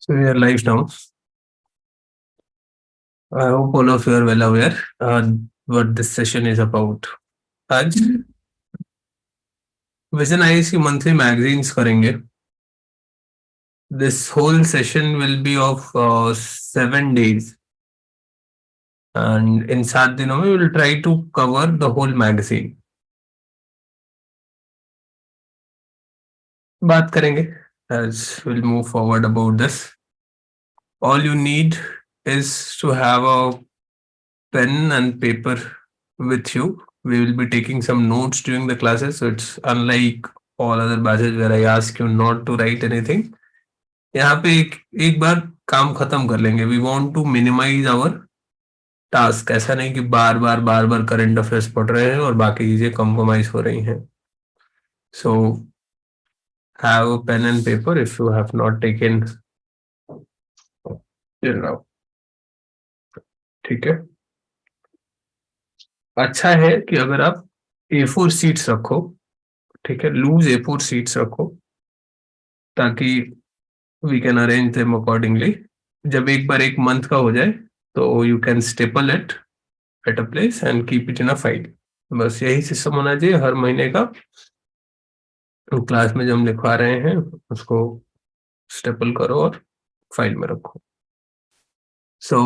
So we are live now. I hope all of you are well aware what this session is about. आज vision IAS की monthly magazines करेंगे. This whole session will be of 7 days, and in 7 दिनों में we will try to cover the whole magazine. बात करेंगे as we'll move forward about this. All you need is to have a pen and paper with you. We will be taking some notes during the classes, so it's unlike all other batches where I ask you not to write anything. यहाँ पे एक बार काम खत्म कर लेंगे. We want to minimize our task. ऐसा नहीं कि बार बार करंट अफेयर्स पढ़ रहे हैं और बाकी चीजें compromise हो रही हैं. So have a pen and paper if you have not taken till now. ठीक है. अच्छा है कि अगर आप A4 शीट्स रखो. ठीक है, लूज A4 शीट्स रखो ताकि we can arrange them accordingly. जब एक बार एक मंथ का हो जाए तो you can staple it at a place and keep it in a file. बस यही सिस्टम होना चाहिए हर महीने का. क्लास में जो हम लिखवा रहे हैं उसको स्टेपल करो और फाइल में रखो. सो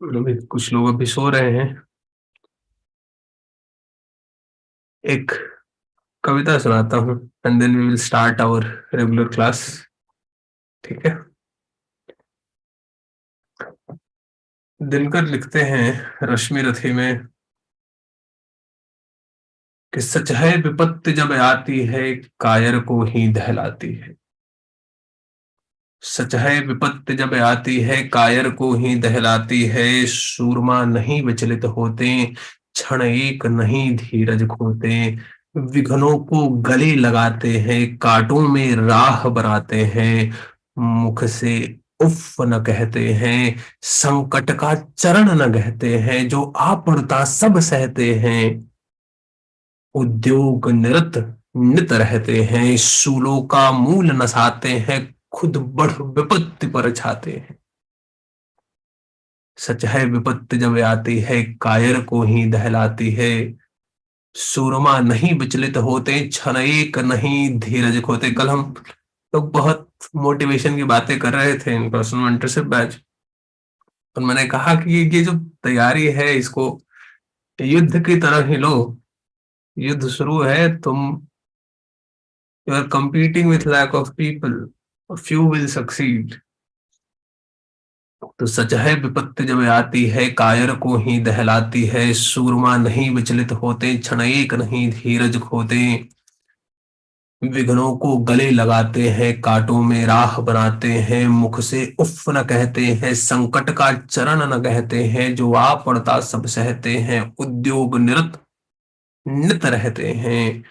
कुछ लोग अभी सो रहे हैं. एक कविता सुनाता हूँ and then we will start our regular class. ठीक है. दिनकर लिखते हैं रश्मि रथी में कि सच है विपत्ति जब आती है कायर को ही दहलाती है. सच है विपत्ति जब आती है कायर को ही दहलाती है. सूरमा नहीं विचलित होते, क्षण एक नहीं धीरज खोते. विघ्नों को गले लगाते हैं, कांटों में राह बनाते हैं. मुख से उफ न कहते हैं, संकट का चरण न कहते हैं. जो आ पड़ता सब सहते हैं, उद्योग निरत नित रहते हैं. सूलों का मूल नसाते हैं, खुद बढ़ विपत्ति पर छाते हैं. सच है विपत्ति जब आती है कायर को ही दहलाती है. सूरमा नहीं विचलित होते, क्षण एक नहीं धीरज खोते. कल हम लोग बहुत मोटिवेशन की बातें कर रहे थे इन पर्सनल मेंटरशिप बैच, और मैंने कहा कि ये जो तैयारी है इसको युद्ध की तरह ही लो. युद्ध शुरू है, तुम you are competing with lack of people, a few will succeed. तो सच है विपत्ति जब आती है कायर को ही दहलाती है. सूरमा नहीं विचलित होते, क्षण एक नहीं धीरज खोते. विघ्नों को गले लगाते हैं, कांटों में राह बनाते हैं. मुख से उफ न कहते हैं, संकट का चरण न कहते हैं. जो आ पड़ता सब सहते हैं, उद्योग निरत नित रहते हैं.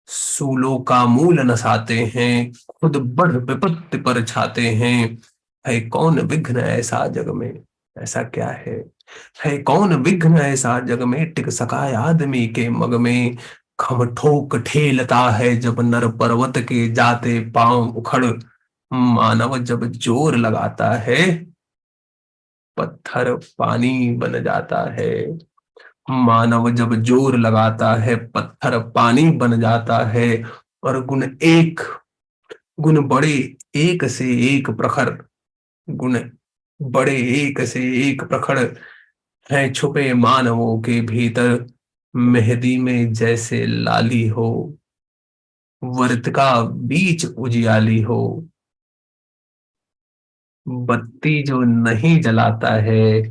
सूलों का मूल नसाते हैं, खुद बढ़ विपत्ति पर छाते हैं. है कौन विघ्न ऐसा जग में, ऐसा क्या है कौन विघ्न ऐसा जग में. टिक सका आदमी के मग में. खम ठोक ठेलता है जब नर पर्वत के जाते पांव उखड़. मानव जब जोर लगाता है, पत्थर पानी बन जाता है. मानव जब जोर लगाता है, पत्थर पानी बन जाता है. और गुण बड़े एक से एक प्रखर. गुण बड़े एक से एक प्रखर है छुपे मानवों के भीतर. मेहंदी में जैसे लाली हो, वर्त का बीच उजियाली हो. बत्ती जो नहीं जलाता है,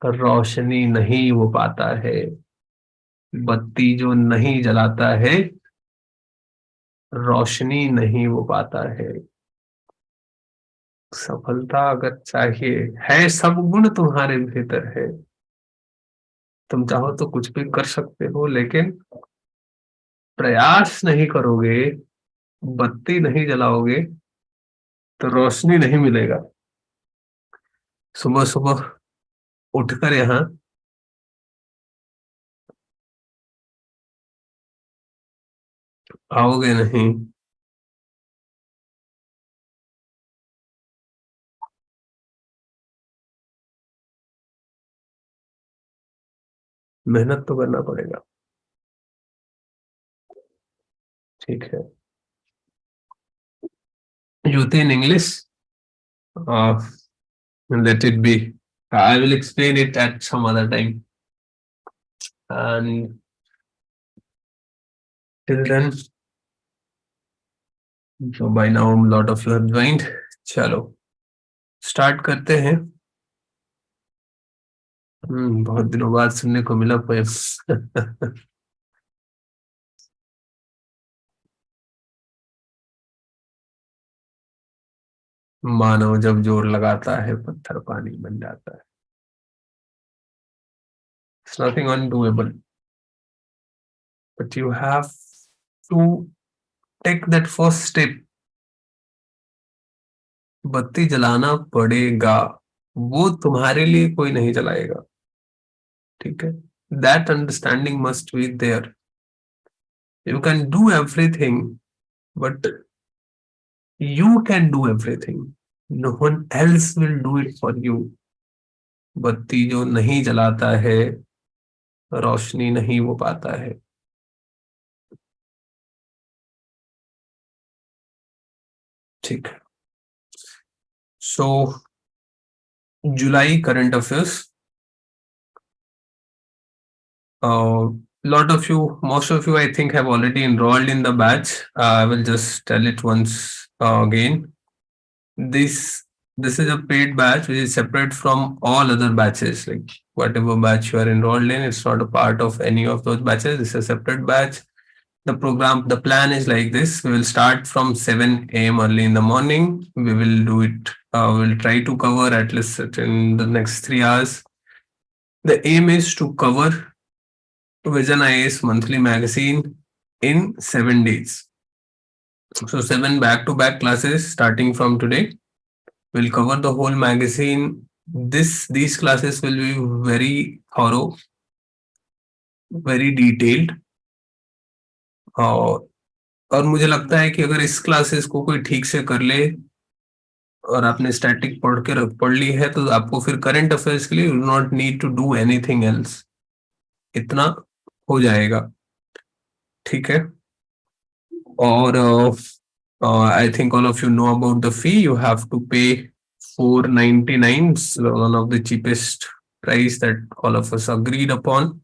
रोशनी नहीं वो पाता है. बत्ती जो नहीं जलाता है, रोशनी नहीं वो पाता है. सफलता अगर चाहिए है, सब गुण तुम्हारे भीतर है. तुम चाहो तो कुछ भी कर सकते हो, लेकिन प्रयास नहीं करोगे, बत्ती नहीं जलाओगे तो रोशनी नहीं मिलेगा. सुबह सुबह उठकर यहाँ आओगे नहीं मेहनत तो करना पड़ेगा। ठीक है। Youth in English, let it be. I will explain it at some other time. And till then, so by now a lot of you have joined. चलो स्टार्ट करते हैं। बहुत दिनों बाद सुनने को मिला पोएम। मानो जब जोर लगाता है पत्थर पानी बन जाता है। It's nothing undoable, but you have to take that first step. बत्ती जलाना पड़ेगा, वो तुम्हारे लिए कोई नहीं जलाएगा। ठीक है। That understanding must be there. You can do everything, but you can do everything. No one else will do it for you. बत्ती जो नहीं जलाता है, रोशनी नहीं वो पाता है। ठीक है। So July current affairs, lot of you, most of you, I think, have already enrolled in the batch. I will just tell it once again. This this is a paid batch which is separate from all other batches. Like whatever batch you are enrolled in, it's not a part of any of those batches. It's a separate batch. The plan is like this. We will start from 7 a.m. early in the morning. We will do it. We'll try to cover at least in the next 3 hours. The aim is to cover Vision IAS monthly magazine in 7 days. So 7 back-to-back classes starting from today. We'll cover the whole magazine. These classes will be very thorough, very detailed. और मुझे लगता है कि अगर इस classes को कोई ठीक से कर ले और आपने स्टैटिक पढ़ ली है तो आपको फिर करंट अफेयर्स के लिए you not need to do anything else, इतना हो जाएगा। ठीक है। और I think all of you know about the fee. You have to pay 499, so one of the cheapest price that all of us agreed upon.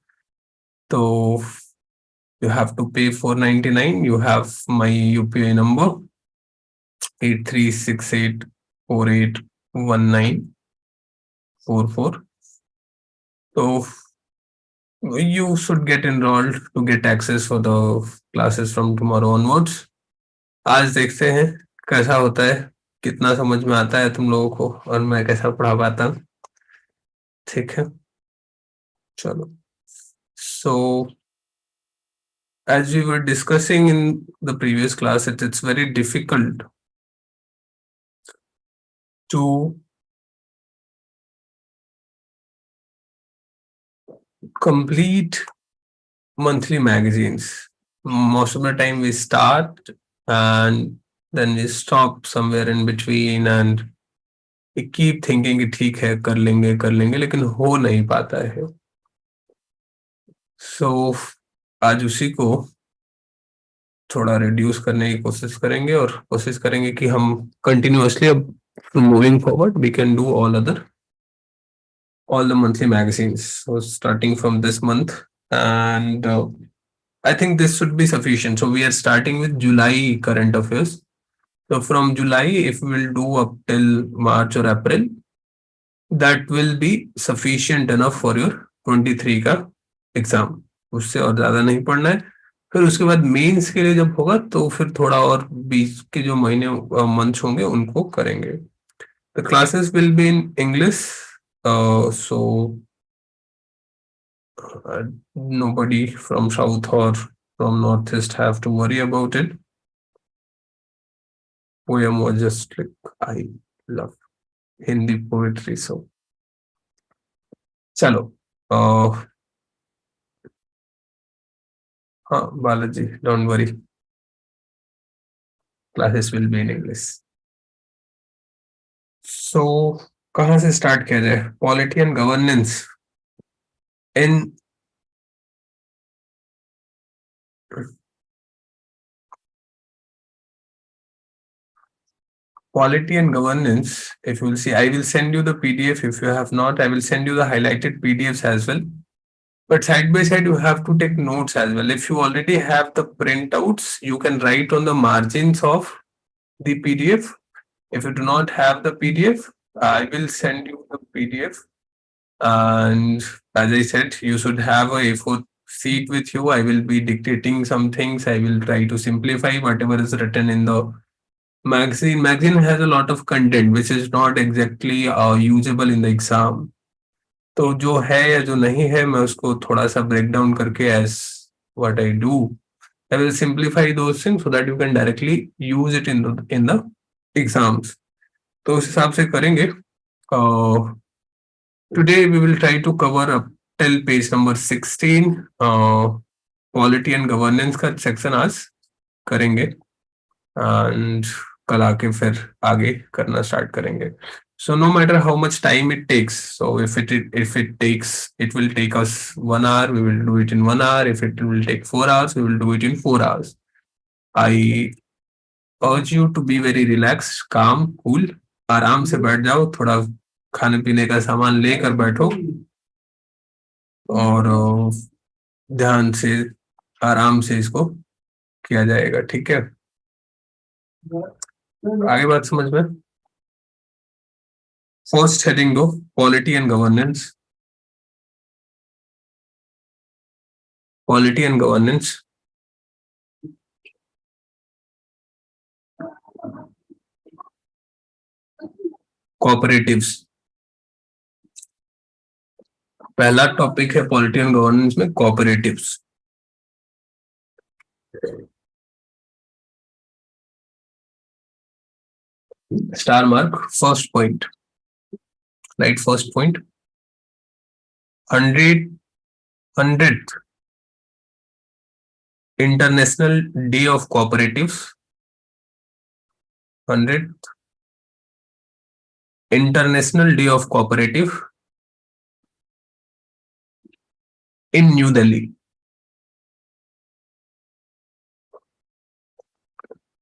So you have to pay 499. You have my UPI number 8368481944. So you should get enrolled to get access for the classes from tomorrow onwards. आज देखते हैं कैसा होता है, कितना समझ में आता है तुम लोगों को और मैं कैसा पढ़ा पाता हूँ। ठीक है। चलो। सो as we were discussing in the previous class, it's very difficult to complete monthly magazines. Most of the time we start and then we stop somewhere in between and we keep thinking कि ठीक है कर लेंगे लेकिन हो नहीं पाता है। सो आज उसी को थोड़ा रिड्यूस करने की कोशिश करेंगे और कोशिश करेंगे कि हम कंटिन्यूअसली अब moving forward we can do all the monthly magazines, so starting from this month. And I think this should be sufficient. So we are starting with July current affairs. So from July, if we will do up till March or April, that will be sufficient enough for your 23 का exam. उससे और ज्यादा नहीं पढ़ना है। फिर उसके बाद मेंस के लिए जब होगा तो फिर थोड़ा और बीच के जो महीने मंथ्स होंगे उनको करेंगे। The classes will be in English, so nobody from south or from northeast have to worry about it. Poem was just like I love Hindi poetry, so चलो। हाँ Balaji, don't worry, classes will be in English. So कहाँ से start किया जाए? Polity and governance in quality and governance, if you will see, I will send you the PDF. If you have not, I will send you the highlighted PDFs as well. But side by side, you have to take notes as well. If you already have the printouts, you can write on the margins of the PDF. If you do not have the PDF, I will send you the PDF. And as I said, you should have a A4 sheet with you. I will be dictating some things. I will try to simplify whatever is written in the magazine. Magazine has a lot of content which is not exactly usable in the exam. तो जो है या जो नहीं है मैं उसको थोड़ा सा ब्रेक डाउन करके as what I do I will simplify those things so that you can directly use it in the exams. तो उस हिसाब से करेंगे. Today we will try to cover up till page number 16. Quality and governance का section आज करेंगे and कल आके फिर आगे करना स्टार्ट करेंगे. So no matter how much time it takes, so if it will take us 1 hour, we will do it in 1 hour. If it will take 4 hours, we will do it in 4 hours. I urge you to be very relaxed, calm, cool. आराम से बैठ जाओ, थोड़ा खाने पीने का सामान लेकर बैठो और ध्यान से आराम से इसको किया जाएगा. ठीक है, आगे बात समझ में. फर्स्ट हेडिंग दो, quality and governance. Quality and governance. Cooperatives पहला टॉपिक है क्वालिटी एंड गवर्नेंस में, cooperatives. Star mark first point, right. First point, 100th international day of cooperatives. 100th international day of cooperative in New Delhi.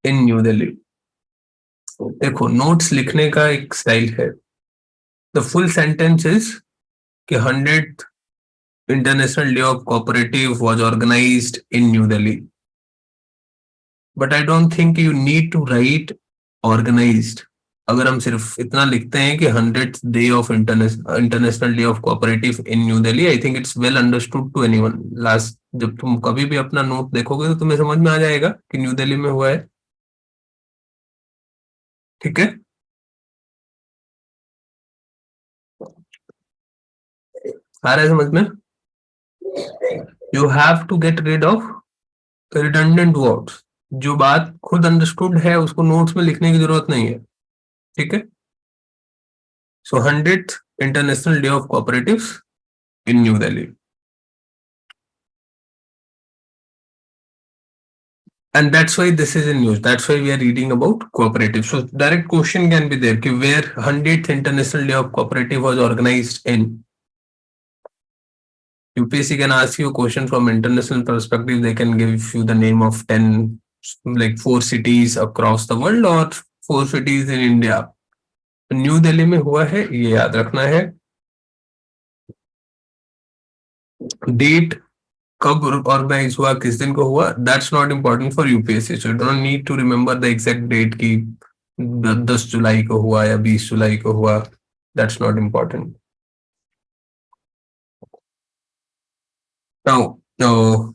In New Delhi. देखो, notes लिखने का एक style है. The full sentence is कि 100th international day of cooperative was organised in New Delhi. But I don't think you need to write organised. अगर हम सिर्फ इतना लिखते हैं कि 100th day of international day of cooperative in New Delhi, I think it's well understood to anyone. Last जब तुम कभी भी अपना नोट देखोगे तो तुम्हें समझ में आ जाएगा कि न्यू दिल्ली में हुआ है. ठीक है, आ रहा है समझ में. You have to get rid of redundant words. जो बात खुद अंडरस्टूड है उसको नोट्स में लिखने की जरूरत नहीं है. ठीक है. सो 100th international day of cooperatives in New Delhi. And that's why this is in news. That's why we are reading about cooperative. So direct question can be there कि where 100th International Day of Cooperative was organized in. UPSC can ask you a question from international perspective. They can give you the name of 10, like 4 cities across the world or 4 cities in India. New Delhi में हुआ है, ये याद रखना है. Date कब organise हुआ, किस दिन को हुआ, that's not important for UPSC. So you don't need to remember the exact date की 10 जुलाई को हुआ या 20 जुलाई को हुआ. That's not important. नाउ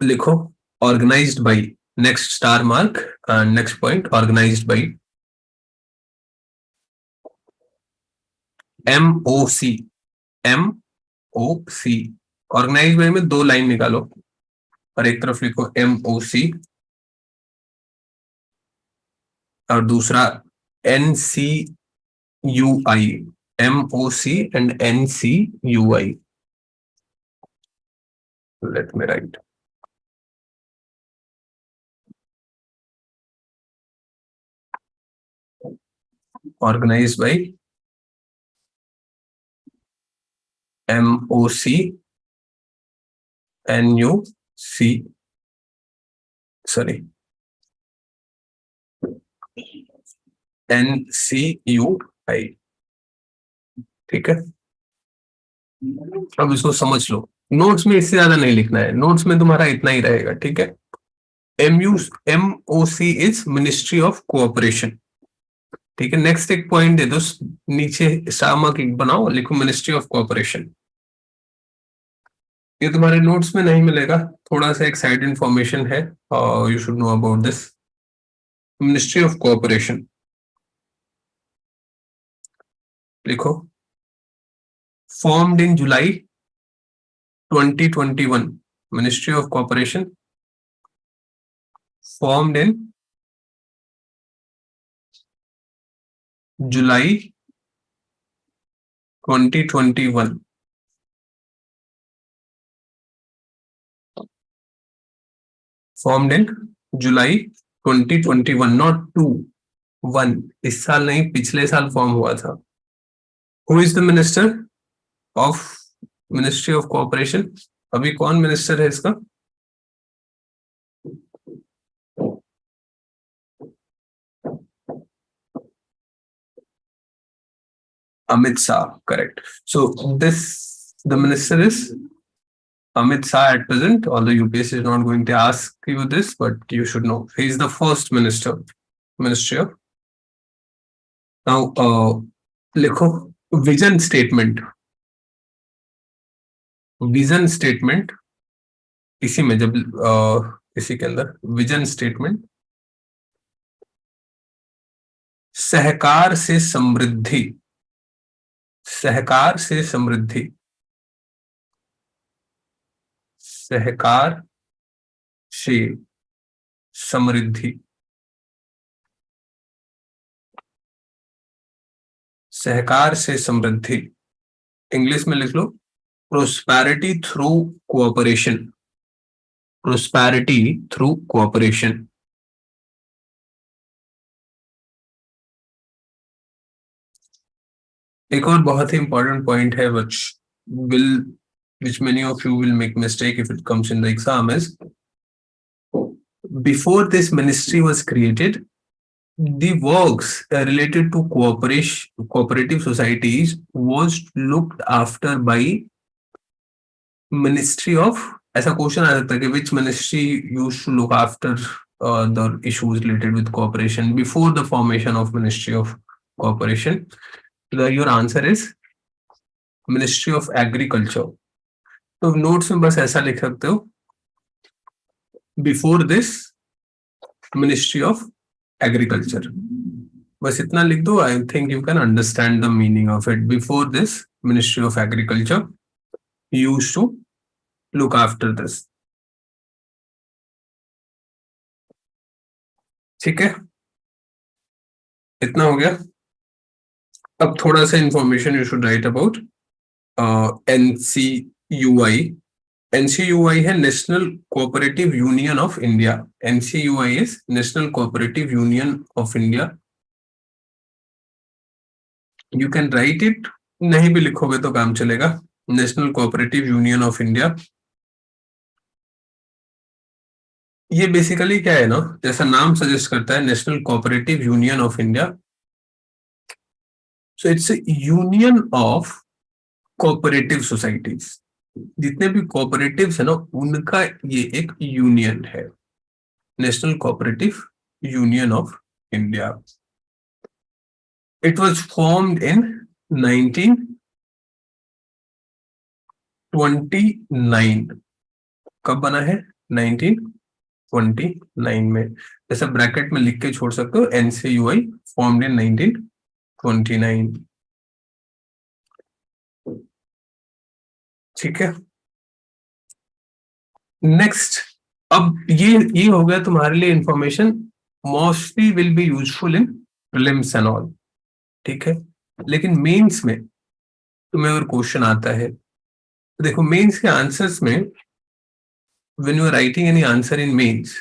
लिखो organised by, next star mark and next point, organised by. MOC, MOC. Organise by में 2 line निकालो और एक तरफ लिखो MOC और दूसरा NCUI. MOC and NCUI. Let me write. Organized by MOC, NUC. Sorry. NCUI, ठीक है। अब इसको समझ लो, नोट्स में इससे ज्यादा नहीं लिखना है, नोट्स में तुम्हारा इतना ही रहेगा, ठीक है। MOC is ministry of cooperation, ठीक है। नेक्स्ट एक पॉइंट दे दो, नीचे स्टार मार्क बनाओ, लिखो मिनिस्ट्री ऑफ कोऑपरेशन। ये तुम्हारे नोट्स में नहीं मिलेगा, थोड़ा सा एक साइड इंफॉर्मेशन है, you should know about this. Ministry of cooperation लिखो, formed in July 2021, ministry of cooperation formed in July 2021, formed in July 2021, not 21, इस साल नहीं, पिछले साल फॉर्म हुआ था। Who is the minister of ministry of cooperation, अभी कौन मिनिस्टर है इसका? Amit Shah, correct. So this, the minister is Amit Shah at present, although UPSC is not going to ask you this, but you should know. He is the first minister, Ministry of. Now, लिखो vision statement. Vision statement इसी में जब इसी के अंदर vision statement, सहकार से समृद्धि, सहकार से समृद्धि, सहकार से समृद्धि, सहकार से समृद्धि, इंग्लिश में लिख लो prosperity through cooperation, prosperity through cooperation. एक और बहुत ही इंपॉर्टेंट पॉइंट है which many of you will make mistake if it comes in the exam is, before this ministry was created, the works related to cooperative societies was looked after by Ministry of, ऐसा question आ सकता है कि which ministry used to look after the issues related with cooperation before the formation of Ministry of Cooperation. Your answer is Ministry of Agriculture. तो notes में बस ऐसा लिख सकते हो, before this ministry of agriculture, बस इतना लिख दो। I think you can understand the meaning of it. Before this ministry of agriculture used to look after this, ठीक है, इतना हो गया। अब थोड़ा सा information you should write about NCUI। NCUI है national cooperative union of India. NCUI इज national cooperative union of India. You can right it, नहीं भी लिखोगे तो काम चलेगा, national cooperative union of India. ये बेसिकली क्या है ना, जैसा नाम सजेस्ट करता है, national cooperative union of India, so it's union of cooperative societies. जितने भी कोऑपरेटिव्स है ना, उनका ये एक यूनियन है, national cooperative union of India. It was formed in 1929। कब बना है? 1929 में। जैसा ब्रैकेट में लिख के छोड़ सकते हो, NCUI फॉर्म्ड इन 1929, ठीक है। नेक्स्ट, अब ये हो गया तुम्हारे लिए information, mostly will be useful in prelims and all, ठीक है। लेकिन मेंस में तुम्हें अगर क्वेश्चन आता है तो देखो, मेंस के आंसर्स में when you are writing any answer in mains,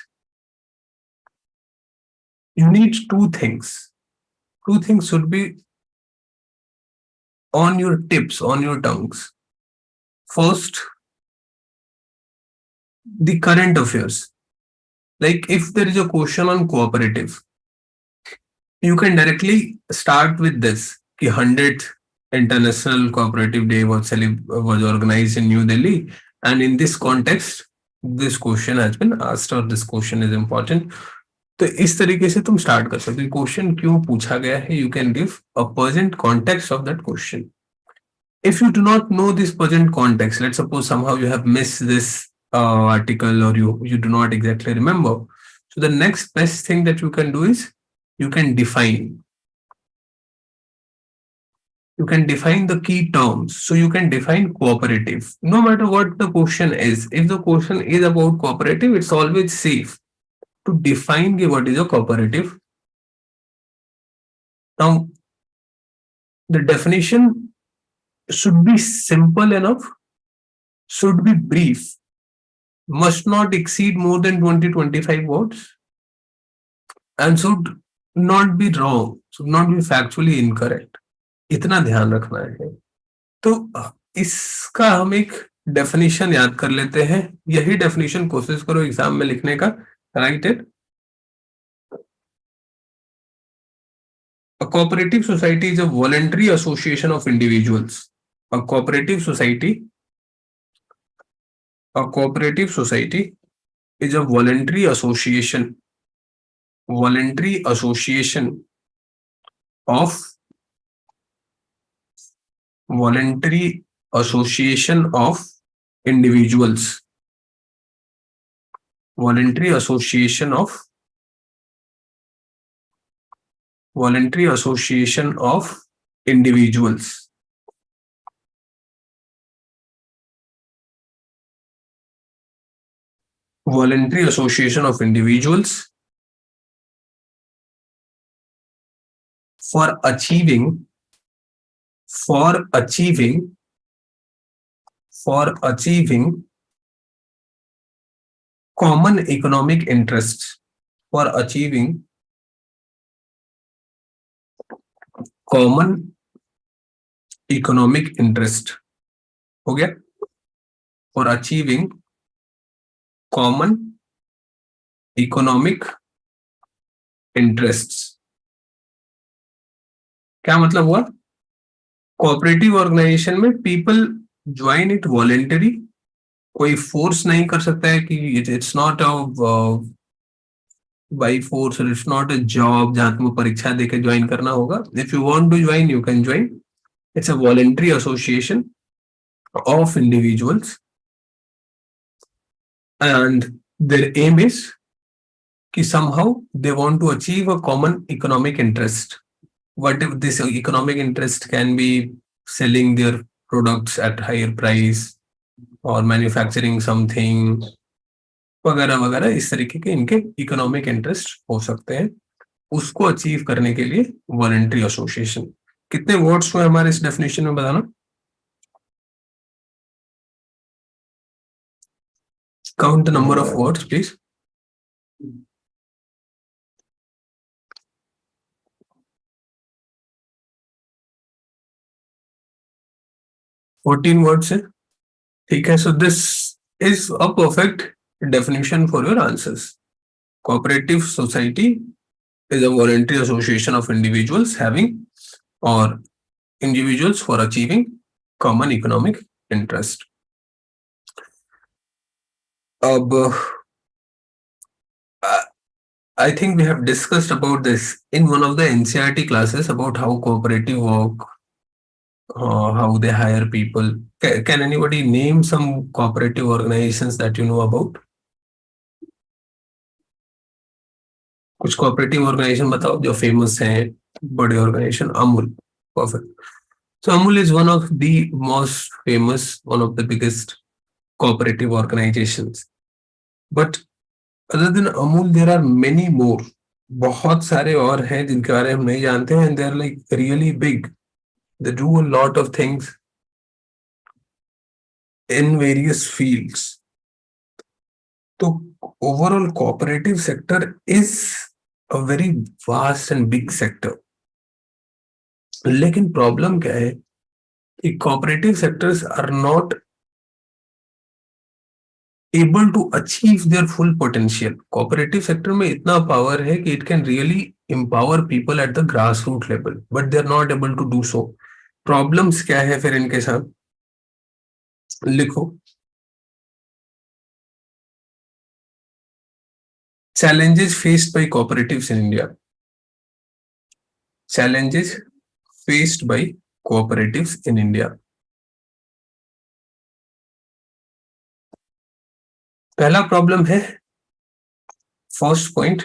you need two things. Two things should be on your tips, on your tongues. First, the current affairs. Like if there is a question on cooperative, You can directly start with this. The 100th International Cooperative Day was organized in New Delhi, and in this context, this question has been asked, or this question is important. तो इस तरीके से तुम start कर सकते हो question क्यों पूछा गया है you can give a present context of that question if you do not know this present context, let's suppose somehow you have missed this article or you do not exactly remember. So the next best thing that you can do is you can define. You can define the key terms. So you can define cooperative. No matter what the question is, if the question is about cooperative, it's always safe to define what is a cooperative. Now, the definition should be simple enough, should be brief, must not exceed more than 20-25 words, and should not be wrong, should not be factually incorrect. इतना ध्यान रखना है. तो इसका हम एक definition याद कर लेते हैं. यही डेफिनेशन कोशिश करो एग्जाम में लिखने का. Right it. A cooperative society is a voluntary association of individuals. A cooperative society, a cooperative society is a voluntary association of voluntary association of individuals. Voluntary association of individuals. Voluntary association of individuals for achieving common economic interests. For achieving common economic interest. हो गया. For achieving common economic interests. क्या मतलब हुआ? Cooperative organisation में people join it voluntary. कोई force नहीं कर सकता है कि it's not a by force, it's not a job जहां तुम्हें परीक्षा देके ज्वाइन करना होगा. If you want to join you can join. It's a voluntary association of individuals and their aim is कि somehow they want to achieve a common economic interest. What if this economic interest can be selling their products at higher price or manufacturing something वगैरह वगैरह. इस तरीके के इनके economic interest हो सकते हैं. उसको अचीव करने के लिए वॉलंटरी एसोसिएशन. कितने वर्ड्स हुए हमारे इस डेफिनेशन में बताना. Count the number of words, please. Fourteen words है. ठीक है. सो this is a perfect definition for your answers. Cooperative society is a voluntary association of individuals having or individuals for achieving common economic interest. अब I think we have discussed about this in one of the NCERT classes about how cooperative work, how they hire people. Can anybody name some cooperative organizations that you know about? कुछ cooperative organisation बताओ जो famous हैं. बड़े organisation. Amul. Perfect. So Amul is one of the most famous, one of the biggest cooperative organizations. But other than Amul, there are many more. बहुत सारे और हैं जिनके बारे में हम नहीं जानते हैं. And they are like really big. They do a lot of things in various fields. तो overall cooperative sector is a very vast and big sector. लेकिन प्रॉब्लम क्या है कि cooperative sectors are not able to achieve their full potential. Cooperative sector में इतना power है कि it can really empower people at the grassroots level, but they are not able to do so. Problems क्या है फिर इनके साथ, लिखो। challenges faced by cooperatives in India. Challenges faced by cooperatives in India. पहला problem है, first point.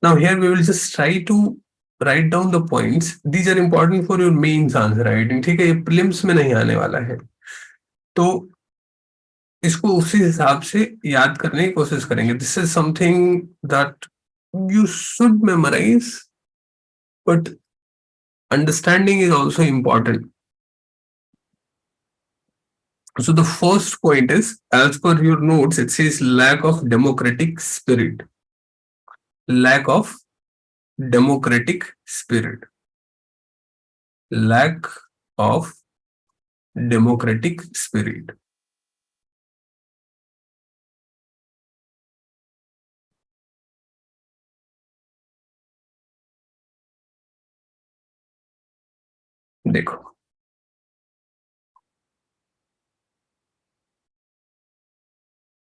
Now here we will just try to write down the points, these are important for your mains answer writing, ठीक है, ये prelims में नहीं आने वाला है, तो इसको उसी हिसाब से याद करने की कोशिश करेंगे। This is something that you should memorise, but understanding is also important. So the first point is, as per your notes, it says lack of democratic spirit. Lack of democratic spirit. Lack of democratic spirit. देखो,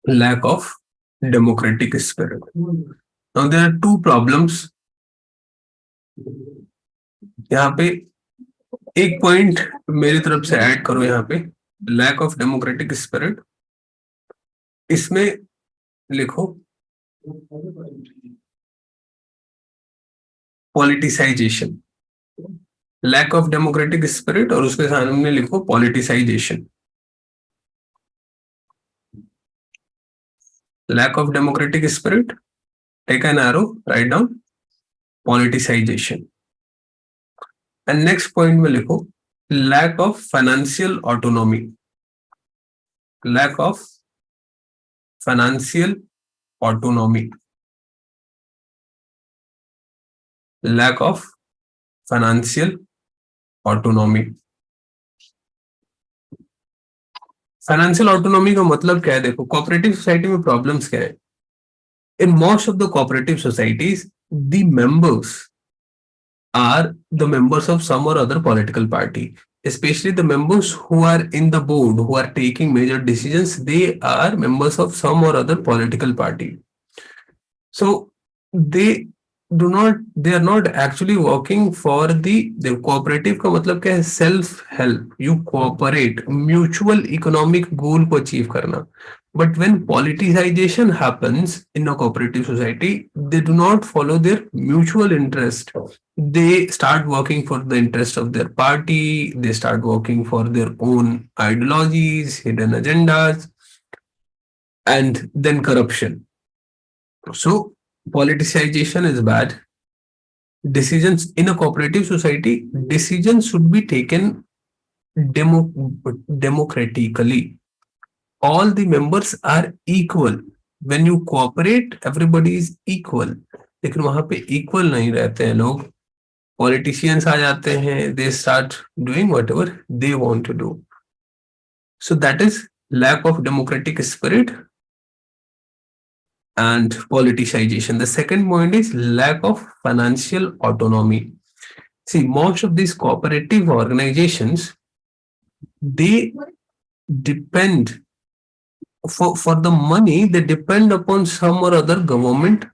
lack of democratic spirit. Now there are two problems. यहाँ पे एक point मेरी तरफ से add करो, यहाँ पे लैक ऑफ डेमोक्रेटिक स्पिरिट, इसमें लिखो politicisation. Lack of democratic spirit और उसके सामने लिखो politicisation. Lack of democratic spirit, take an arrow, write down politicisation. And next point में लिखो lack of financial autonomy. Lack of financial autonomy. Lack of financial autonomy. Financial autonomy का मतलब क्या है, देखो कोऑपरेटिव सोसाइटी में प्रॉब्लम्स क्या है। In most of the cooperative societies the members are the members of some or other political party, especially the members who are in the board, who are taking major decisions, they are members of some or other political party. So they they are not actually working for the cooperative का मतलब क्या है, self help, you cooperate, mutual economic goal को achieve करना। But when politicization happens in a cooperative society, they do not follow their mutual interest. They start working for the interest of their party, they start working for their own ideologies, hidden agendas, and then corruption. So politicization is bad. Decisions in a cooperative society, decisions should be taken demo, democratically. All the members are equal. When you cooperate, everybody is equal. लेकिन वहां पे equal नहीं रहते हैं लोग, politicians आ जाते हैं, they start doing whatever they want to do. So that is lack of democratic spirit and politicization. The second point is lack of financial autonomy. See, most of these cooperative organizations, they depend for the money, they depend upon some or other government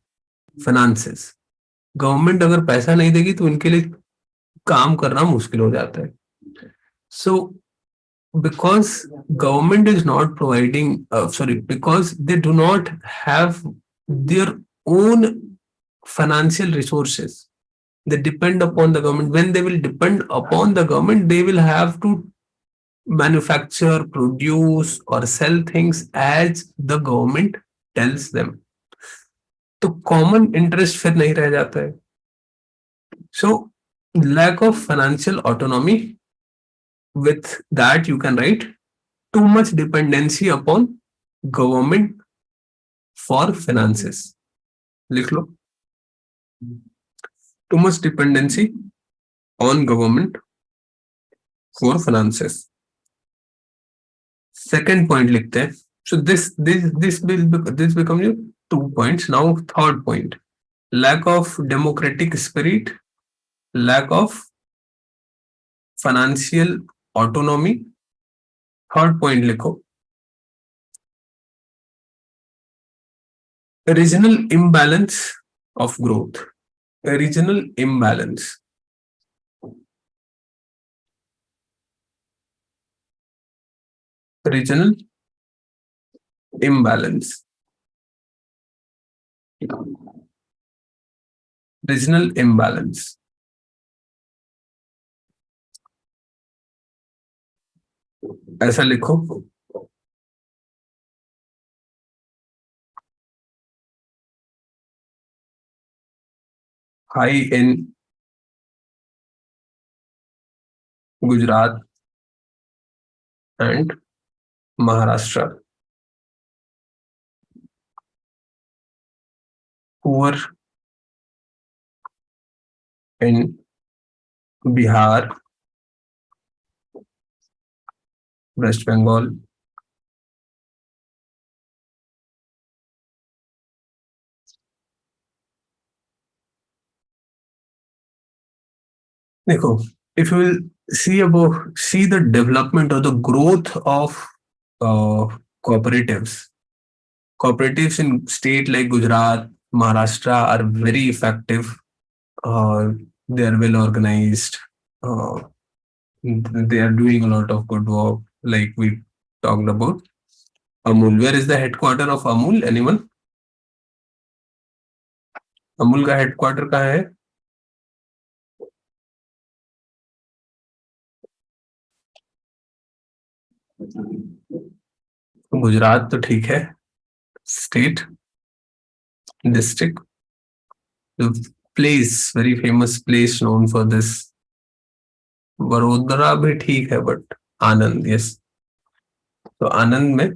finances. Government अगर पैसा नहीं देगी तो इनके लिए काम करना मुश्किल हो जाता है. So because government is not providing, because they do not have their own financial resources, they depend upon the government. When they will depend upon the government, they will have to manufacture, produce or sell things as the government tells them. तो common interest फिर नहीं रह जाता है. So lack of financial autonomy, with that you can write too much dependency upon government for finances. लिख लो too much dependency on government for finances. Second point लिखते हैं So this becomes your 2 points. Now third point: lack of democratic spirit, lack of financial autonomy. Third point लिखो, regional imbalance of growth. Regional imbalance. Regional imbalance. Regional imbalance. ऐसा लिखो, high in Gujarat and Maharashtra, poor in Bihar, West Bengal, देखो, if you will see the development or the growth of cooperatives. Cooperatives in state like Gujarat, Maharashtra are very effective. They are well organized. Uh, they are doing a lot of good work, like we talked about. Amul, where is the headquarter of Amul? Anyone? Amul का headquarter कहाँ है? गुजरात तो ठीक है, state, district, place, very famous place known for this, Vadodara भी ठीक है, but Anand, yes, तो आनंद में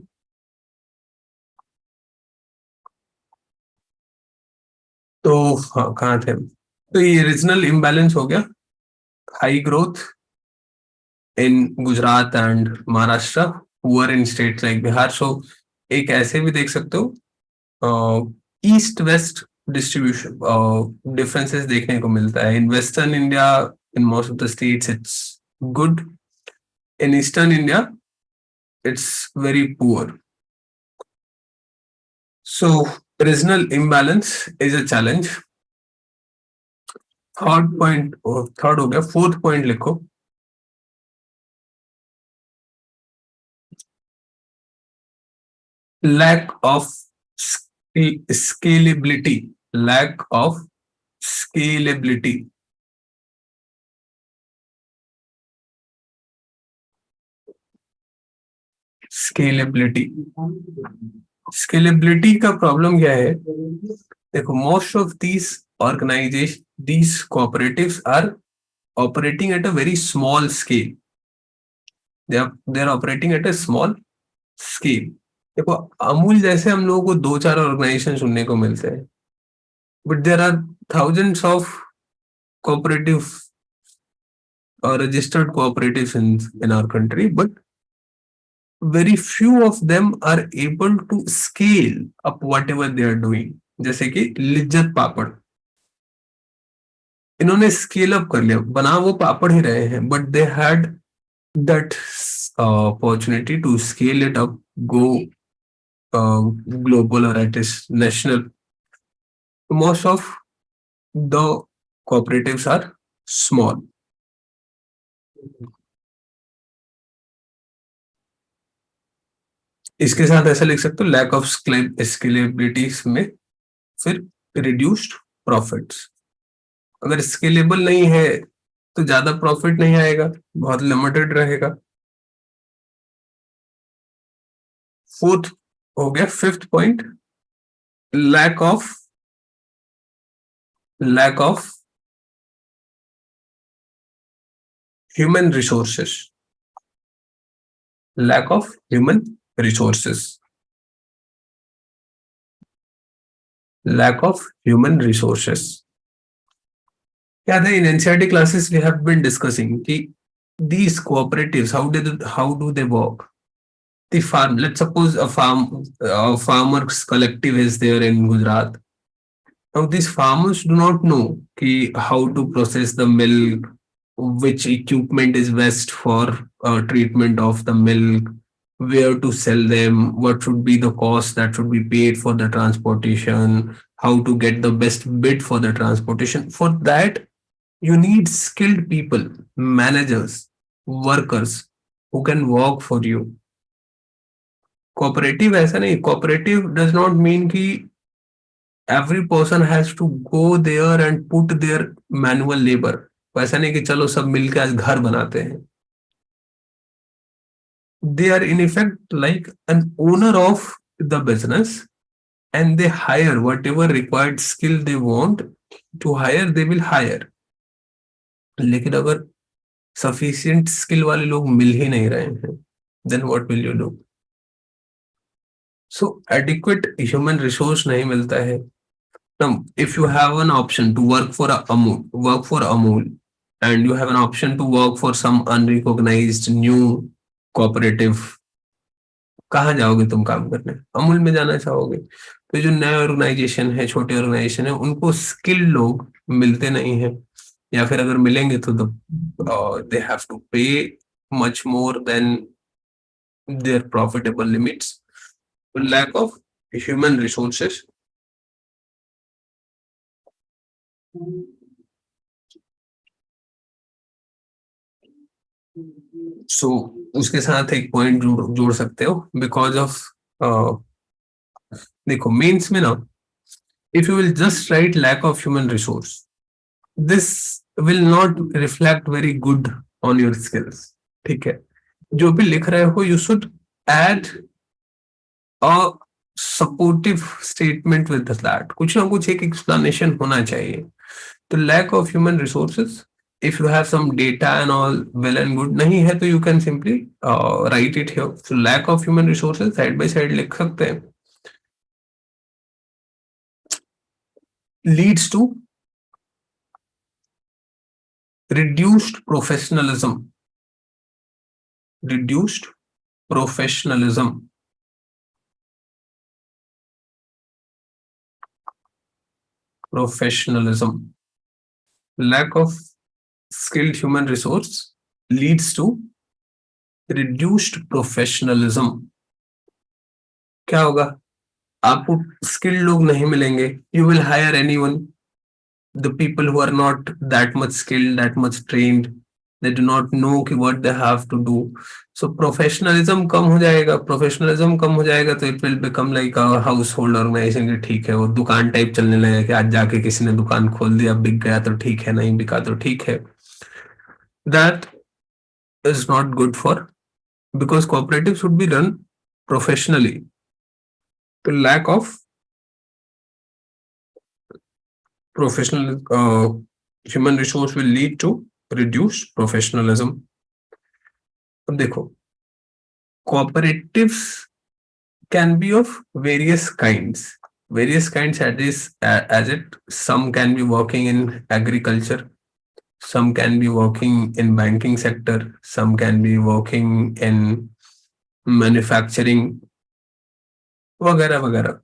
तो हाँ, कहाँ थे हम? तो ये रीजनल इम्बैलेंस हो गया, high growth in Gujarat and Maharashtra, poor in states like Bihar. So एक ऐसे भी देख सकते हो, ईस्ट वेस्ट डिस्ट्रीब्यूशन डिफरेंसेस देखने को मिलता है. In western India, in most of the states it's good, in eastern India it's very poor. So regional imbalance is a challenge. Third point, third हो गया, फोर्थ पॉइंट लिखो, lack of scalability. Lack of scalability. Scalability. Scalability का problem क्या है? देखो, most of these organizations, these cooperatives are operating at a very small scale. They are operating at a small scale. देखो, अमूल जैसे हम लोगों को दो चार ऑर्गेनाइजेशन सुनने को मिलते हैं, but there are thousands of cooperative registered cooperatives in our country, but very few of them are able to scale up whatever they are doing. जैसे कि लिज्जत पापड़, इन्होंने स्केल अप कर लिया, बना वो पापड़ ही रहे हैं, but they had that opportunity to scale it up, go global or at is national. Most of the cooperatives are small. इसके साथ ऐसा लिख सकते हो, लैक ऑफ स्केलेबिलिटी में फिर रिड्यूस्ड प्रॉफिट्स. अगर स्केलेबल नहीं है तो ज्यादा प्रॉफिट नहीं आएगा, बहुत लिमिटेड रहेगा. फोर्थ हो गया. Fifth point, lack of human resources. Lack of human resources. Lack of human resources. याद है, in NCERT classes we have been discussing कि these cooperatives, how do they work? The farm, let's suppose a farmers collective is there in Gujarat. Now these farmers do not know how to process the milk, which equipment is best for treatment of the milk, where to sell them, what should be the cost that should be paid for the transportation, how to get the best bid for the transportation. For that, you need skilled people, managers, workers who can work for you. Cooperative ऐसा नहीं, cooperative does not mean कि every person has to go there and put their manual labor. वैसा नहीं कि चलो सब मिलकर आज घर बनाते हैं. They are in effect like an owner of the business, and they hire whatever required skill they want to hire, they will hire. लेकिन अगर sufficient skill वाले लोग मिल ही नहीं रहे हैं, then what will you do? So adequate human resource नहीं मिलता है. Now, if you have an option to work for Amul, and you have an option to work for some unrecognized new cooperative, कहाँ जाओगे तुम काम करने? अमूल में जाना चाहोगे? तो जो नए ऑर्गेनाइजेशन है, छोटे ऑर्गेनाइजेशन है, उनको स्किल्ड लोग मिलते नहीं हैं, या फिर अगर मिलेंगे तो they have to pay much more than their profitable limits. Lack of human resources. So उसके साथ एक पॉइंट जोड़ सकते हो, बिकॉज ऑफ देखो मेंस में ना, if you will just write lack of human resource, this will not reflect very good on your skills. ठीक है, जो भी लिख रहे हो you should add a supportive statement with that. कुछ ना कुछ एक एक्सप्लेनेशन होना चाहिए. तो lack of human resources, if you have some data and all, well and good. नहीं है तो you can simply write it here. So lack of human resources side by side लिख सकते हैं. Leads to reduced professionalism. Reduced professionalism. Professionalism. Lack of skilled human resource leads to reduced professionalism. क्या होगा? आपको skilled लोग नहीं मिलेंगे. You will hire anyone. The people who are not that much skilled, that much trained, they do not know कि what they have to do. So professionalism कम हो जाएगा. Professionalism कम हो जाएगा तो it will become like a household organization. कि ठीक है, वो दुकान टाइप चलने लगेगा कि आज जाके किसी ने दुकान खोल दिया, बिक गया तो ठीक है, नहीं बिका तो ठीक है. That is not good for, because cooperatives should be run professionally. The lack of professional human resource will lead to reduced professionalism. अब देखो, cooperatives can be of various kinds. Various kinds as it, some can be working in agriculture, some can be working in banking sector, some can be working in manufacturing वगैरह वगैरह.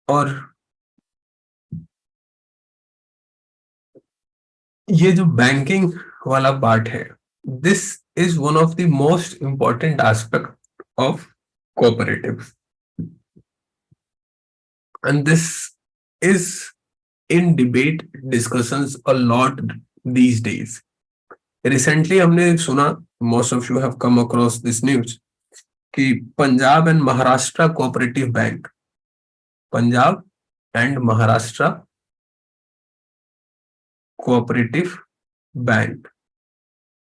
और ये जो banking वाला part है, this is one of the most important aspect of cooperative, and this is in debate discussions a lot these days. Recently हमने सुना, most of you have come across this news, कि Punjab and Maharashtra cooperative bank, Punjab and Maharashtra cooperative bank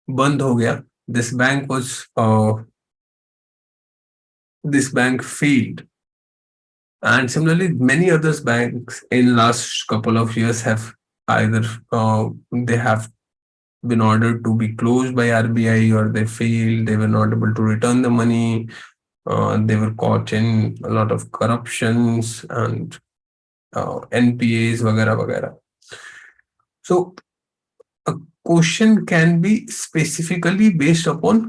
बंद हो गया. This bank was this bank failed, and similarly many others banks in last couple of years have either they have been ordered to be closed by RBI, or they failed, they were not able to return the money, they were caught in a lot of corruptions and NPAs वगैरह वगैरह. So a question can be specifically based upon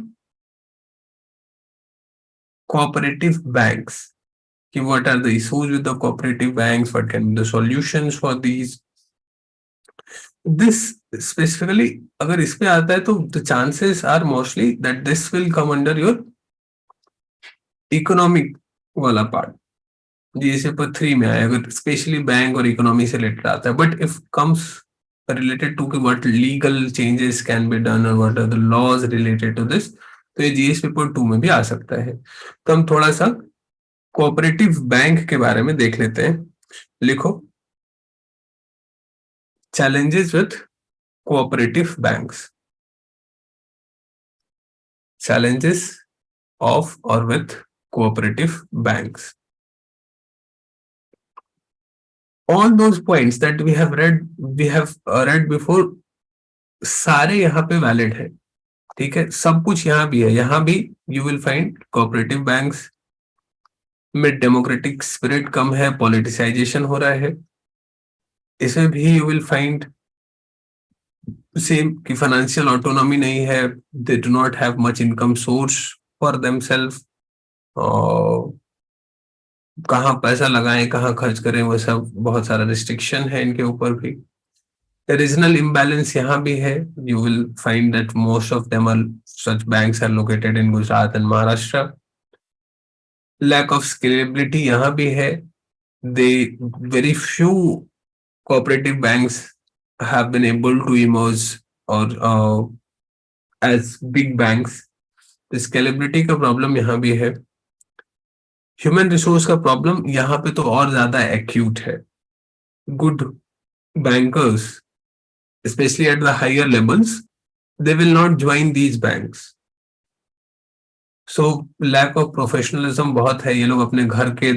cooperative banks, कि what are the issues with the cooperative banks, what can be the solutions for these. This specifically अगर इस पे आता है तो the chances are mostly that this will come under your economic वाला part, GSA पर 3 में आया, अगर स्पेशली बैंक और इकोनॉमी से रिलेटेड आता है, but if comes related to what legal changes can be done or what are the laws related to this, तो ये जीएस पेपर 2 में भी आ सकता है। तो हम थोड़ा सा कोऑपरेटिव बैंक के बारे में देख लेते हैं। लिखो, challenges with cooperative banks, challenges of or with cooperative banks. All those points that we have read before, सारे यहाँ पे वैलिड है, ठीक है, सब कुछ यहाँ भी है। यहाँ भी you will find cooperative banks में डेमोक्रेटिक स्पिरिट कम है, पॉलिटिसाइजेशन हो रहा है। इसमें भी यू विल फाइंड सेम कि फाइनेंशियल ऑटोनॉमी नहीं है, they do not have much income source for themself, कहाँ पैसा लगाएं कहाँ खर्च करें वो सब बहुत सारा रिस्ट्रिक्शन है इनके ऊपर भी। रीजनल इम्बैलेंस यहाँ भी है, you will find that most of them are such banks are located in Gujarat and Maharashtra. Lack of scalability यहाँ भी है, they very few cooperative banks have been able to emerge or as big banks। Scalability का problem यहाँ भी है। Human resource का problem यहाँ पे तो और ज्यादा एक्यूट है। Good bankers specially at the higher levels they will not join these banks, so lack of professionalism बहुत है। ये लोग अपने घर के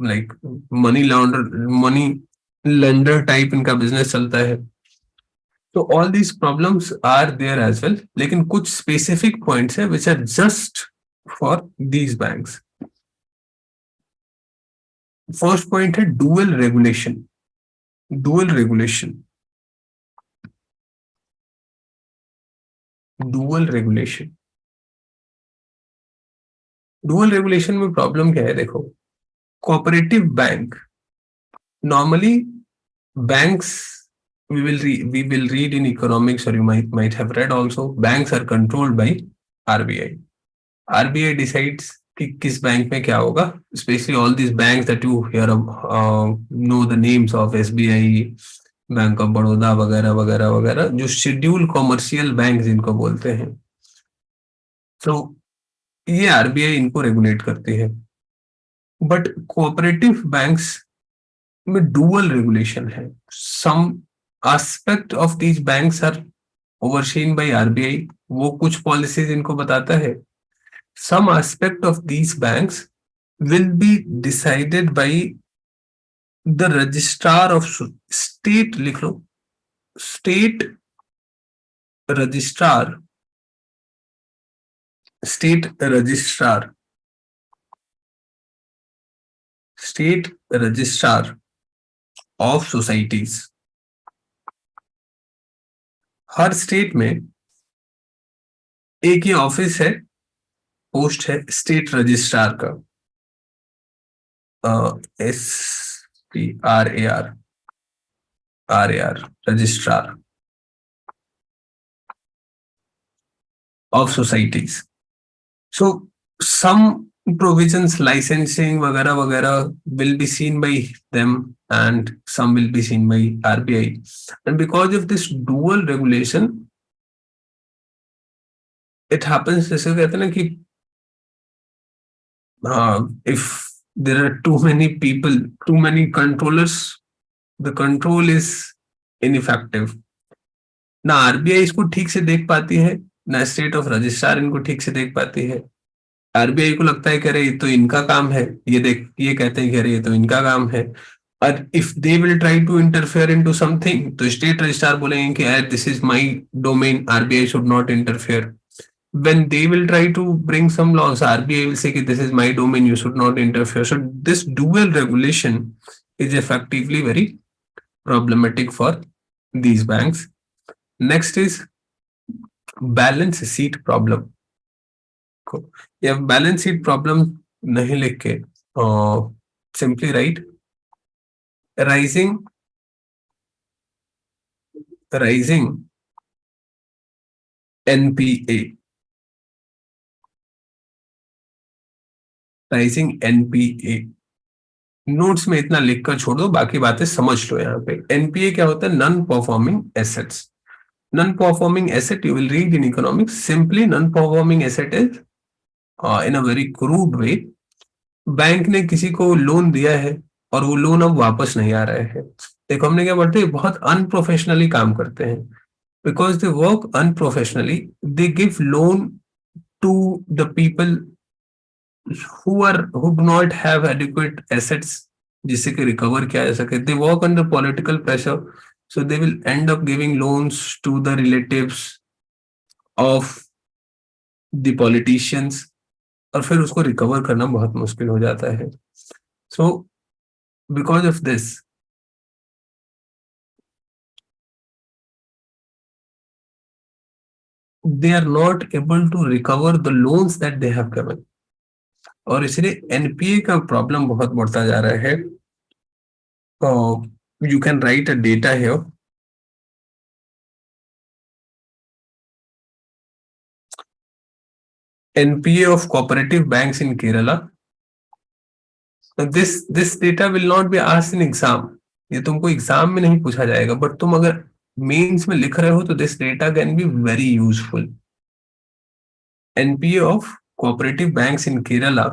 लाइक मनी लेंडर टाइप इनका बिजनेस चलता है। तो all these problems are there as well, लेकिन कुछ स्पेसिफिक पॉइंट्स है which are just for these banks. First point है dual regulation. Dual regulation, dual regulation, dual regulation में प्रॉब्लम क्या है? देखो, cooperative bank normally banks, we will read in economics, or you might have read also, banks are controlled by RBI. RBI decides कि किस bank में क्या होगा, especially all these banks that you hear know the names of, SBI, bank of Baroda वगैरह वगैरह वगैरह, जो schedule commercial bank जिनको बोलते हैं, तो ये आरबीआई इनको रेगुलेट करती है। बट कोऑपरेटिव बैंक्स में डुअल रेगुलेशन है। Some aspect of these banks are overseen by RBI, वो कुछ पॉलिसीज इनको बताता है। Some aspect of these banks will be decided by the registrar of state, लिख लो, state registrar, state registrar, state registrar of societies. हर state में एक ही ऑफिस है, पोस्ट है स्टेट रजिस्ट्रार का, STRAR, registrar of societies. So some provisions, licensing वगैरह वगैरह will be seen by them and some will be seen by RBI, and because of this dual regulation it happens, जैसे कहते हैं ना कि if there are too many people, too many controllers, the control is ineffective। ना RBI इसको ठीक से देख पाती है, ना स्टेट ऑफ रजिस्ट्रार इनको ठीक से देख पाती है। आरबीआई को लगता है कि अरे ये तो इनका काम है, ये देख, ये कहते हैं कि अरे ये तो इनका काम है। और if they will try to interfere into something, तो स्टेट रजिस्ट्रार बोलेंगे कि this is my domain, RBI should not interfere. when they will try to bring some laws, RBI will say this is my domain, you should not interfere. So this dual regulation is effectively very problematic for these banks. Next is balance sheet problem. या balance sheet problem नहीं लिख के simply write rising rising NPA, rising NPA. Notes में इतना लिखकर छोड़ दो, बाकी बातें समझ लो। यहाँ पे एनपीए क्या होता है? Non performing assets. Non performing asset you will read in economics, simply non performing asset is in a very crude way, bank ने किसी को लोन दिया है और वो लोन अब वापस नहीं आ रहा है। देखो हमने क्या बोलते हैं, बहुत अनप्रोफेशनली काम करते हैं। Because they work unprofessionally, they give loan to the people who do not have adequate assets जिससे कि रिकवर किया जा सके। They work under political pressure, so they will end up giving loans to the relatives of the politicians, और फिर उसको recover करना बहुत मुश्किल हो जाता है। So because of this they are not able to recover the loans that they have given, और इसलिए एनपीए का प्रॉब्लम बहुत बढ़ता जा रहा है। You can right a data here, NPA of cooperative banks in Kerala. This data will not be asked in exam, ये तुमको एग्जाम में नहीं पूछा जाएगा, बट तुम अगर मेंस में लिख रहे हो तो this data can be very useful. NPA of cooperative banks in Kerala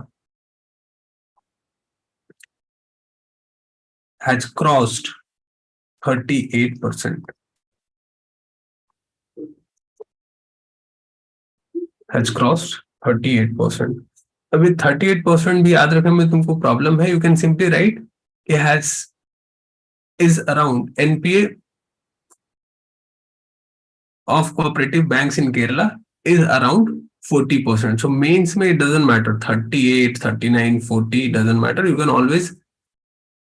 has crossed 38%, has crossed 38%। अभी 38% भी याद रखने में तुमको प्रॉब्लम है, you can simply write has is around NPA of cooperative banks in Kerala is around 40%. So mains में it doesn't matter, 38, 39, 40 doesn't matter. You can always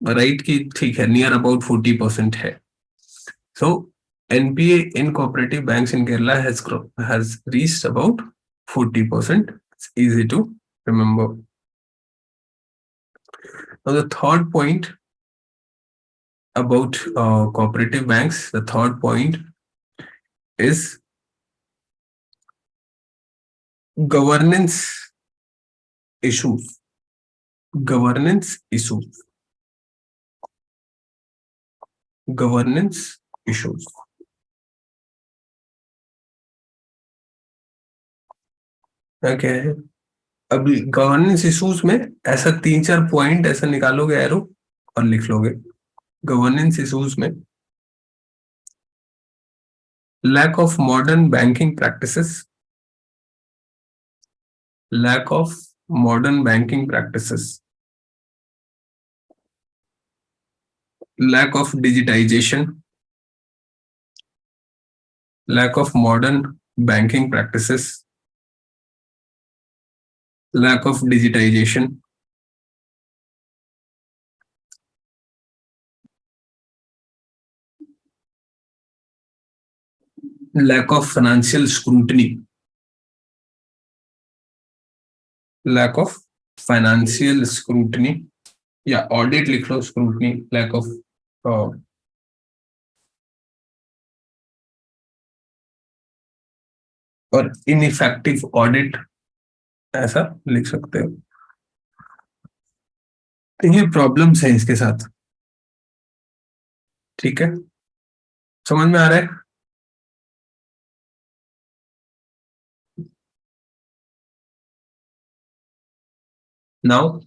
write कि ठीक है near about 40% है. So NPA in cooperative banks in Kerala has reached about 40%. It's easy to remember. Now the third point about cooperative banks, the third point is governance issues. Governance issues. Governance issues. क्या है? अभी governance issues में ऐसा 3-4 point ऐसा निकालोगे arrow और लिख लोगे। गवर्नेंस इश्यूज में lack of modern banking practices, lack of modern banking practices, lack of digitisation, lack of modern banking practices, lack of digitization, lack of financial scrutiny, lack of financial scrutiny या audit लिख लो, scrutiny, lack of और ineffective audit, ऐसा लिख सकते हो। तो ये problems है इसके साथ, ठीक है? समझ में आ रहा है? Now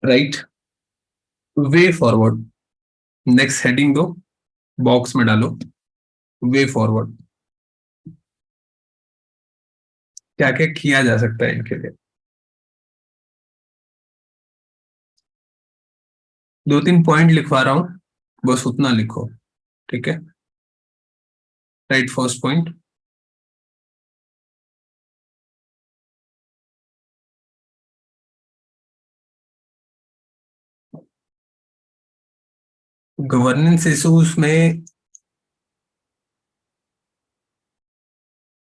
right way forward, next heading दो, बॉक्स में डालो वे फॉरवर्ड। क्या क्या किया जा सकता है इनके लिए? 2-3 पॉइंट लिखवा रहा हूं, बस उतना लिखो, ठीक है? Write first point, governance issues में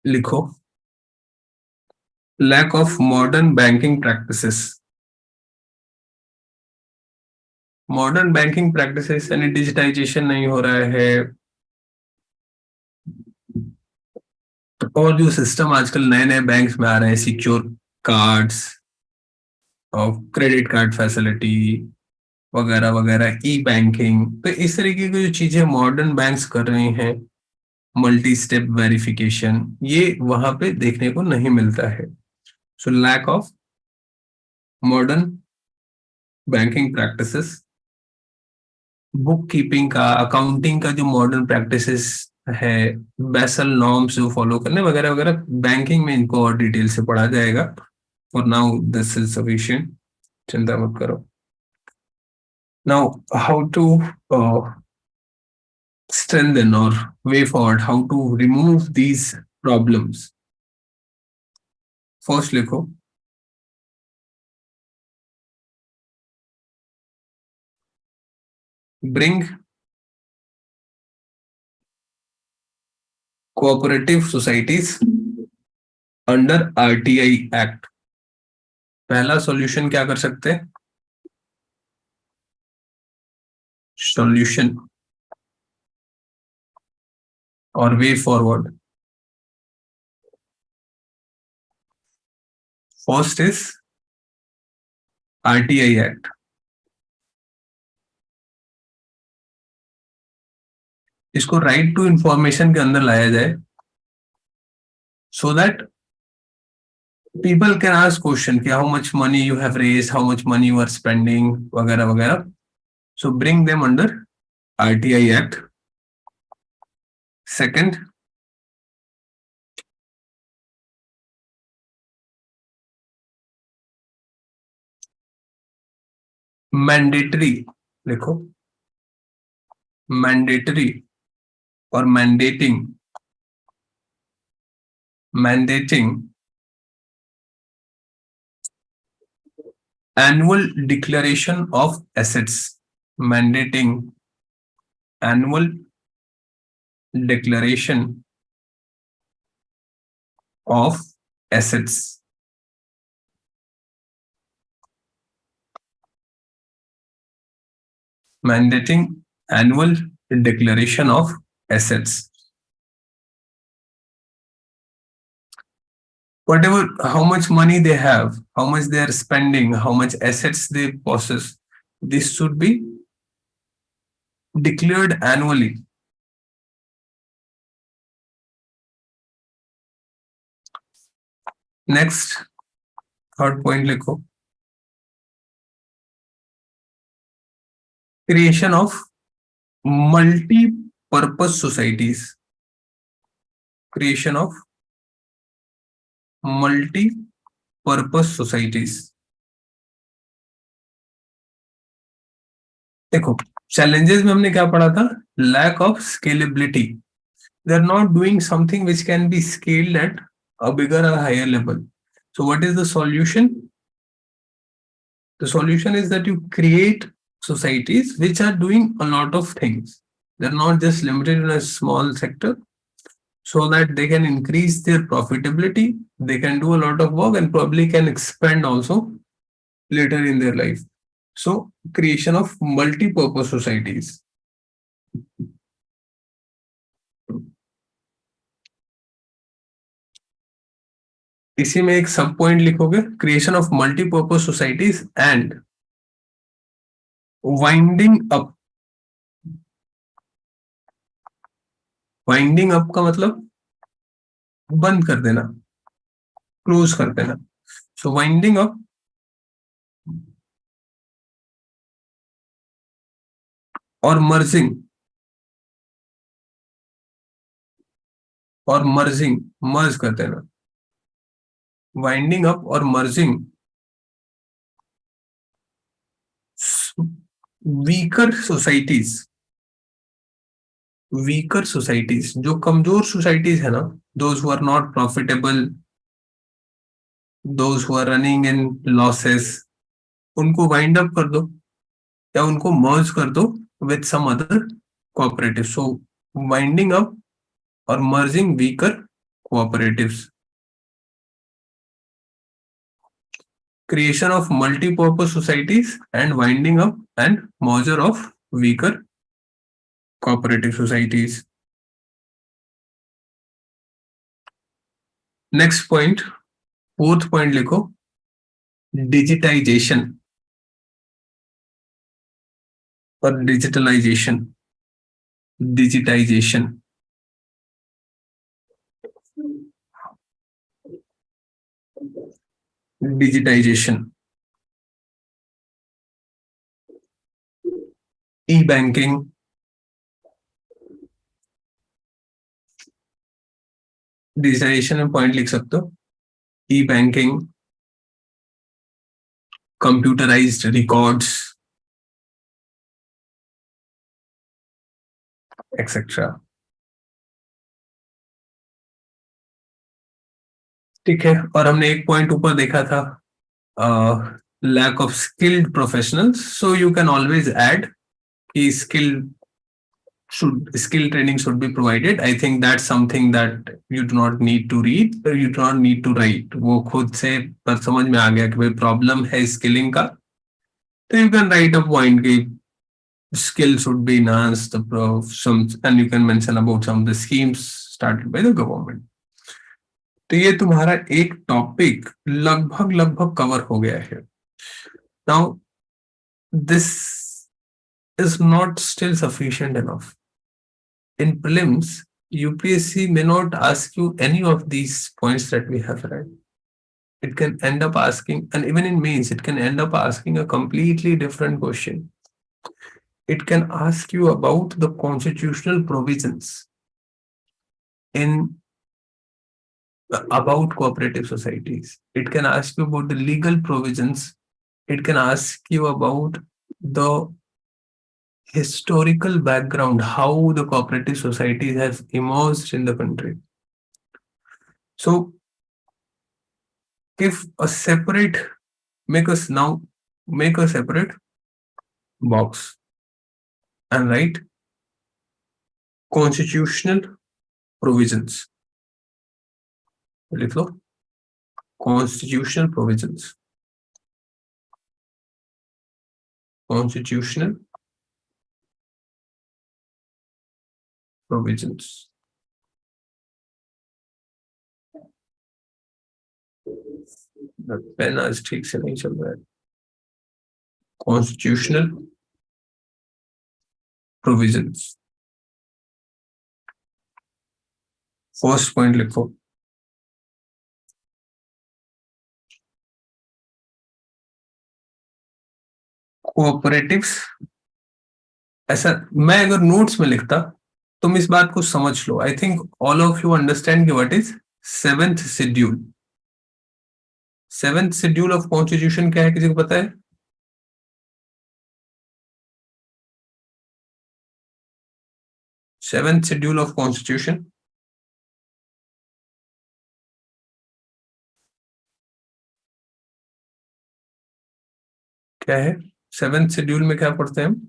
लिखो lack of modern banking practices. Modern banking practices यानी डिजिटाइजेशन नहीं हो रहा है, और जो सिस्टम आजकल नए नए बैंक्स में आ रहे हैं, सिक्योर कार्ड्स और क्रेडिट कार्ड फैसिलिटी वगैरह वगैरह, ई बैंकिंग, तो इस तरीके की जो चीजें मॉडर्न बैंक्स कर रहे हैं, मल्टी स्टेप वेरिफिकेशन, ये वहां पे देखने को नहीं मिलता है। So lack of modern banking practices, book keeping का, अकाउंटिंग का जो मॉडर्न प्रैक्टिसेस है, बेसल नॉर्म्स जो फॉलो करने वगैरह वगैरह, बैंकिंग में इनको और डिटेल से पढ़ा जाएगा। For now this is sufficient, चिंता मत करो। Now how to strengthen or way forward, how to remove these problems। फर्स्ट लिखो, bring cooperative societies under RTI act. पहला सॉल्यूशन क्या कर सकते हैं, सॉल्यूशन और way forward. First is RTI act. इसको राइट टू इंफॉर्मेशन के अंदर लाया जाए, so that people can ask question कि how much money you have raised, how much money you are spending वगैरह वगैरह। So bring them under RTI Act। Second, mandatory लिखो, mandatory और mandating annual declaration of assets. Mandating annual declaration of assets. Mandating annual declaration of assets. Whatever, how much money they have, how much they are spending, how much assets they possess, this should be declared annually। Next, third point लिखो, creation of multi-purpose societies। creation of multi-purpose societies। देखो, challenges में हमने क्या पढ़ा था, lack of scalability, they are not doing something which can be scaled at a bigger or higher level। So what is the solution? The solution is that you create societies which are doing a lot of things. They're not just limited in a small sector, so that they can increase their profitability, they can do a lot of work and probably can expand also later in their life। So creation of multi-purpose societies। इसी में एक सब point लिखोगे, creation of multipurpose societies and winding up. Winding up का मतलब बंद कर देना, क्लोज कर देना। सो वाइंडिंग अप और मर्जिंग, और मर्जिंग, मर्ज कर देना। वाइंडिंग अप और merging weaker societies. Weaker societies, जो कमजोर सोसाइटीज है ना, those who are not profitable, those who are running in losses, उनको वाइंड अप कर दो या उनको मर्ज कर दो with some other cooperative. So winding up और merging weaker cooperatives. creation of multi-purpose societies and winding up and merger of weaker cooperative societies. Next point, fourth point लिखो, digitization और digitalization. Digitization. Digitization. E-banking. Digitization में point लिख सकते हो. E-banking, computerized records, etc. ठीक है. और हमने एक पॉइंट ऊपर देखा था, lack of skilled professionals. So you can always add कि skill training should be provided. I think that's something that you do not need to read, you do not need to write. वो खुद से पर समझ में आ गया कि भाई प्रॉब्लम है स्किलिंग का. तो you can write a point कि skill should be enhanced, some, and you can mention about some of the schemes started by the government. तो ये तुम्हारा एक टॉपिक लगभग लगभग कवर हो गया है. Now this is not still sufficient enough. In prelims, UPSC may not ask you any of these points that we have read. It can end up asking, and even in mains, it can end up asking a completely different question. It can ask you about the constitutional provisions in about cooperative societies. It can ask you about the legal provisions. It can ask you about the historical background, how the cooperative societies have emerged in the country. So if a separate, make a separate box and write constitutional provisions. लिख लो constitutional provisions. Constitutional provisions. Pen आज ठीक से नहीं चल रहा है. Constitutional provisions. First point लिखो. Cooperatives. ऐसा मैं अगर नोट्स में लिखता, तुम इस बात को समझ लो. I think all of you understand कि what is seventh schedule. Seventh schedule of constitution क्या है, किसी को पता है? सेवेंथ शेड्यूल ऑफ कॉन्स्टिट्यूशन क्या है? सेवेंथ शेड्यूल में क्या पढ़ते हैं हम?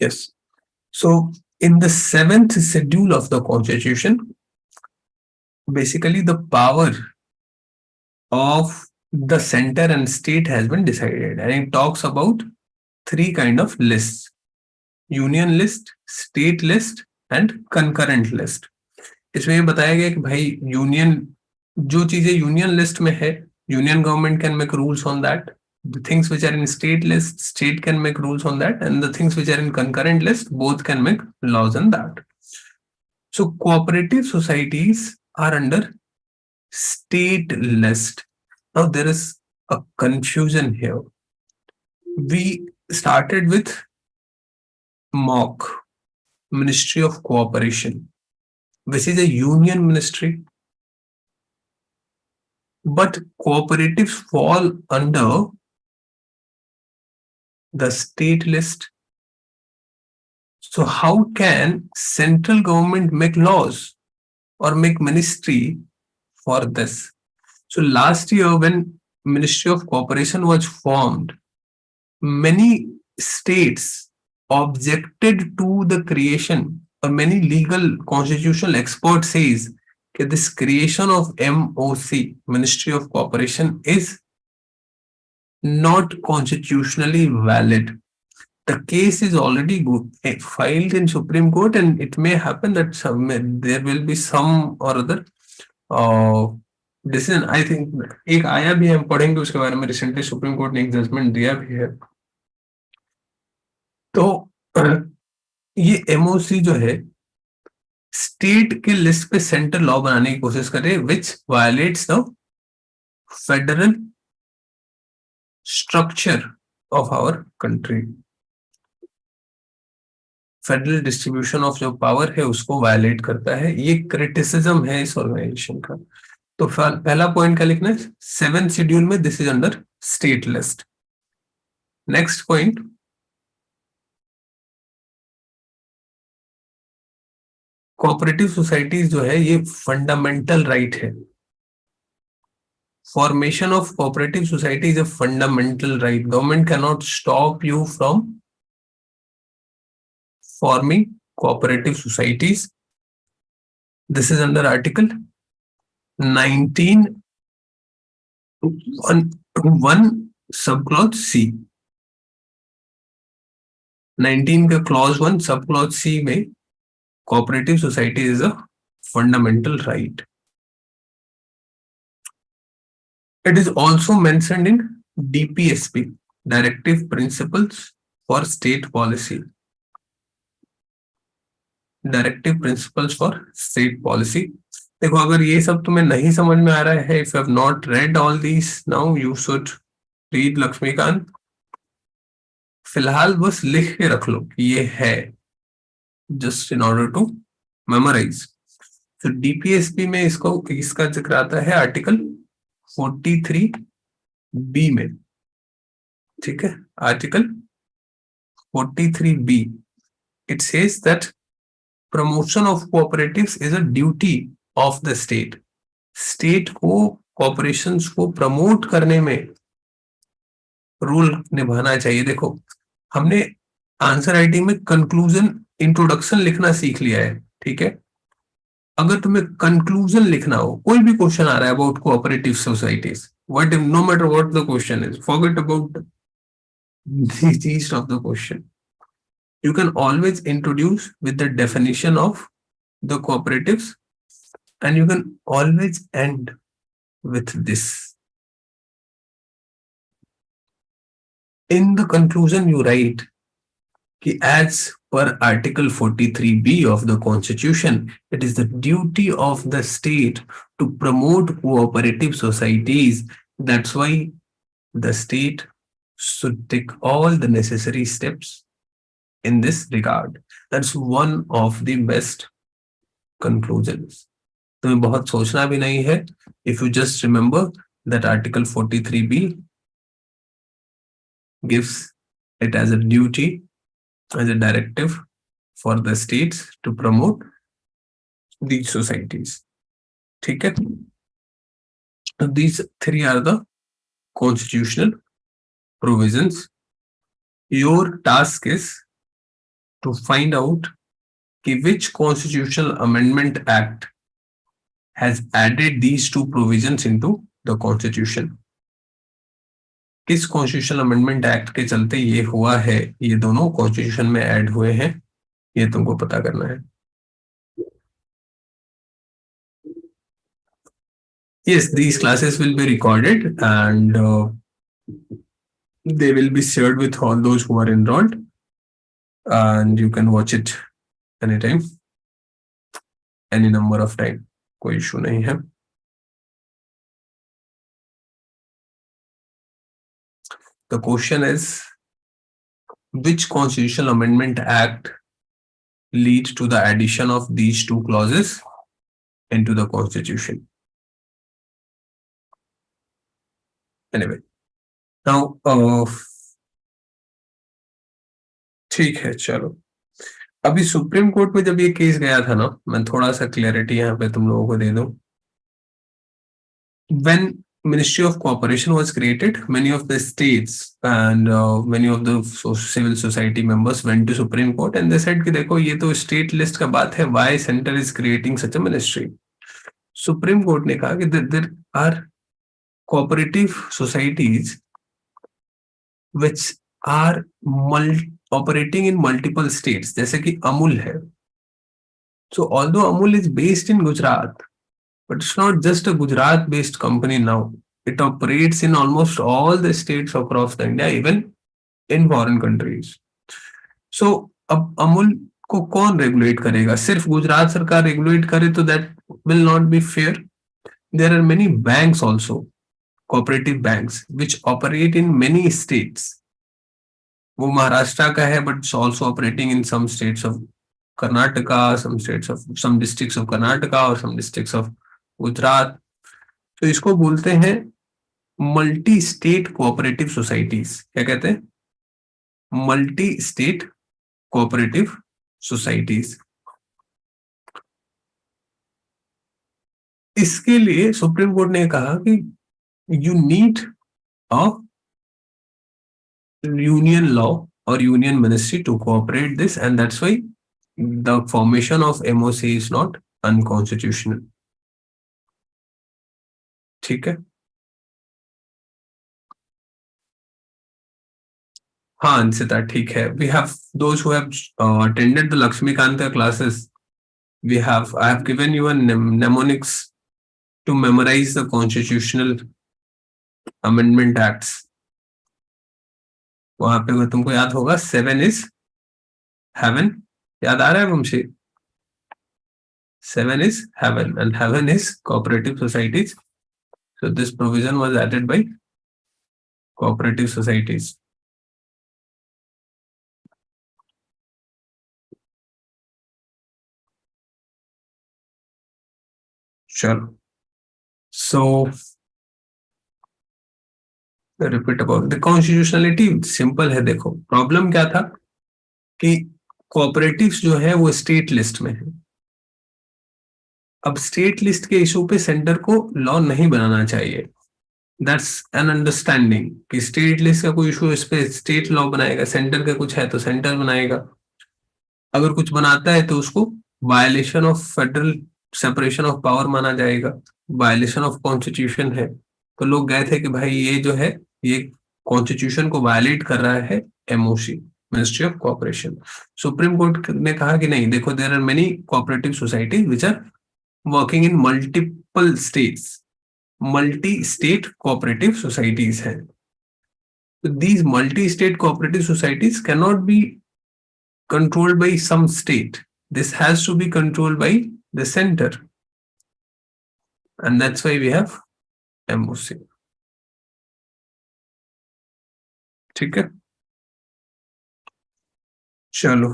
Yes. So in the seventh schedule of the constitution, basically the power of the center and state has been decided, and it talks about three kind of lists: union list, state list and concurrent list. इसमें ये बताया गया कि भाई union, जो चीजें union list में है, union government can make rules on that. The things which are in state list, state can make rules on that, and the things which are in concurrent list, both can make laws on that. So cooperative societies are under state list. Now there is a confusion here. We started with MOC, Ministry of Cooperation, which is a union ministry, but cooperatives fall under the state list. So how can central government make laws or make ministry for this? So last year when Ministry of Cooperation was formed, many states objected to the creation, or many legal constitutional experts says that this creation of MOC, Ministry of Cooperation, is not constitutionally valid. The case is already filed in Supreme Court, and it may happen that there will be some or other decision. I think एक आया भी है, हम पढ़ेंगे उसके बारे में, recently supreme court ने एक जजमेंट दिया भी है। तो ये एमओसी जो है स्टेट के लिस्ट पे सेंट्रल लॉ बनाने की कोशिश करे which violates the federal structure of our country. Federal distribution of जो पावर है उसको वायलेट करता है। ये क्रिटिसिज्म है इस ऑर्गेनाइजेशन का। तो पहला पॉइंट क्या लिखना है, 7th शेड्यूल में this is under state list. Next point, cooperative societies जो है ये फंडामेंटल राइट है। Formation of cooperative society is a fundamental right. Government can not stop you from forming cooperative societies. This is under Article 19 1 subclause C। 19 का clause 1 subclause C में cooperative society is a fundamental right. It is also mentioned in DPSP, Directive Principles for State Policy। Directive principles for state policy. देखो अगर ये सब तुम्हें नहीं समझ में आ रहा है, if you have not read all these now you should read Laxmikanth. फिलहाल बस लिख के रख लो कि ये है, just in order to memorise. तो डीपीएसपी में इसका जिक्र आता है आर्टिकल 43B में, ठीक है। Article 43B, it says that promotion of cooperatives is a duty of the state. State को कॉपरेशंस को प्रमोट करने में रोल निभाना चाहिए। देखो हमने आंसर राइटिंग में कंक्लूजन इंट्रोडक्शन लिखना सीख लिया है, ठीक है। अगर तुम्हें कंक्लूजन लिखना हो, कोई भी क्वेश्चन आ रहा है about cooperative societies, what no matter what the question is, forget about the gist of the question. You can always introduce with the definition of the cooperatives, and you can always end with this. In the conclusion you write कि as per Article 43B of the Constitution, it is the duty of the state to promote cooperative societies. That's why the state should take all the necessary steps in this regard. That's one of the best conclusions. तुम्हें बहुत सोचना भी नहीं है। If you just remember that Article 43B gives it as a duty, as a directive for the states to promote these societies. ठीक है? These three are the constitutional provisions. Your task is to find out which constitutional amendment act has added these two provisions into the constitution. किस constitutional amendment act के चलते ये हुआ है, ये दोनों कॉन्स्टिट्यूशन में ऐड हुए हैं, ये तुमको पता करना है। Yes, these classes will be recorded and they will be shared with all those who are enrolled, and you can watch it anytime, any number of time, कोई इशू नहीं है। The question is, which constitutional amendment act leads to the addition of these two clauses into the constitution? Anyway, now ठीक है, चलो अभी supreme court में जब ये केस गया था ना, मैं थोड़ा सा क्लैरिटी यहाँ पे तुम लोगों को दे दूं। when Ministry of Cooperation was created, many of the states and many of the civil society members went to Supreme Court and they said कि देखो ये तो state list का बात है, why center is creating such a ministry? Supreme Court ने कहा कि there are cooperative societies which are operating in multiple states, जैसे कि अमूल है. So although Amul is based in Gujarat, but it's not just a Gujarat-based company now. It operates in almost all the states across the India, even in foreign countries. So अब अमूल को कौन regulate करेगा? सिर्फ गुजरात सरकार regulate करे तो that will not be fair. There are many banks also, cooperative banks, which operate in many states. वो महाराष्ट्र का है, but it's also operating in some states of Karnataka, some districts of Karnataka or some districts of Gujarat. तो इसको बोलते हैं multi state cooperative societies. क्या कहते हैं? Multi state cooperative societies. इसके लिए सुप्रीम कोर्ट ने कहा कि you need a union law और union ministry to cooperate this and that's why the formation of MoC is not unconstitutional. ठीक है. हाँ अंशिता ठीक है. We have those who have attended the Laxmikanth classes. I have given you a mnemonics to memorize the constitutional amendment acts. वहां पे तुमको याद होगा 7 is heaven. याद आ रहा है वंशी? 7 is heaven and heaven is cooperative societies. So this provision was added by cooperative societies. चलो. So repeat about the constitutionality. Simple है. देखो प्रॉब्लम क्या था कि कोऑपरेटिव्स जो है वो स्टेट लिस्ट में है. अब स्टेट लिस्ट के इशू पे सेंटर को लॉ नहीं बनाना चाहिए. दैट्स एन अंडरस्टैंडिंग कि स्टेट लिस्ट का कोई इशू इस पे स्टेट लॉ बनाएगा. सेंटर का कुछ है तो सेंटर बनाएगा. अगर कुछ बनाता है तो उसको violation of federal separation of power माना जाएगा. वायलेशन ऑफ कॉन्स्टिट्यूशन है. तो लोग गए थे कि भाई ये जो है ये कॉन्स्टिट्यूशन को वायलेट कर रहा है. MOC, ministry of cooperation. Supreme court ने कहा कि नहीं, देखो there are many cooperative societies which are working in multiple states. Multi state cooperative societies हैं. These multi-state cooperative societies cannot be controlled by some state. This has to be controlled by the center. And that's why we have MOC. ठीक है. चलो.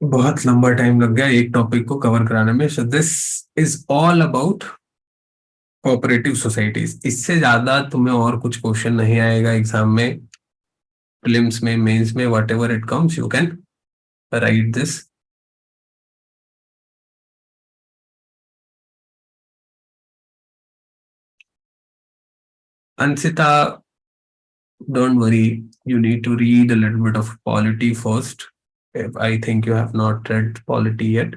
बहुत लंबा time लग गया एक topic को कवर कराने में. सो this is all about cooperative societies. इससे ज्यादा तुम्हें और कुछ क्वेश्चन नहीं आएगा एग्जाम में, प्रीलिम्स में, मेंस में, whatever it comes you can right this. Ansita, don't worry. You need to read a little bit of polity first. I think you have not read polity yet.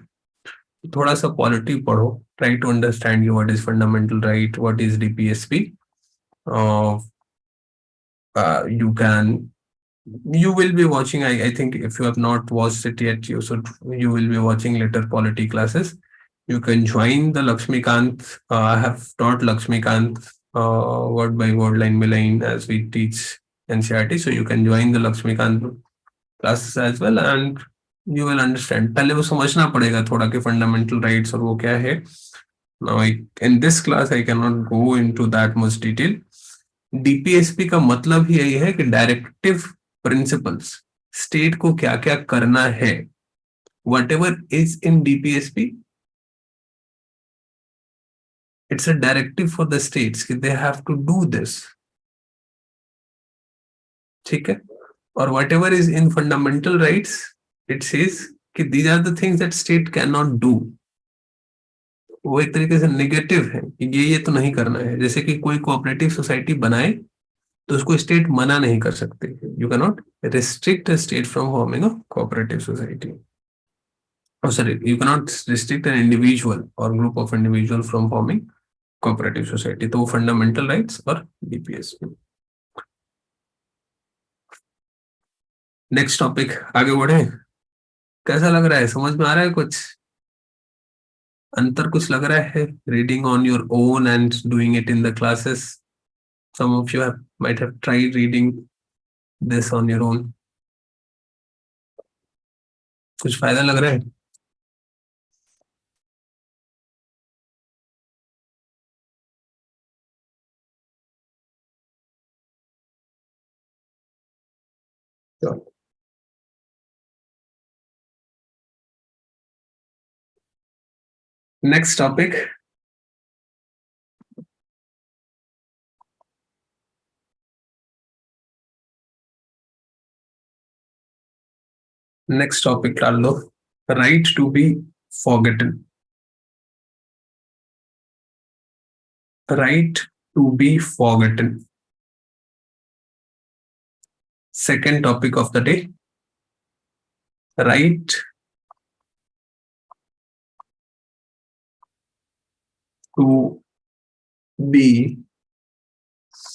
थोड़ा सा polity पढ़ो. Try to understand what is fundamental right, what is DPSP. You can, you will be watching, I think if you have not watched it yet, you will be watching later polity classes. You can join the Lakshmikant. I have taught Lakshmikant word by word, line by line as we teach NCERT. So you can join the Lakshmikant classes as well and you will understand. पहले वो समझना पड़ेगा थोड़ा कि fundamental rights और वो क्या है. Now in this class I cannot go into that much detail. DPSP का मतलब ही यही है कि डायरेक्टिव प्रिंसिपल्स, स्टेट को क्या क्या करना है. whatever is in DPSP, it's a directive for the states कि they have to do this. ठीक है. और whatever is in fundamental rights, it says कि these are the things that state cannot do डू। वो एक तरीके से नेगेटिव है कि ये तो नहीं करना है। जैसे कि कोई कोऑपरेटिव सोसाइटी बनाए तो उसको स्टेट मना नहीं कर सकते। You can not restrict state from forming a cooperative society. Oh, sorry, you cannot restrict an individual or group of individual from forming cooperative society। तो वो फंडामेंटल राइट्स और डीपीएस। नेक्स्ट टॉपिक, आगे बढ़े। कैसा लग रहा है, समझ में आ रहा है कुछ, अंतर कुछ लग रहा है? Reading on your own and doing it in the classes, some of you have might have tried reading this on your own। कुछ फायदा लग रहा है? नेक्स्ट टॉपिक, नेक्स्ट टॉपिक डाल लो, right to be forgotten. Right to be forgotten, second topic of the day, right to be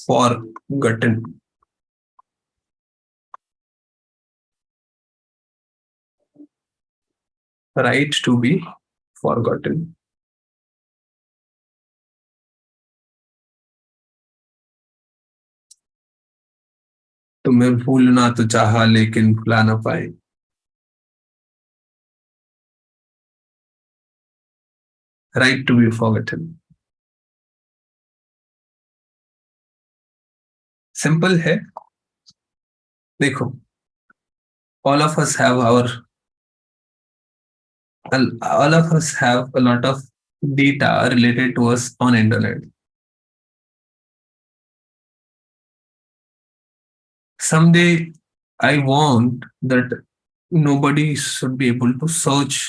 forgotten। right to be forgotten। तुम्हें भूलना तो चाहा लेकिन भुला ना पाए। right to be forgotten, simple है। देखो, all of us have our all of us have a lot of data related to us on internet। someday I want that nobody should be able to search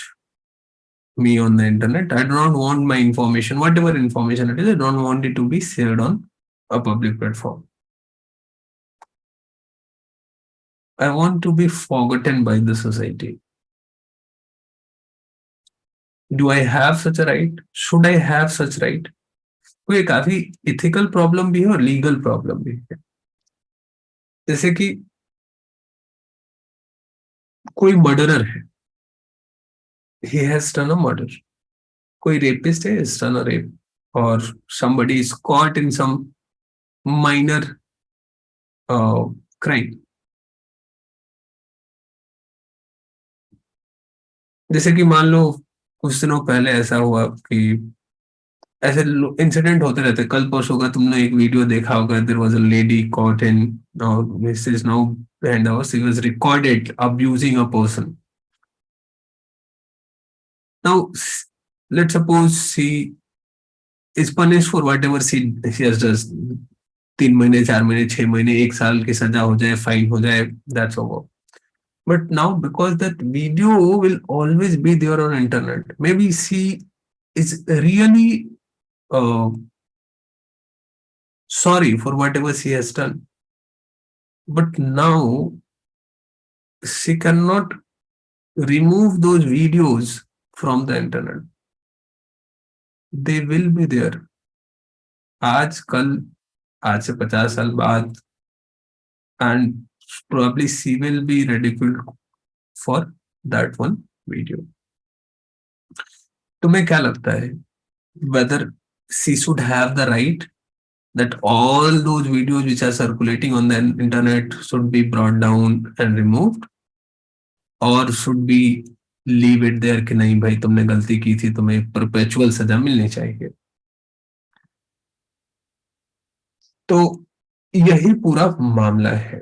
me on the internet। I do not want my information, whatever information it is, I don't want it to be shared on a public platform। I want to be forgotten by the society। Do I have such a right? Should I have such right? तो ये काफी ethical problem भी है और legal problem भी है। जैसे कि कोई मर्डरर है, he has done a murder। कोई रेपिस्ट है, has done a rape। और somebody is caught in some minor crime। जैसे कि मान लो कुछ दिनों पहले ऐसा हुआ कि ऐसे इंसिडेंट होते रहते। कल परसों का तुमने एक वीडियो देखा होगा, there was a lady caught in, this is now behind hours, she was recorded abusing a person। now let's suppose she is punished for whatever she has done। 3 महीने, 4 महीने, 6 महीने, 1 साल की सजा हो जाए, फाइन हो जाए, that's over। but now because that video will always be there on internet, maybe she is really sorry for whatever she has done, but now she cannot remove those videos from the internet। they will be there आज कल, आज से 50 साल बाद, and probably she will be ridiculed for that one video। तुम्हें क्या लगता है, whether she should have the right that all those videos which are circulating on the internet should be brought down and removed, और should be leave it there कि नहीं भाई तुमने गलती की थी, तुम्हें परपेचुअल सजा मिलनी चाहिए? तो यही पूरा मामला है।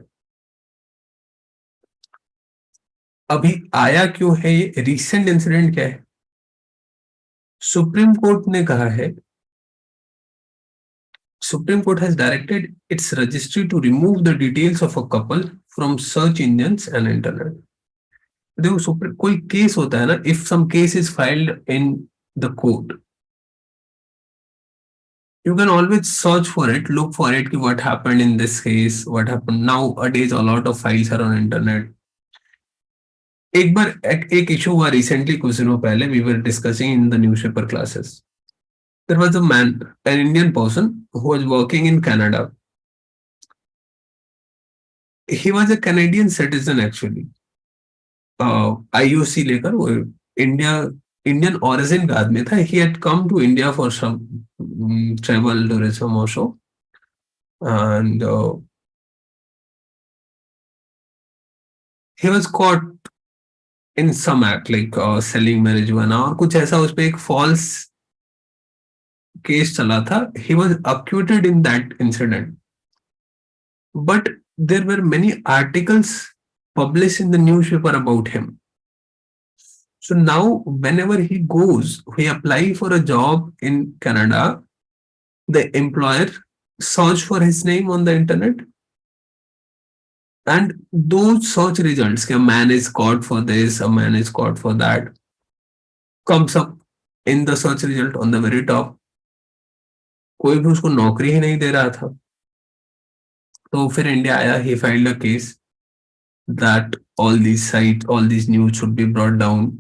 अभी आया क्यों है ये रिसेंट इंसिडेंट क्या है? सुप्रीम कोर्ट ने कहा है Supreme Court has directed its registry to remove the details of a couple from search engines and internet. देखो सुप्रीम कोई केस होता है ना, if some case is filed in the court, you can always search for it, look for it, कि what happened in this case, what happened. Nowadays, a lot of files are on internet. एक बार एक issue हुआ recently, कुछ दिनों पहले, we were discussing in the newspaper classes. There was a man, an Indian person who was working in Canada. He was a Canadian citizen actually. IOC लेकर वो India Indian origin का आदमी था. He had come to India for some travel tourism also, and he was caught in some act like selling marijuana और कुछ ऐसा, उस पे एक false केस चला था. He was acquitted in that incident, but there were many articles published in the newspaper about him. So now, whenever he goes, he apply for a job in Canada, the employer search for his name on the internet, and those search results, a man is caught for this, a man is caught for that, comes up in the search result on the very top. कोई भी उसको नौकरी ही नहीं दे रहा था. तो फिर India आया, he filed a case that all these sites, all these news should be brought down.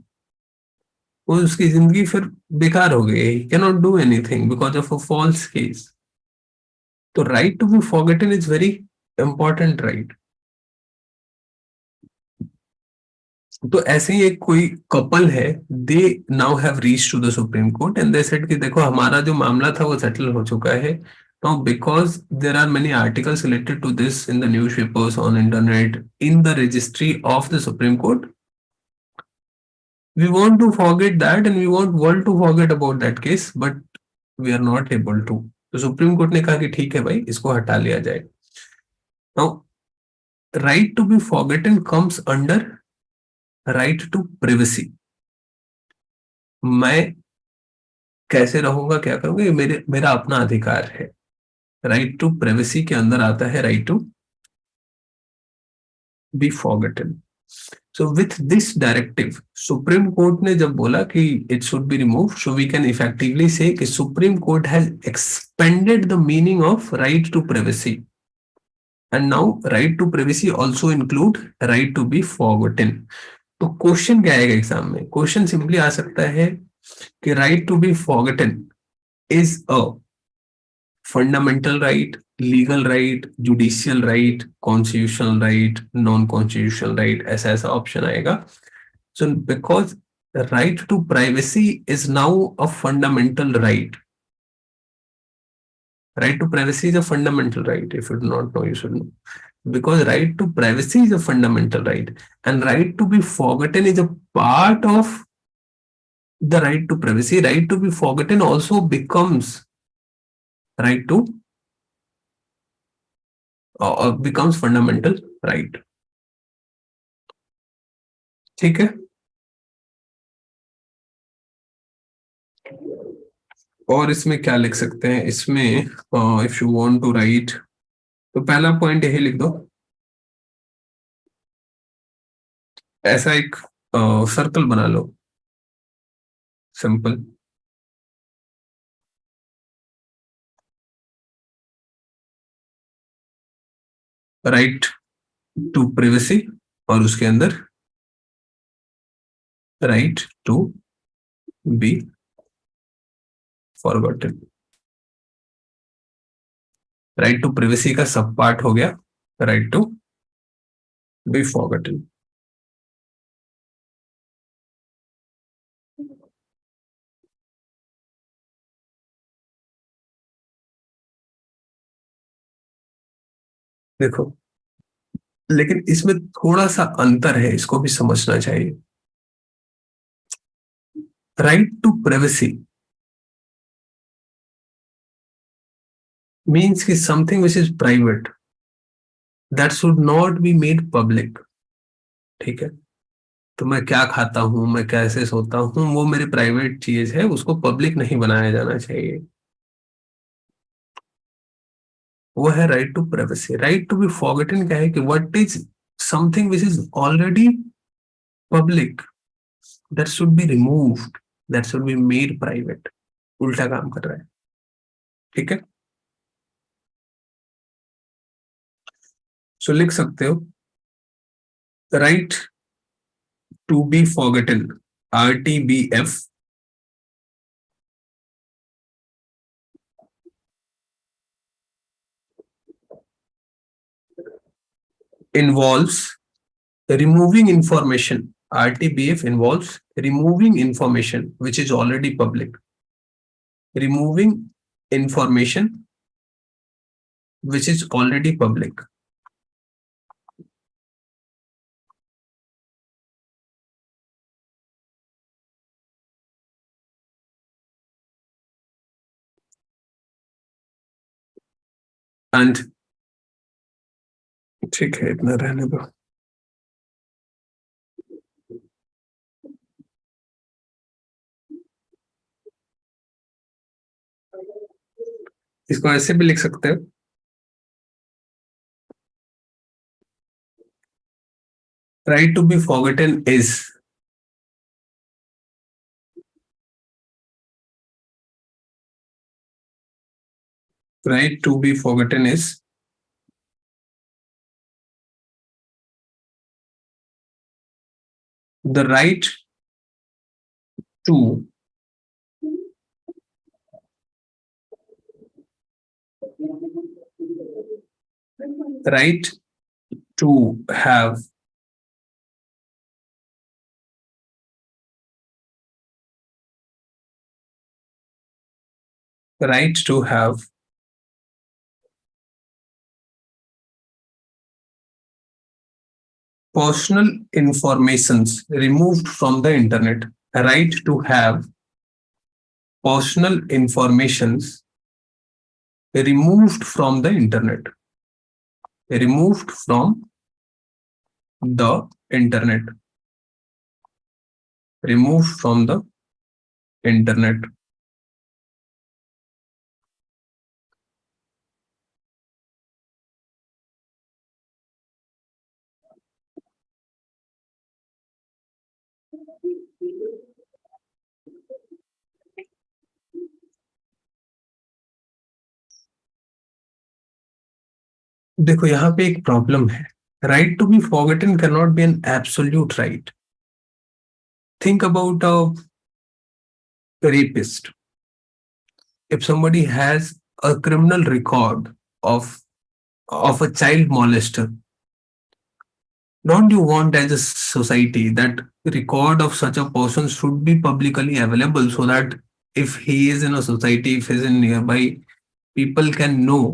वो उसकी जिंदगी फिर बेकार हो गई. He cannot do anything because of a false case. तो right to be forgotten is very important right. तो ऐसे ही एक कोई कपल है, they now have reach to the supreme court and they said कि देखो हमारा जो मामला था वो सेटल हो चुका है. Now, because there are many articles related to this in the newspapers, on internet, in the registry of the Supreme Court, we want to forget that and we want world to forget about that case, but we are not able to. तो supreme court ने कहा कि ठीक है भाई, इसको हटा लिया जाए. Now, right to be forgotten comes under right to privacy. मैं कैसे रहूंगा, क्या करूंगा, ये मेरा अपना अधिकार है. राइट टू प्राइवेसी के अंदर आता है right to be forgotten. So with this directive, supreme court ने जब बोला कि it should be remove, so we can effectively say कि supreme court has expanded the meaning of right to privacy, and now right to privacy also include right to be forgotten. तो question क्या आएगा exam में? Question simply आ सकता है कि right to be forgotten is a fundamental right, legal right, judicial right, constitutional right, non constitutional right, ऐसा ऐसा option आएगा. So because right to privacy is now a fundamental right. Right to privacy is a fundamental right. If you do not know, you should know. Because right to privacy is a fundamental right, and right to be forgotten is a part of the right to privacy. Right to be forgotten also becomes right to becomes fundamental right. ठीक है. और इसमें क्या लिख सकते हैं? इसमें if you want to write, तो पहला पॉइंट यही लिख दो. ऐसा एक सर्कल बना लो, सिंपल. राइट टू प्राइवेसी और उसके अंदर right to be forgotten. Right to privacy का सब पार्ट हो गया राइट टू बी फॉरगॉटन. देखो, लेकिन इसमें थोड़ा सा अंतर है, इसको भी समझना चाहिए. राइट टू प्राइवेसी मीन्स कि something which is private that should not be made public. ठीक है. तो मैं क्या खाता हूं, मैं कैसे सोता हूं, वो मेरी प्राइवेट चीज है, उसको पब्लिक नहीं बनाया जाना चाहिए. वो है right to privacy. Right to be forgotten क्या है कि what is something which is already public, that should be removed, that should be made private. उल्टा काम कर रहा है। ठीक है, सो लिख सकते हो right to be forgotten, RTBF, involves removing information. RTBF involves removing information which is already public. Removing information which is already public. And ठीक है, इतना रहने दो। इसको ऐसे भी लिख सकते हो, right to be forgotten is right to be forgotten is the to right to have right to have personal informations removed from the internet. Right to have personal informations removed from the internet. Removed from the internet. Removed from the internet. देखो यहाँ पे एक problem है। Right to be forgotten can not be an absolute right. Think about a rapist. If somebody has a criminal record of a child molester, don't you want as a society that record of such a person should be publicly available so that if he is in a society, if he is in nearby, people can know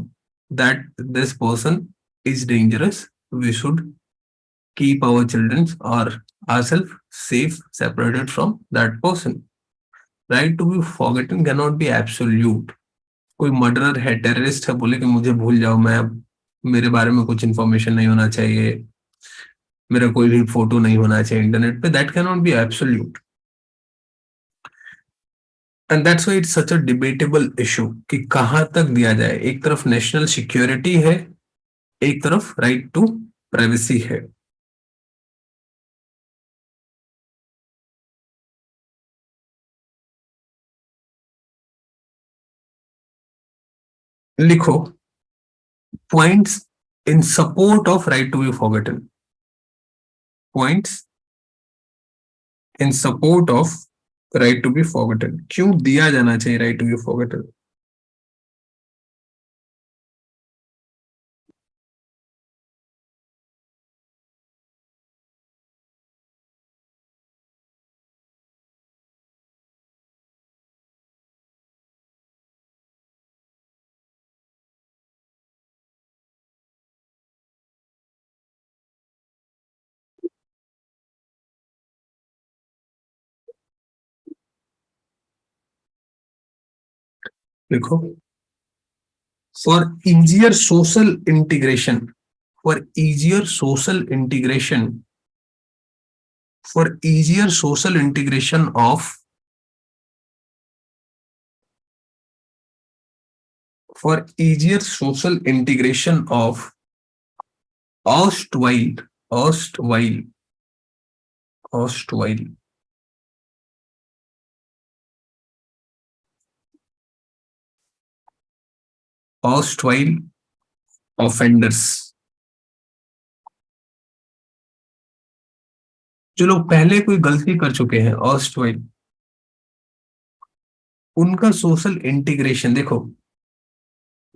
that this person is dangerous. We should keep our children or ourselves safe, separated from that person. Right to be forgotten cannot be absolute. कोई murderer है, terrorist है, बोले कि मुझे भूल जाओ, मैं अब मेरे बारे में कुछ इंफॉर्मेशन नहीं होना चाहिए, मेरा कोई भी फोटो नहीं होना चाहिए इंटरनेट पे, that can not B absolute. And that's why it's such a debatable issue कि कहां तक दिया जाए। एक तरफ नेशनल सिक्योरिटी है, एक तरफ राइट टू प्राइवेसी है। लिखो points in support of right to be forgotten. Points in support of right to be forgotten, क्यों दिया जाना चाहिए राइट टू बी फॉरगेटन। लिखो for easier social integration, for easier social integration, for easier social integration of for easier social integration of erstwhile, erstwhile, erstwhile, erstwhile offenders, जो लोग पहले कोई गलती कर चुके हैं erstwhile, उनका सोशल इंटीग्रेशन देखो।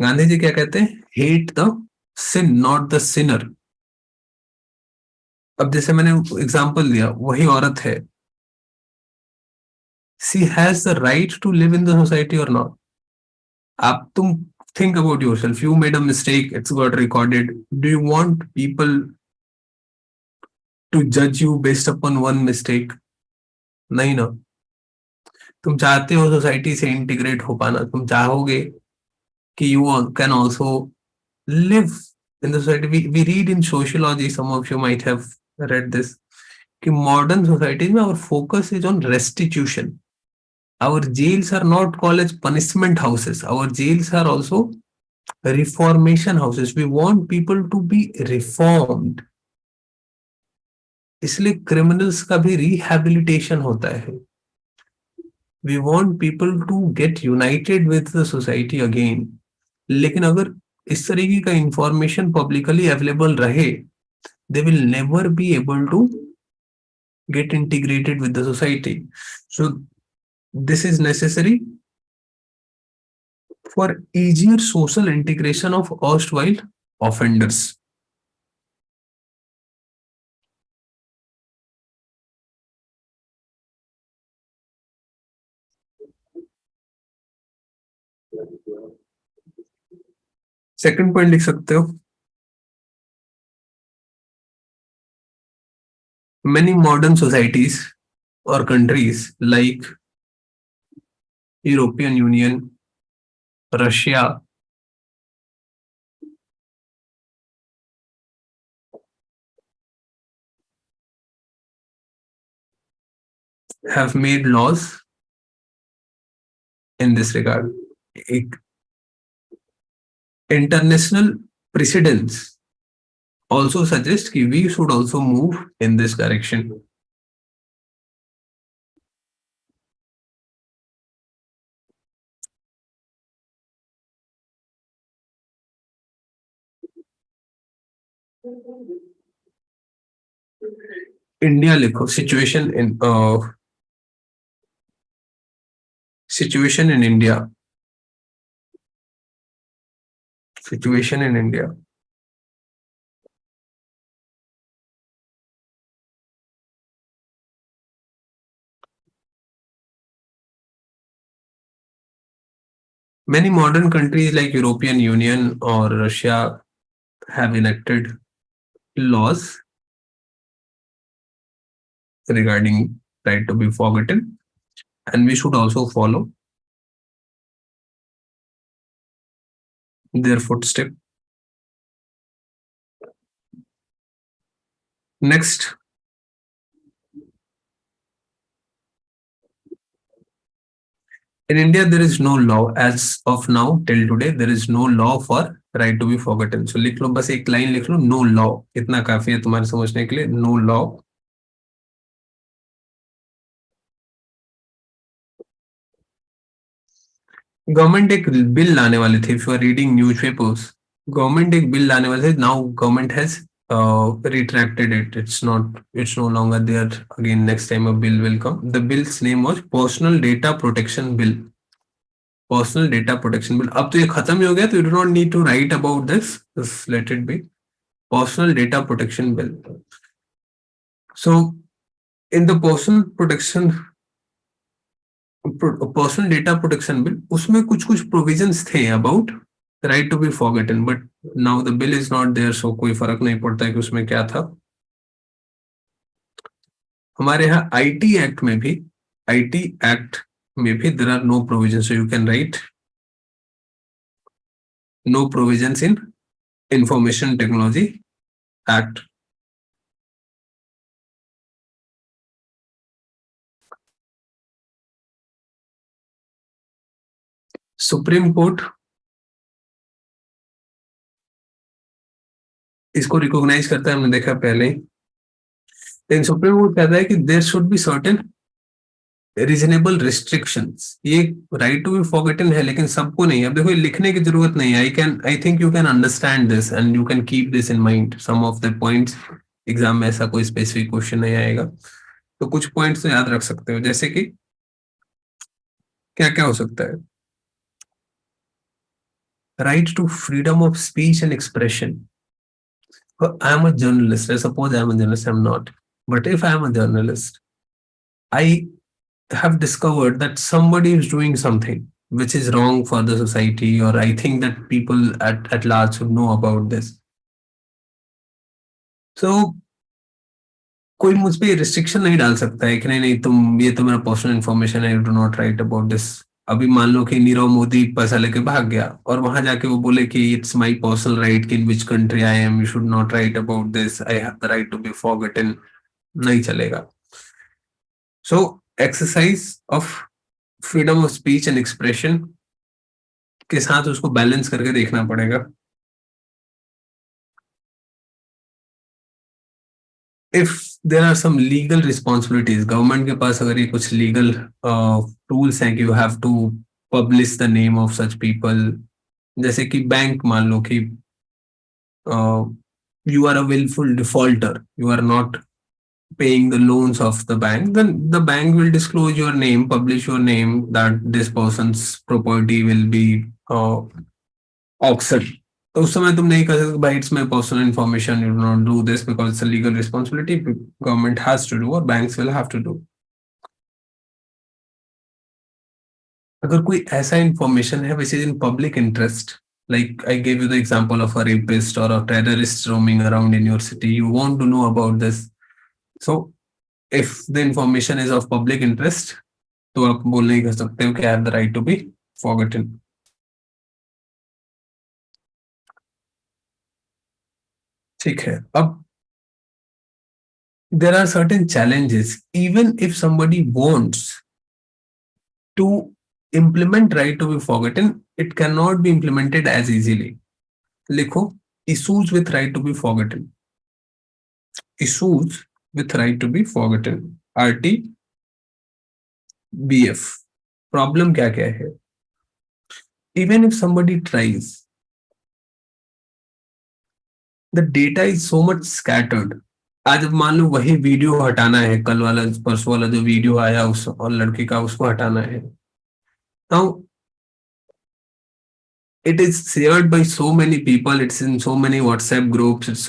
गांधी जी क्या कहते हैं? Hate the sin not the sinner. अब जैसे मैंने एग्जांपल दिया, वही औरत है, she has the right to live in the society और नॉट। आप तुम think about yourself, you made a mistake, it's got recorded, do you want people to judge you based upon one mistake? नहीं ना। तुम चाहते हो society से integrate हो पाना, तुम चाहोगे कि you can also live in the society. We read in sociology, some of you might have read this, कि modern societies में our focus is on restitution. Our jails are not called as punishment houses. Our jails are also reformation houses. We want people to be reformed. इसलिए criminals का भी rehabilitation होता है. We want people to get united with the society again. लेकिन अगर इस तरीके का इंफॉर्मेशन पब्लिकली अवेलेबल रहे, they will never be able to get integrated with the society. So this is necessary for easier social integration of erstwhile offenders. Second point लिख सकते हो, many modern societies or countries like European Union, Russia, have made laws in this regard. International precedents also suggest that we should also move in this direction. India लिखो, situation in India, situation in India. Many modern countries like European Union or Russia have enacted laws regarding right to be forgotten, and we should also follow their footstep. Next, in India, there is no law as of now till today. There is no law for right to be forgotten. So लिख लो, बस एक line लिख लो, no law. इतना काफी है तुम्हारे समझने के लिए. No law. गवर्नमेंट एक बिल लाने वाले थे. If you are reading newspapers, government एक बिल लाने वाले थे. Now government has retracted it. It's no longer there. Again, next time a bill will come. The bill's name was Personal Data Protection Bill. Personal Data Protection Bill. अब तो ये खत्म ही हो गया, तो you do not need to write about this. Just let it be. Personal Data Protection Bill. So in the personal data protection bill, उसमें कुछ कुछ प्रोविजंस थे about right to be forgotten, but now the bill is not there, so कोई फर्क नहीं पड़ता है कि उसमें क्या था. हमारे यहाँ आईटी एक्ट में भी, आईटी एक्ट में भी there are no provision, so you can write no provisions in information technology act. Supreme court इसको रिकॉग्नाइज करता है, हमने देखा पहले ही। लेकिन सुप्रीम कोर्ट कहता है कि there should be certain reasonable restrictions. ये राइट टू बी फॉरगेटन है, लेकिन सबको नहीं है। अब देखो, ये लिखने की जरूरत नहीं है। I think you can understand this and you can keep this in mind, some of the points. Exam में ऐसा कोई स्पेसिफिक क्वेश्चन नहीं आएगा, तो कुछ पॉइंट्स तो याद रख सकते हो, जैसे कि क्या क्या हो सकता है। Right to freedom of speech and expression. I am a journalist, suppose I am a journalist, I am not, but if I am a journalist, I have discovered that somebody is doing something which is wrong for the society, or I think that people at large should know about this. So कोई मुझ पे restriction नहीं डाल सकता है कि नहीं नहीं, तुम, ये तो मेरा पर्सनल इंफॉर्मेशन है, you do not write about this. अभी मान लो कि नीरव मोदी पैसा लेके भाग गया और वहां जाके वो बोले कि इट्स माय पर्सनल राइट कि in which country I am, you should not write about this, I have the right to be forgotten. नहीं चलेगा। So exercise of freedom of speech and expression के साथ उसको बैलेंस करके देखना पड़ेगा। If there are some legal responsibilities, government के पास अगर ये कुछ लीगल रूल्स हैं कि you have to publish the name of such people, जैसे कि बैंक, मान लो कि you are a wilful defaulter, you are not paying the loans of the bank, then the bank will disclose your name, publish your name, that this person's property will be uh, auctioned. तो उस समय तुम नहीं कर सकते भाई, it's my personal information, you do not do this because it's a legal responsibility, government has to do और banks will have to do. अगर कोई ऐसा इंफॉर्मेशन है which is in public interest, like I gave you the example of a rapist or a terrorist roaming around in your city, you want to know about this. So if the information is of public interest, तो आप बोल नहीं कर सकते हो कि I have the right to be forgotten. ठीक है। अब there are certain challenges. Even if somebody wants to implement right to be forgotten, it cannot be implemented as easily. लिखो, issues with right to be forgotten. Issues with right to be forgotten. RTBF. Problem क्या क्या है? Even if somebody tries, the data is so much scattered. आज अब मान लो वही video हटाना है, कल वाला परसों वाला जो वीडियो आया उस और लड़के का, उसको हटाना है। Now it is shared by so many people, it's in so many WhatsApp groups, it's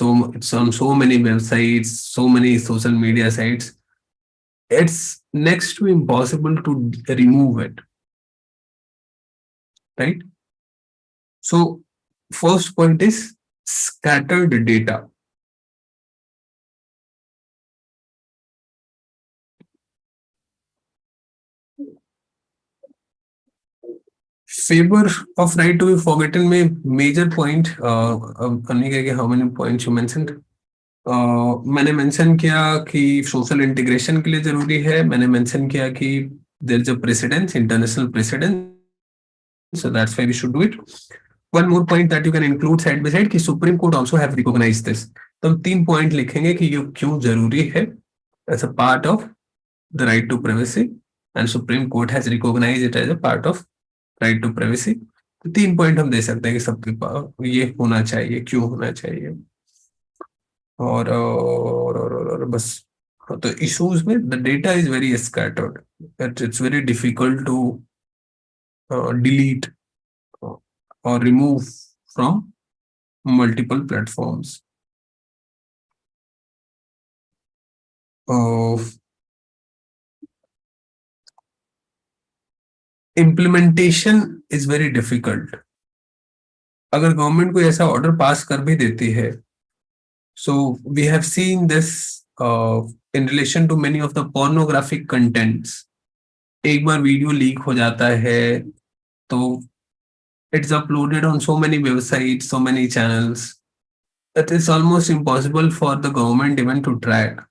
on so many websites, so many social media sites. It's next to impossible to remove it, right? So first point is scattered data. Favor of right to be forgotten में major point, Anika के how many points you mentioned? मैंने mention किया कि social integration के लिए जरूरी है। मैंने मेंशन किया कि there is a precedence, international precedence, so that's why we should do it. One more point that you can include side by side कि supreme court also have recognized this. तो हम 3 पॉइंट लिखेंगे कि ये क्यों जरूरी है as a part of the right to privacy, and Supreme Court has recognized it as a part of right to privacy. तो 3 पॉइंट हम दे सकते हैं कि सबके पास ये होना चाहिए, क्यों होना चाहिए। और बस। हाँ, तो इश्यूज में the data is very scattered, it's very difficult to delete or remove from multiple platforms. Uh, Implementation is very difficult. अगर गवर्नमेंट कोई ऐसा ऑर्डर पास कर भी देती है, so we have seen this in relation to many of the pornographic contents. एक बार video leak हो जाता है तो it's uploaded on so many websites, so many channels, that it's almost impossible for the government even to track.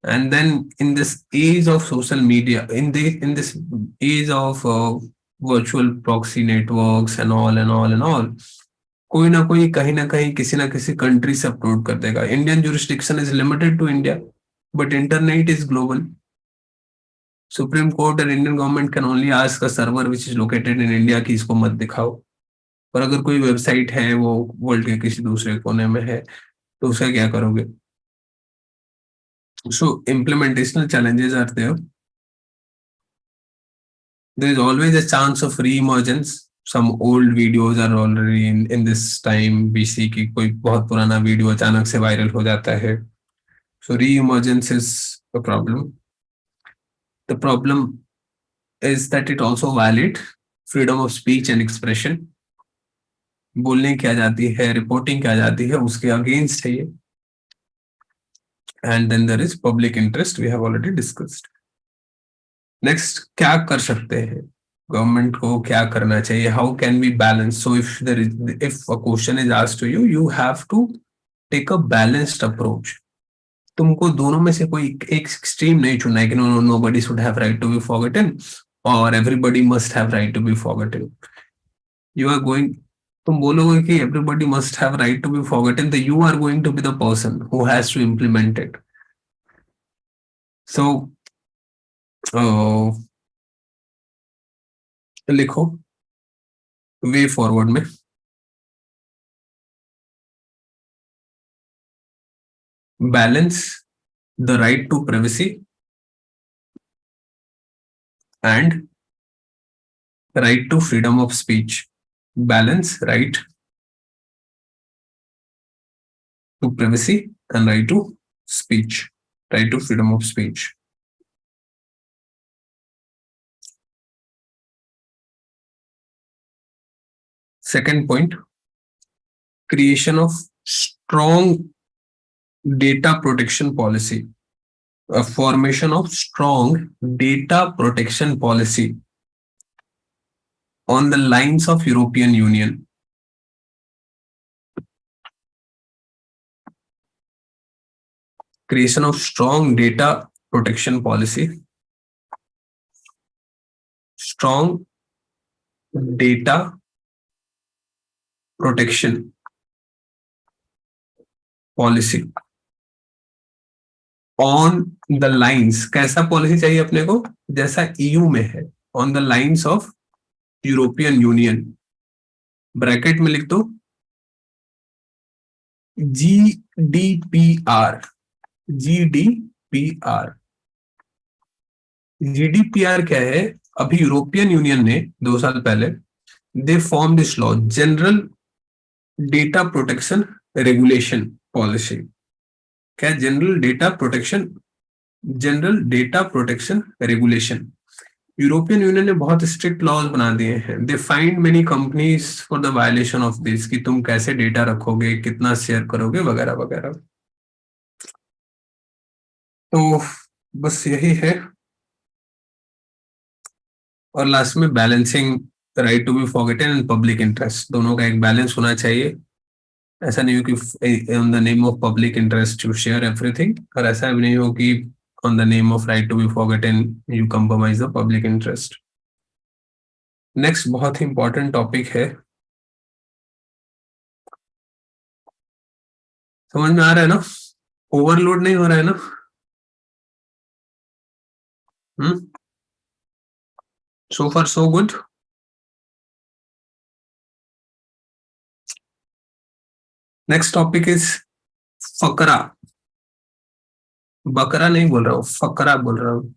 And then in this age of social media, in this age of virtual proxy networks and all, कोई ना कहीं किसी ना किसी country से upload कर देगा. Indian jurisdiction is limited to India, but internet is global. Supreme court और Indian government can only ask a server which is located in India कि इसको मत दिखाओ. पर अगर कोई वेबसाइट है वो वर्ल्ड के किसी दूसरे कोने में है, तो उसका क्या करोगे? सो implementational challenges are there. There is always a chance of re-emergence. Some old videos are already in this time. We see कि कोई बहुत पुराना वीडियो अचानक से वायरल हो जाता है. So re-emergence is a problem. The problem is that it also violates freedom of speech and expression. बोलने क्या जाती है, रिपोर्टिंग क्या जाती है, उसके अगेंस्ट है ये. And then there is public interest, we have already discussed. Next क्या कर सकते हैं, गवर्नमेंट को क्या करना चाहिए, how can be balance. So if there is, if a question is asked to you, you have to take a balanced approach. तुमको दोनों में से कोई एक एक्सट्रीम नहीं चुनना है कि no nobody should have right to be forgotten और everybody must have right to be forgotten. You are going, तुम बोलोगे कि everybody must have right to be forgotten, तो you are going to be the person who has to implement it. So लिखो way forward में, balance the right to privacy and right to freedom of speech. Balance right to privacy and right to speech, right to freedom of speech. Second point, creation of strong data protection policy. A formation of strong data protection policy on the lines of European Union. Creation of strong data protection policy. Strong data protection policy on the lines. कैसा policy चाहिए अपने को, जैसा EU में है, on the lines of European union. Bracket में लिख दो GDPR. GDPR. GDPR क्या है? अभी यूरोपियन यूनियन ने 2 साल पहले they form this law, general data protection regulation policy. क्या? General data protection regulation. European union ने बहुत स्ट्रिक्ट लॉज बना दिए हैं. They find many companies for the violation of this, कि तुम कैसे डेटा रखोगे, कितना शेयर करोगे, वगैरह वगैरह. तो बस यही है. और लास्ट में balancing right to be forgotten and public interest, दोनों का एक बैलेंस होना चाहिए. ऐसा नहीं हो कि on the name of public interest you share everything, और ऐसा भी नहीं हो कि on the name of right to be forgotten you compromise the public interest. Next बहुत ही इंपॉर्टेंट टॉपिक है. समझ में आ रहा है ना? ओवरलोड नहीं हो रहा है ना? So far so good. Next topic is फकरा. बकरा नहीं बोल रहा हूँ, फकरा बोल रहा हूँ.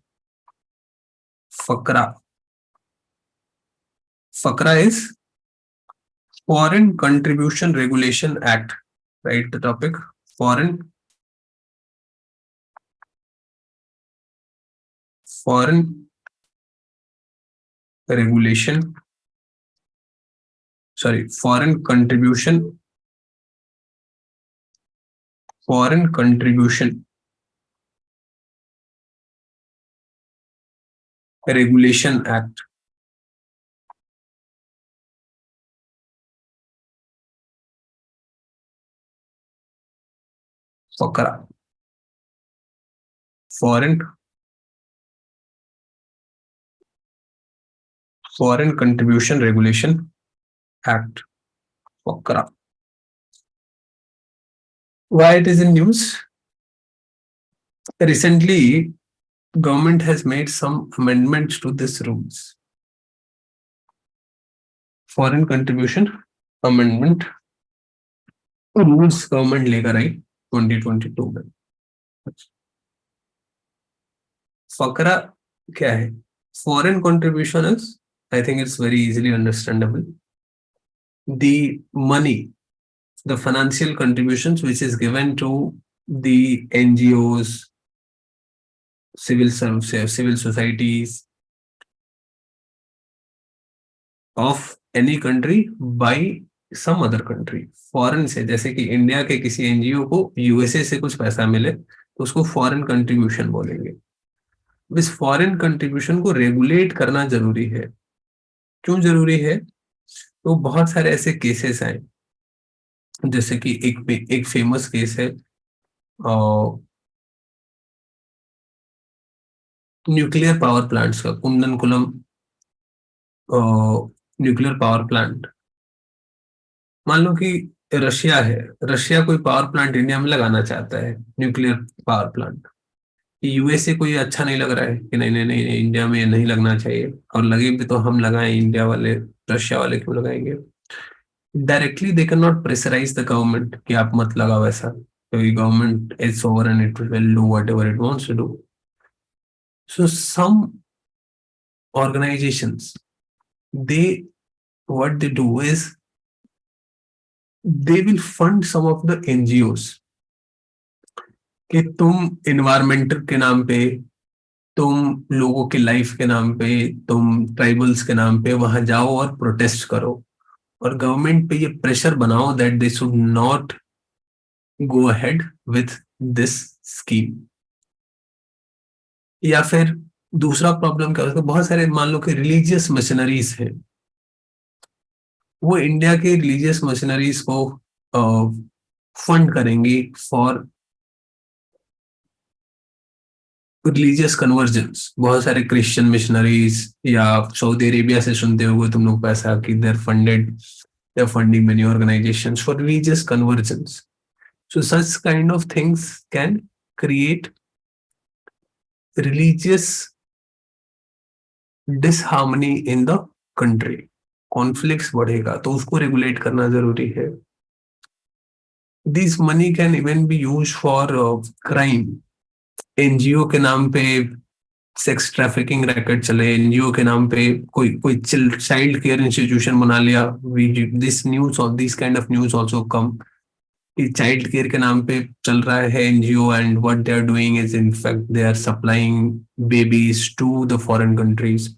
फकरा. फकरा is Foreign Contribution Regulation Act. Right, the topic. Foreign regulation, sorry, foreign contribution regulation act. फकरा. Foreign Contribution Regulation Act. फकरा. Why it is in news? Recently, government has made some amendments to this rules. Foreign contribution amendment rules government लेकर आई 2022 में। फकरा क्या है? Foreign contribution is, I think it's very easily understandable, the money, the financial contributions which is given to the NGOs, civil services, civil societies of any country by some other country। Foreign से, जैसे कि India के किसी NGO को USA से कुछ पैसा मिले तो उसको फॉरेन कंट्रीब्यूशन बोलेंगे। इस फॉरेन कंट्रीब्यूशन को रेगुलेट करना जरूरी है। क्यों जरूरी है? तो बहुत सारे ऐसे केसेस हैं, जैसे कि एक फेमस केस है न्यूक्लियर पावर प्लांट्स का, कुंदनकुलम न्यूक्लियर पावर प्लांट। मान लो कि रशिया है, रशिया कोई पावर प्लांट इंडिया में लगाना चाहता है, न्यूक्लियर पावर प्लांट। यूएसए को ये अच्छा नहीं लग रहा है कि नहीं नहीं नहीं नहीं, इंडिया में ये नहीं लगना चाहिए, और लगे भी तो हम लगाएं, इंडिया वाले रशिया वाले क्यों लगाएंगे? Directly they can not pressurise the government कि आप मत लगाओ ऐसा, क्योंकि government is sovereign, it will do whatever it wants to do. So some organizations, they, what they do is they will fund some of the NGOs कि तुम environmental के नाम पे, तुम लोगों के लाइफ के नाम पे, तुम ट्राइबल्स के नाम पे वहां जाओ और प्रोटेस्ट करो, और गवर्नमेंट पे ये प्रेशर बनाओ that they should not go ahead with this scheme. या फिर दूसरा प्रॉब्लम क्या होता है, बहुत सारे मान लो कि रिलीजियस मिशनरीज हैं, वो इंडिया के रिलीजियस मिशनरीज को फंड करेंगी फॉर रिलीजियस कन्वर्जेंस। बहुत सारे क्रिश्चियन मिशनरीज, या सऊदी अरेबिया से सुनते होगे तुम लोग पैसा कि there funded, there funding many organisations for religious convergence. So such kind of things can create religious disharmony in the country, conflicts बढ़ेगा, तो उसको रेगुलेट करना जरूरी है। This money can even be use for crime. NGO के नाम पे sex trafficking racket चले, एनजीओ के नाम पे कोई कोई चाइल्ड केयर इंस्टीट्यूशन बना लिया। दिस न्यूज और this kind of news also come कि चाइल्ड केयर के नाम पे चल रहा है NGO, and what they are doing is in fact they are supplying babies to the foreign countries.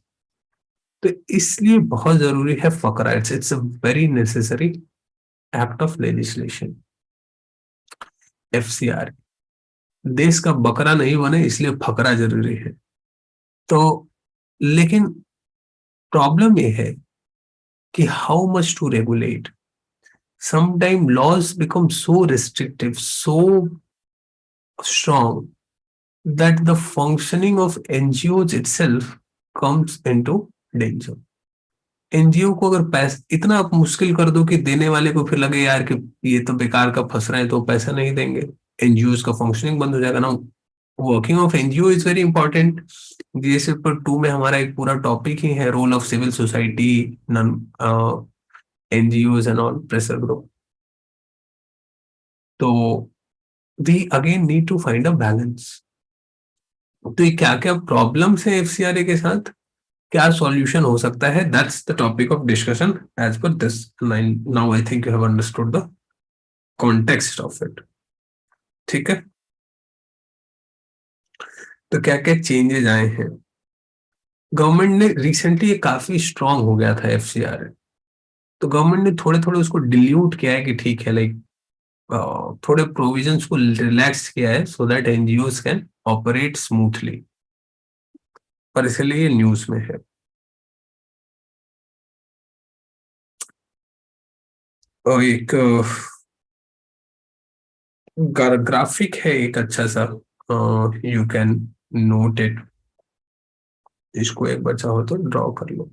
तो इसलिए बहुत जरूरी है FCRA, it's a very necessary act of legislation, FCR. देश का बकरा नहीं बने इसलिए फकरा जरूरी है। तो लेकिन प्रॉब्लम ये है कि how much to regulate. Sometime laws become so restrictive, so strong that the functioning of NGOs itself comes into danger। NGO को अगर पैसा इतना आप मुश्किल कर दो कि देने वाले को फिर लगे यार कि ये तो बेकार का फंस रहे हैं, तो पैसा नहीं देंगे, एनजीओ का फंक्शनिंग बंद हो जाएगा ना। Working of NGO is very important. GS paper 2 में हमारा एक पूरा टॉपिक ही है, role of civil society, non NGO and all, pressure group. तो we again need to find a balance. तो ये क्या क्या प्रॉब्लम्स है एफसीआरए के साथ, क्या सॉल्यूशन हो सकता है, that's the topic of discussion as per this line. Now I think you have understood the context of it. ठीक है, तो क्या क्या चेंजेस आए हैं? गवर्नमेंट ने रिसेंटली, काफी स्ट्रांग हो गया था एफसीआरए, तो गवर्नमेंट ने थोड़े थोड़े उसको डिल्यूट किया है कि ठीक है, लाइक थोड़े प्रोविजंस को रिलैक्स किया है so that NGOs can operate smoothly, पर इसलिए न्यूज में है। और एक ग्राफिक है एक अच्छा सा, यू कैन नोट इट, इसको एक बार चाहो तो ड्रॉ कर लो।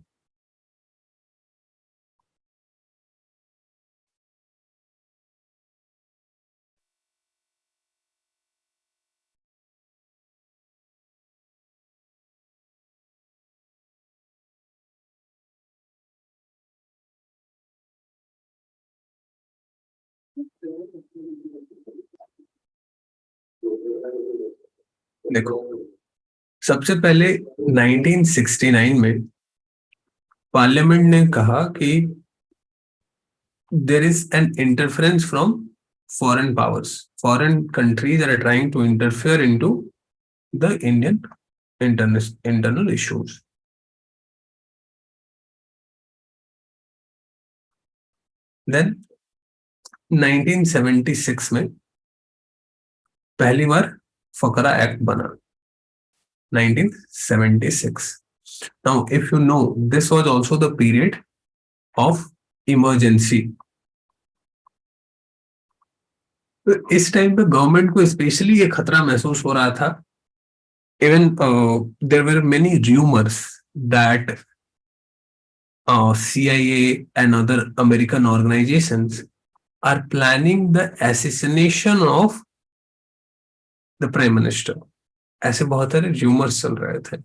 देखो, सबसे पहले 1969 में पार्लियामेंट ने कहा कि there is an interference from foreign powers. Foreign countries are trying to interfere into the Indian internal issues. Then 1976 में पहली बार फकरा एक्ट बना, 1976. Now, if you know, this was also the period of emergency. तो इस time पे government को specially ये खतरा महसूस हो रहा था. Even there were many rumors that CIA and other American organizations are planning the assassination of the prime minister. ऐसे बहुत सारे rumors चल रहे थे.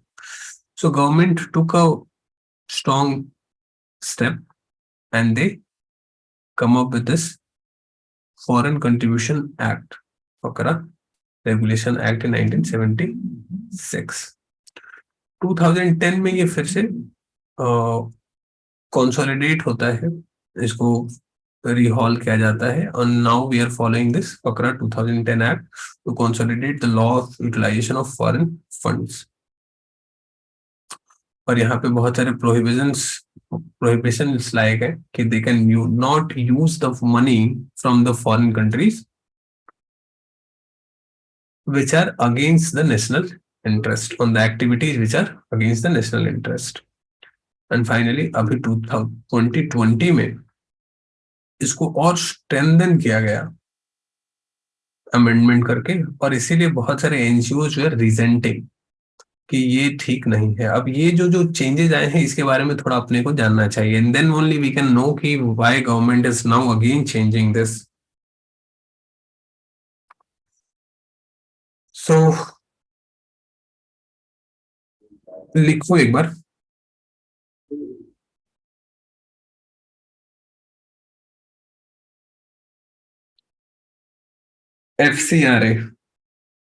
So government took a strong step and they come up with this Foreign Contribution Act, FACRA Regulation Act in 1976. 2010 में ये फिर से कंसोलिडेट होता है, इसको रिहॉल किया जाता है, और now we are following this FCRA 2010 act to consolidate the law of utilisation of foreign funds. और यहाँ पे बहुत सारे प्रोहिबिशंस लाए गए कि they can you not use the money from the foreign countries which are against the national interest, on the activities which are against the national interest. And finally अभी 2020 में इसको और स्ट्रेंथन किया गया अमेंडमेंट करके, और इसीलिए बहुत सारे एनजीओ जो है रिजेंटिंग कि ये ठीक नहीं है. अब ये जो जो चेंजेस आए हैं इसके बारे में थोड़ा अपने को जानना चाहिए, and then only we can know कि why government is now again changing this. So लिखो एक बार. FCRA,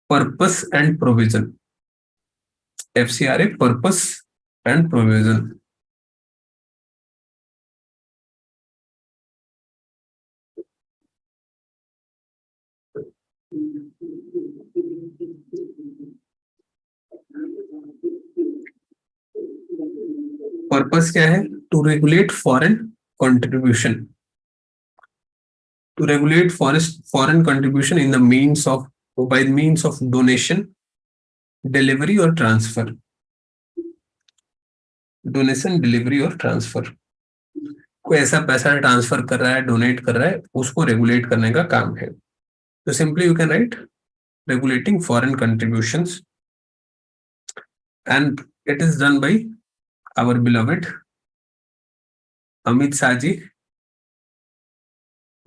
purpose and provision. FCRA, purpose and provision. Purpose क्या है? To regulate foreign contribution, to regulate foreign contribution in the means of by means of donation, delivery or transfer. Donation, delivery और transfer. कोई ऐसा पैसा transfer कर रहा है, donate कर रहा है, उसको रेगुलेट करने का काम है. तो simply you can right regulating foreign contributions, and it is done by our beloved Amit Shah ji.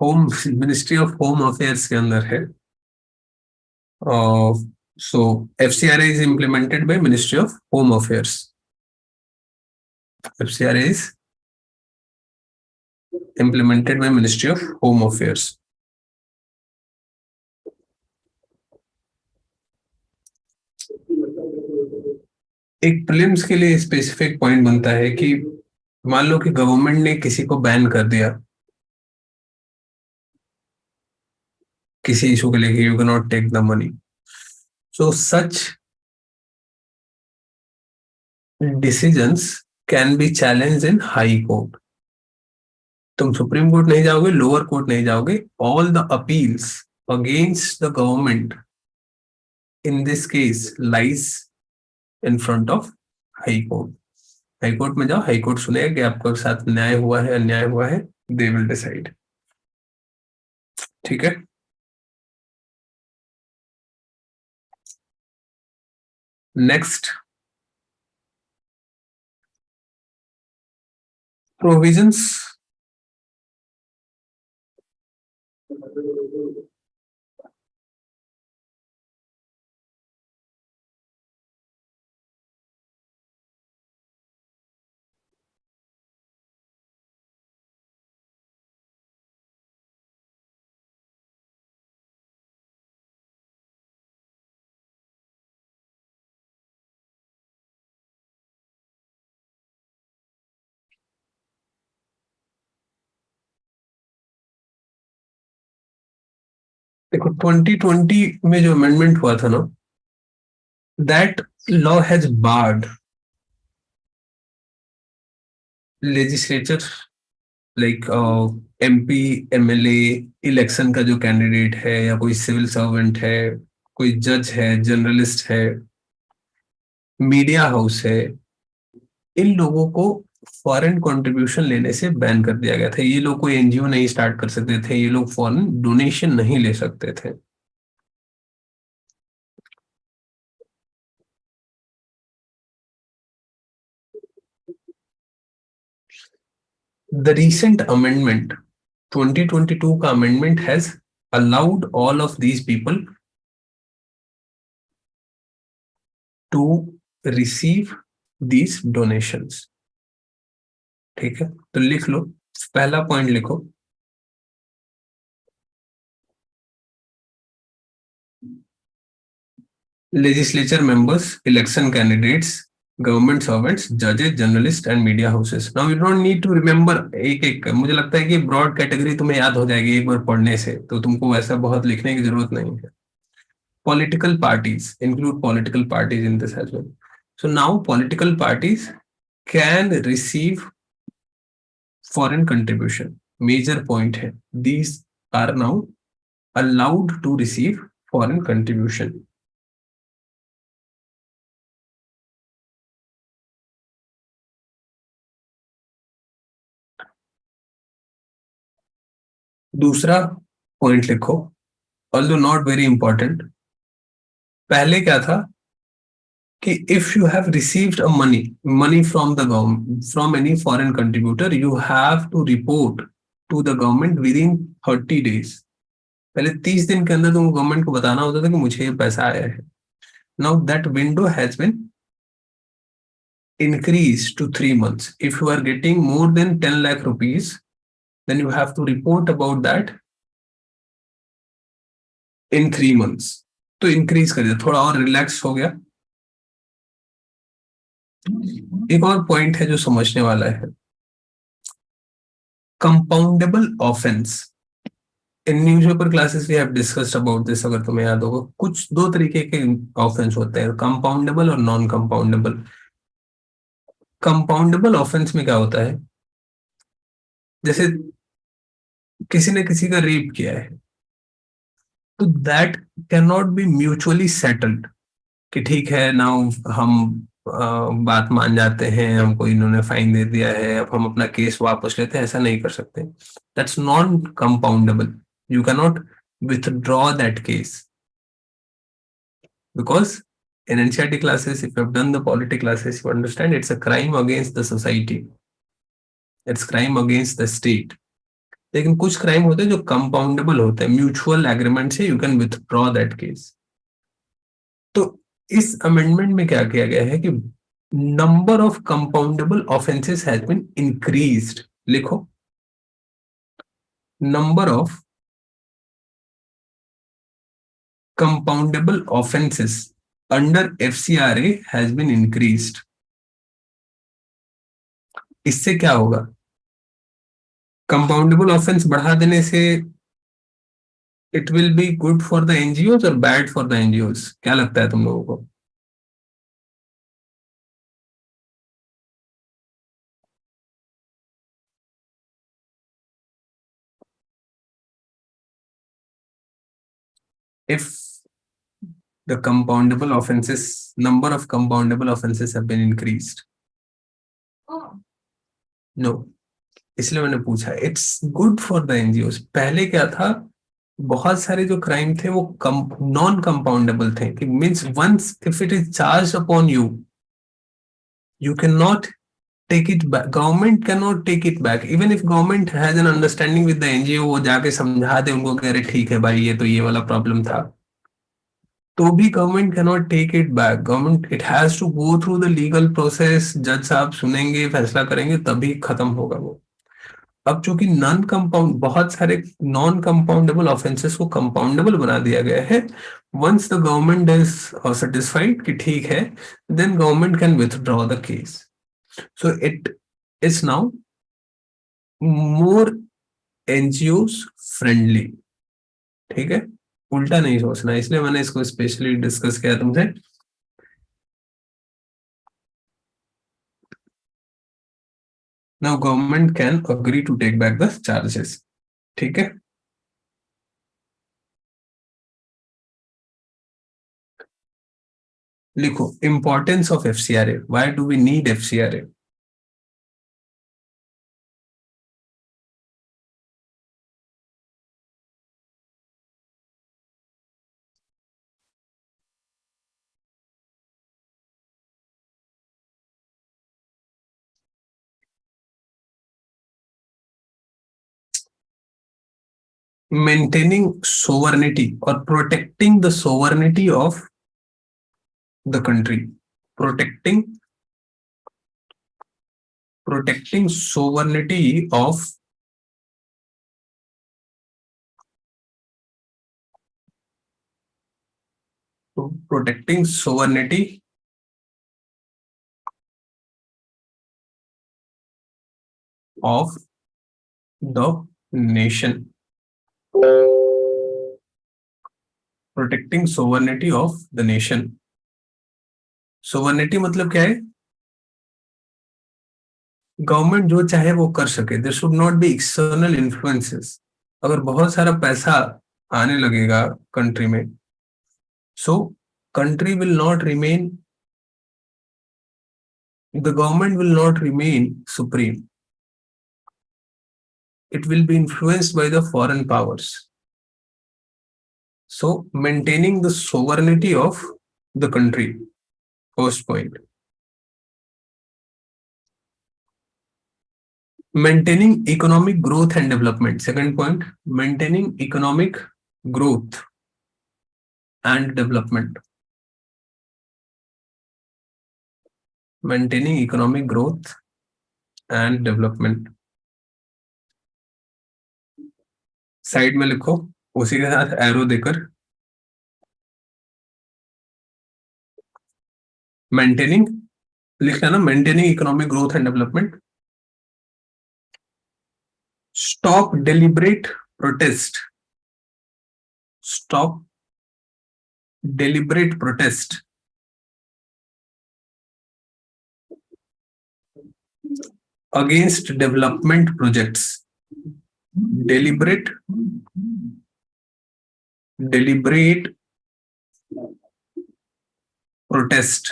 Home ministry of home affairs के अंदर है. So FCRA is implemented by Ministry of Home Affairs. FCRA is implemented by Ministry of Home Affairs. एक prelims के लिए specific point बनता है कि मान लो कि गवर्नमेंट ने किसी को बैन कर दिया किसी इशू के लेके, you can not take the money. So such decisions can be challenge in high court. तुम सुप्रीम कोर्ट नहीं जाओगे, लोअर कोर्ट नहीं जाओगे. All the appeals against the government in this case lies in front of high court. High court में जाओ, high court सुनेगा कि आपके साथ न्याय हुआ है, अन्याय हुआ है. They will decide. ठीक है. Next, provisions. देखो 2020 में जो अमेंडमेंट हुआ था ना, that law has barred legislature, like MP, MLA, election का जो कैंडिडेट है, या कोई सिविल सर्वेंट है, कोई जज है, जर्नलिस्ट है, मीडिया हाउस है, इन लोगों को फॉरेन कंट्रीब्यूशन लेने से बैन कर दिया गया था। ये लोग कोई एनजीओ नहीं स्टार्ट कर सकते थे, ये लोग फॉरेन डोनेशन नहीं ले सकते थे। द रिसेंट अमेंडमेंट, 2022 का amendment has allowed all of these people to receive these donations। ठीक है, तो लिख लो, पहला पॉइंट लिखो, legislature members, election candidates, government servants, judges, journalists and media houses। Now you don't need to remember एक एक, मुझे लगता है कि ब्रॉड कैटेगरी तुम्हें याद हो जाएगी एक बार पढ़ने से, तो तुमको वैसा बहुत लिखने की जरूरत नहीं है। Political parties, include political parties in this as well। So now political parties can receive foreign contribution। Major point है, these are now allowed to receive foreign contribution। दूसरा पॉइंट लिखो, ऑल्दो नॉट वेरी इंपॉर्टेंट। पहले क्या था कि if you have received a money money from the government, from any foreign contributor, you have to report to the government within 30 days. पहले 30 दिन के अंदर तुमको गवर्नमेंट को बताना होता था कि मुझे ये पैसा आया है। Now that window has been increased to 3 months। If you are getting more than 10 lakh rupees, then you have to report about that in 3 months। तो इंक्रीज कर दिया, थोड़ा और रिलैक्स हो गया। एक और पॉइंट है जो समझने वाला है, compoundable offence. In newspaper classes we have discussed about this, अगर तुम्हें याद होगा। कुछ दो तरीके के ऑफेंस होते हैं, कंपाउंडेबल और नॉन कंपाउंडेबल। कंपाउंडेबल ऑफेंस में क्या होता है, जैसे किसी ने किसी का रेप किया है, तो that can not B mutually settled, कि ठीक है ना, हम बात मान जाते हैं, हमको इन्होंने फाइन दे दिया है, अब हम अपना केस वापस लेते हैं, ऐसा नहीं कर सकते। That's non compoundable. You can not withdraw that case, because in NCERT classes, if you have done the polity classes, you understand it's a crime against the society, it's crime against the state। लेकिन कुछ crime होते हैं जो compoundable होते हैं, mutual agreement से you can withdraw that case. तो इस अमेंडमेंट में क्या किया गया है कि number of compoundable offences has been increased. लिखो, number of compoundable offences under FCRA has been increased. इससे क्या होगा, कंपाउंडेबल ऑफेंस बढ़ा देने से it will be good for the NGOs और बैड फॉर द एनजीओज? क्या लगता है तुम लोगों को? If the compoundable offenses, number of compoundable offenses have been increased? No। इसलिए मैंने पूछा, it's good for the NGOs. पहले क्या था, बहुत सारे जो क्राइम थे वो नॉन कंपाउंडेबल थे, कि means once if it is charge upon you, you can not take it back, government can not take it back. Even if government has an understanding with the NGO, वो जाके समझा दे उनको कि अरे ठीक है भाई, ये तो ये वाला प्रॉब्लम था, तो भी government can not take it back. Government, it has to go through the legal process, जज साहब सुनेंगे, फैसला करेंगे, तभी खत्म होगा वो। अब चूंकि नॉन कंपाउंड, बहुत सारे नॉन कंपाउंडेबल ऑफेंसेस को कंपाउंडेबल बना दिया गया है, once the government is satisfied कि ठीक है, then government can withdraw the case. So it is now more NGO friendly. ठीक है, उल्टा नहीं सोचना, इसलिए मैंने इसको स्पेशली डिस्कस किया तुमसे। Now government can agree to take back the charges. ठीक है। लिखो importance of FCRA, why do we need FCRA. Maintaining sovereignty और protecting the sovereignty of the country. Protecting protecting sovereignty of protecting sovereignty of the nation. Protecting sovereignty of the nation. Sovereignty मतलब क्या है? गवर्नमेंट जो चाहे वो कर सके, there should not be external influences. अगर बहुत सारा पैसा आने लगेगा कंट्री में, सो country will not remain, the government will not remain supreme, it will be influenced by the foreign powers. So, maintaining the sovereignty of the country, first point. Maintaining economic growth and development, second point. Maintaining economic growth and development. Maintaining economic growth and development. Side में लिखो उसी के साथ arrow देकर, maintaining लिखना ना, maintaining economic growth and development. Stop deliberate protest, stop deliberate protest against development projects. Deliberate, deliberate protest,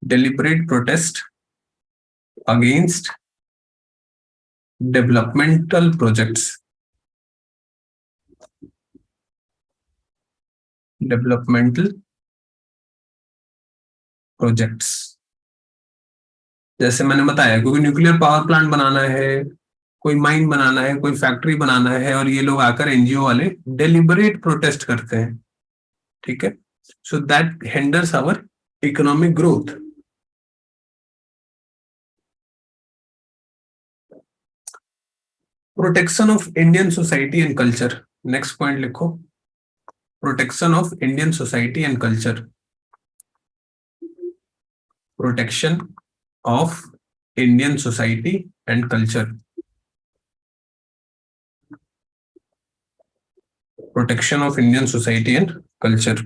deliberate protest against developmental projects, developmental projects। जैसे मैंने बताया, क्योंकि न्यूक्लियर पावर प्लांट बनाना है, कोई माइन बनाना है, कोई फैक्ट्री बनाना है, और ये लोग आकर एनजीओ वाले डेलिबरेट प्रोटेस्ट करते हैं। ठीक है। So that hinders our economic growth. Protection of Indian society and culture, next point लिखो। Protection of Indian society and culture. Protection of Indian society and culture. Protection of Indian society and culture.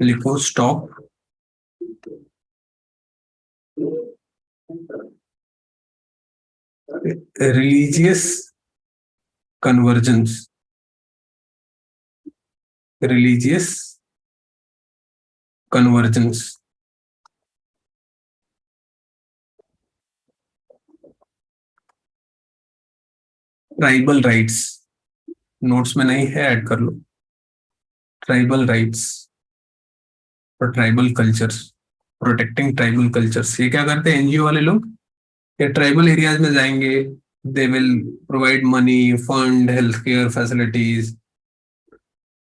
लिखो stop religious convergence, religious convergence. Tribal rights, notes में नहीं है, add कर लो। Tribal rights और tribal cultures, protecting tribal cultures. ये क्या करते हैं एनजीओ वाले लोग? ये ट्राइबल एरियाज में जाएंगे, they will provide money, fund, health care facilities,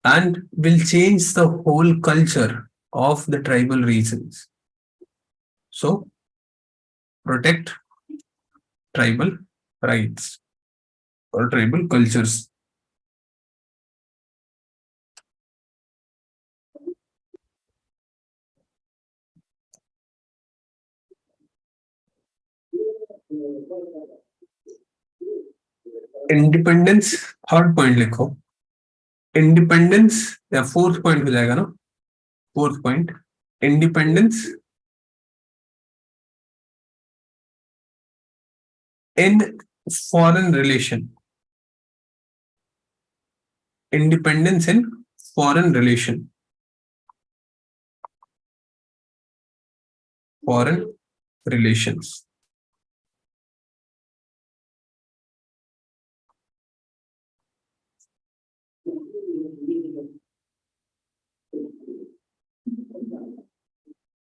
and will change the whole culture of the tribal regions. So, protect tribal rights or tribal cultures. Independence, third point लिखो। Independence या fourth point हो जाएगा ना, fourth point, independence in foreign relation, independence in foreign relation, foreign relations.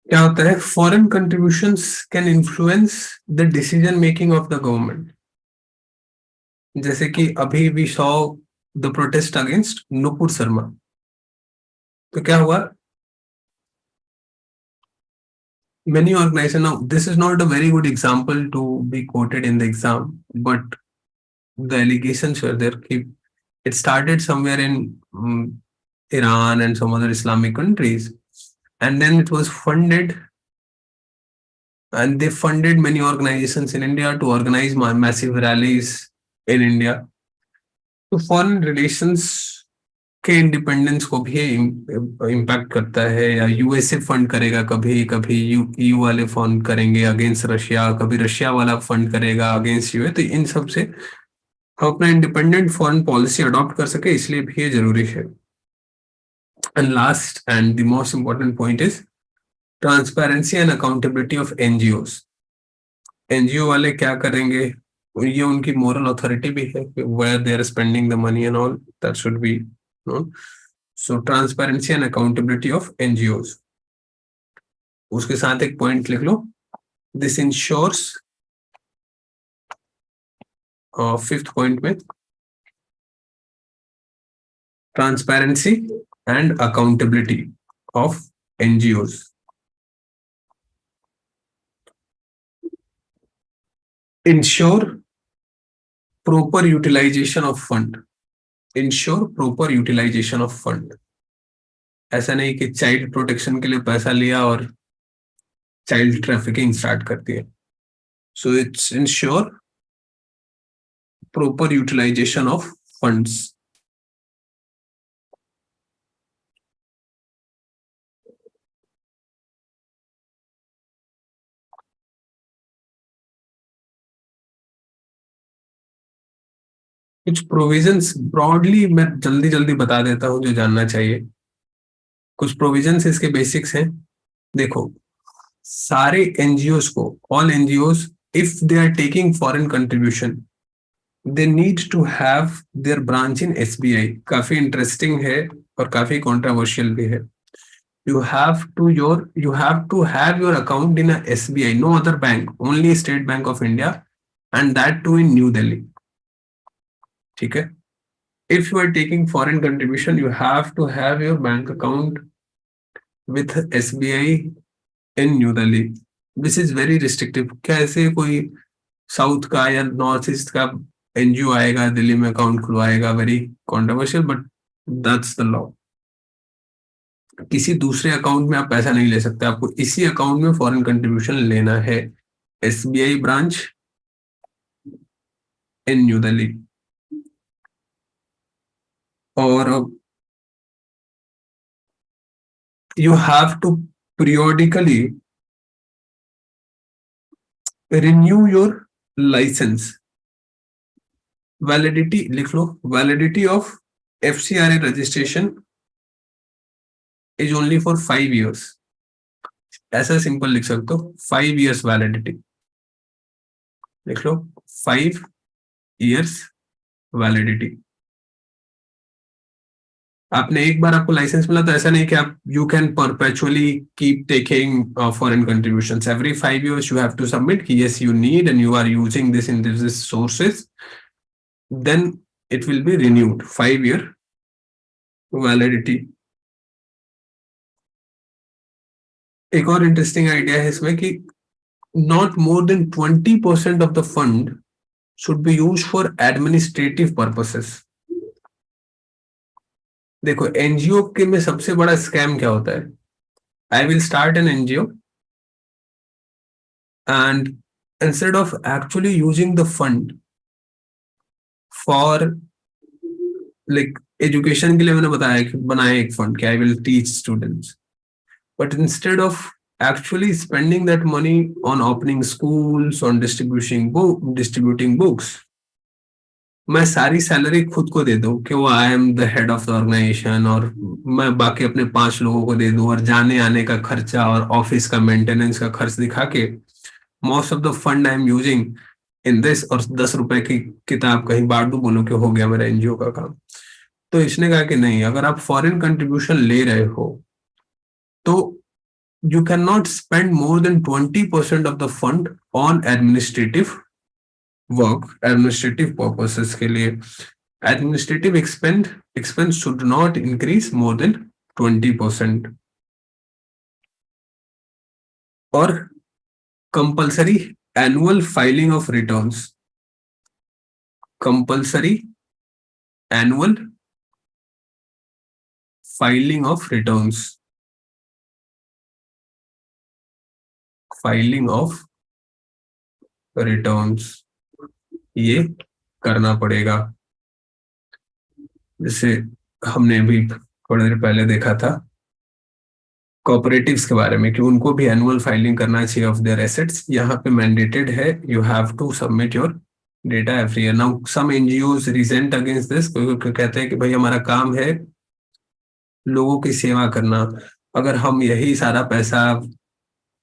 क्या होता है, foreign contributions can influence the decision making of the government. जैसे कि अभी we saw the protest against Nupur Sharma, तो क्या हुआ, many organizations, now this is not a very good example to be quoted in the exam, but the allegations were there. It started somewhere in Iran and some other Islamic countries, and then it was funded, and they funded many organizations in India to organize massive rallies in India. तो foreign relations के independence को भी impact करता है, या USA fund करेगा कभी, कभी यू वाले फंड करेंगे अगेंस्ट रशिया, कभी रशिया वाला फंड करेगा अगेंस्ट यूए, तो इन सब से हम अपना इंडिपेंडेंट फॉरेन पॉलिसी अडॉप्ट कर सके, इसलिए भी ये जरूरी है। And last and the most important point is transparency and accountability of NGOs. NGO वाले क्या करेंगे, ये उनकी मोरल अथॉरिटी भी है, where they are spending the money and all, that should be known. So transparency and accountability of NGOs, उसके साथ एक पॉइंट लिख लो, दिस इंश्योर्स, फिफ्थ पॉइंट में, transparency and accountability of NGOs, ensure proper utilisation of fund, ensure proper utilisation of fund. ऐसा नहीं कि child protection के लिए पैसा लिया और चाइल्ड ट्रैफिकिंग स्टार्ट कर दिए। So it's ensure proper utilisation of funds. कुछ प्रोविजंस ब्रॉडली मैं जल्दी जल्दी बता देता हूं जो जानना चाहिए। कुछ प्रोविजंस इसके बेसिक्स हैं। देखो, सारे एनजीओस को, all NGOs, if they are taking foreign contribution, they need to have their branch in SBI. काफी इंटरेस्टिंग है और काफी कंट्रोवर्शियल भी है। You have to have your account in a SBI, no other bank, only State Bank of India, and that too in New Delhi. ठीक है? If you are taking foreign contribution, you have to have your bank account with SBI in New Delhi. This is very restrictive. क्या ऐसे कोई south का या north east का NGO आएगा दिल्ली में अकाउंट खुलवाएगा? Very controversial, but that's the law. किसी दूसरे अकाउंट में आप पैसा नहीं ले सकते, आपको इसी अकाउंट में फॉरेन कंट्रीब्यूशन लेना है, SBI branch in New Delhi. और you have to periodically renew your licence. Validity लिख लो, validity of FCRA registration is only for 5 years। ऐसा सिंपल लिख सकते हो, 5 years वैलिडिटी, लिख लो 5 years वैलिडिटी। आपने एक बार आपको लाइसेंस मिला तो ऐसा नहीं कि आप you can perpetually keep taking foreign contributions. Every 5 years you have to submit कि yes you need and you are using this in this sources, then it will be renewed, 5 year validity. एक और interesting idea है इसमें कि not more than 20% of the fund should be use for administrative purposes. देखो, NGO के में सबसे बड़ा स्कैम क्या होता है? I will start an NGO and instead of actually using the fund, for like education के लिए मैंने बताया कि बनाया एक फंड कि I will teach students, but instead of actually spending that money on opening schools, on distributing books, मैं सारी सैलरी खुद को दे दूं कि वो I am the head of the organisation, और मैं बाकी अपने 5 लोगों को दे दूं, और जाने आने का खर्चा और ऑफिस का मेंटेनेंस का खर्च दिखा के most of the fund I am using in this, और 10 रुपए की किताब कहीं बांट दूं, बोलो कि हो गया मेरा एनजीओ का काम। तो इसने कहा कि नहीं, अगर आप फॉरेन कंट्रीब्यूशन ले रहे हो तो you cannot spend more than 20% of the fund on administrative work, administrative purposes के लिए। administrative expense should not increase more than 20%। और compulsory annual filing of returns, compulsory annual filing of returns, filing of returns, ये करना पड़ेगा। जैसे हमने अभी थोड़ी देर पहले देखा था कोऑपरेटिव्स के बारे में कि उनको भी एनुअल फाइलिंग करना चाहिए ऑफ देयर एसेट्स, यहाँ पे मैंडेटेड है, you have to submit your data every year. Now some NGOs resent against this, कोई कहते हैं कि भाई हमारा काम है लोगों की सेवा करना, अगर हम यही सारा पैसा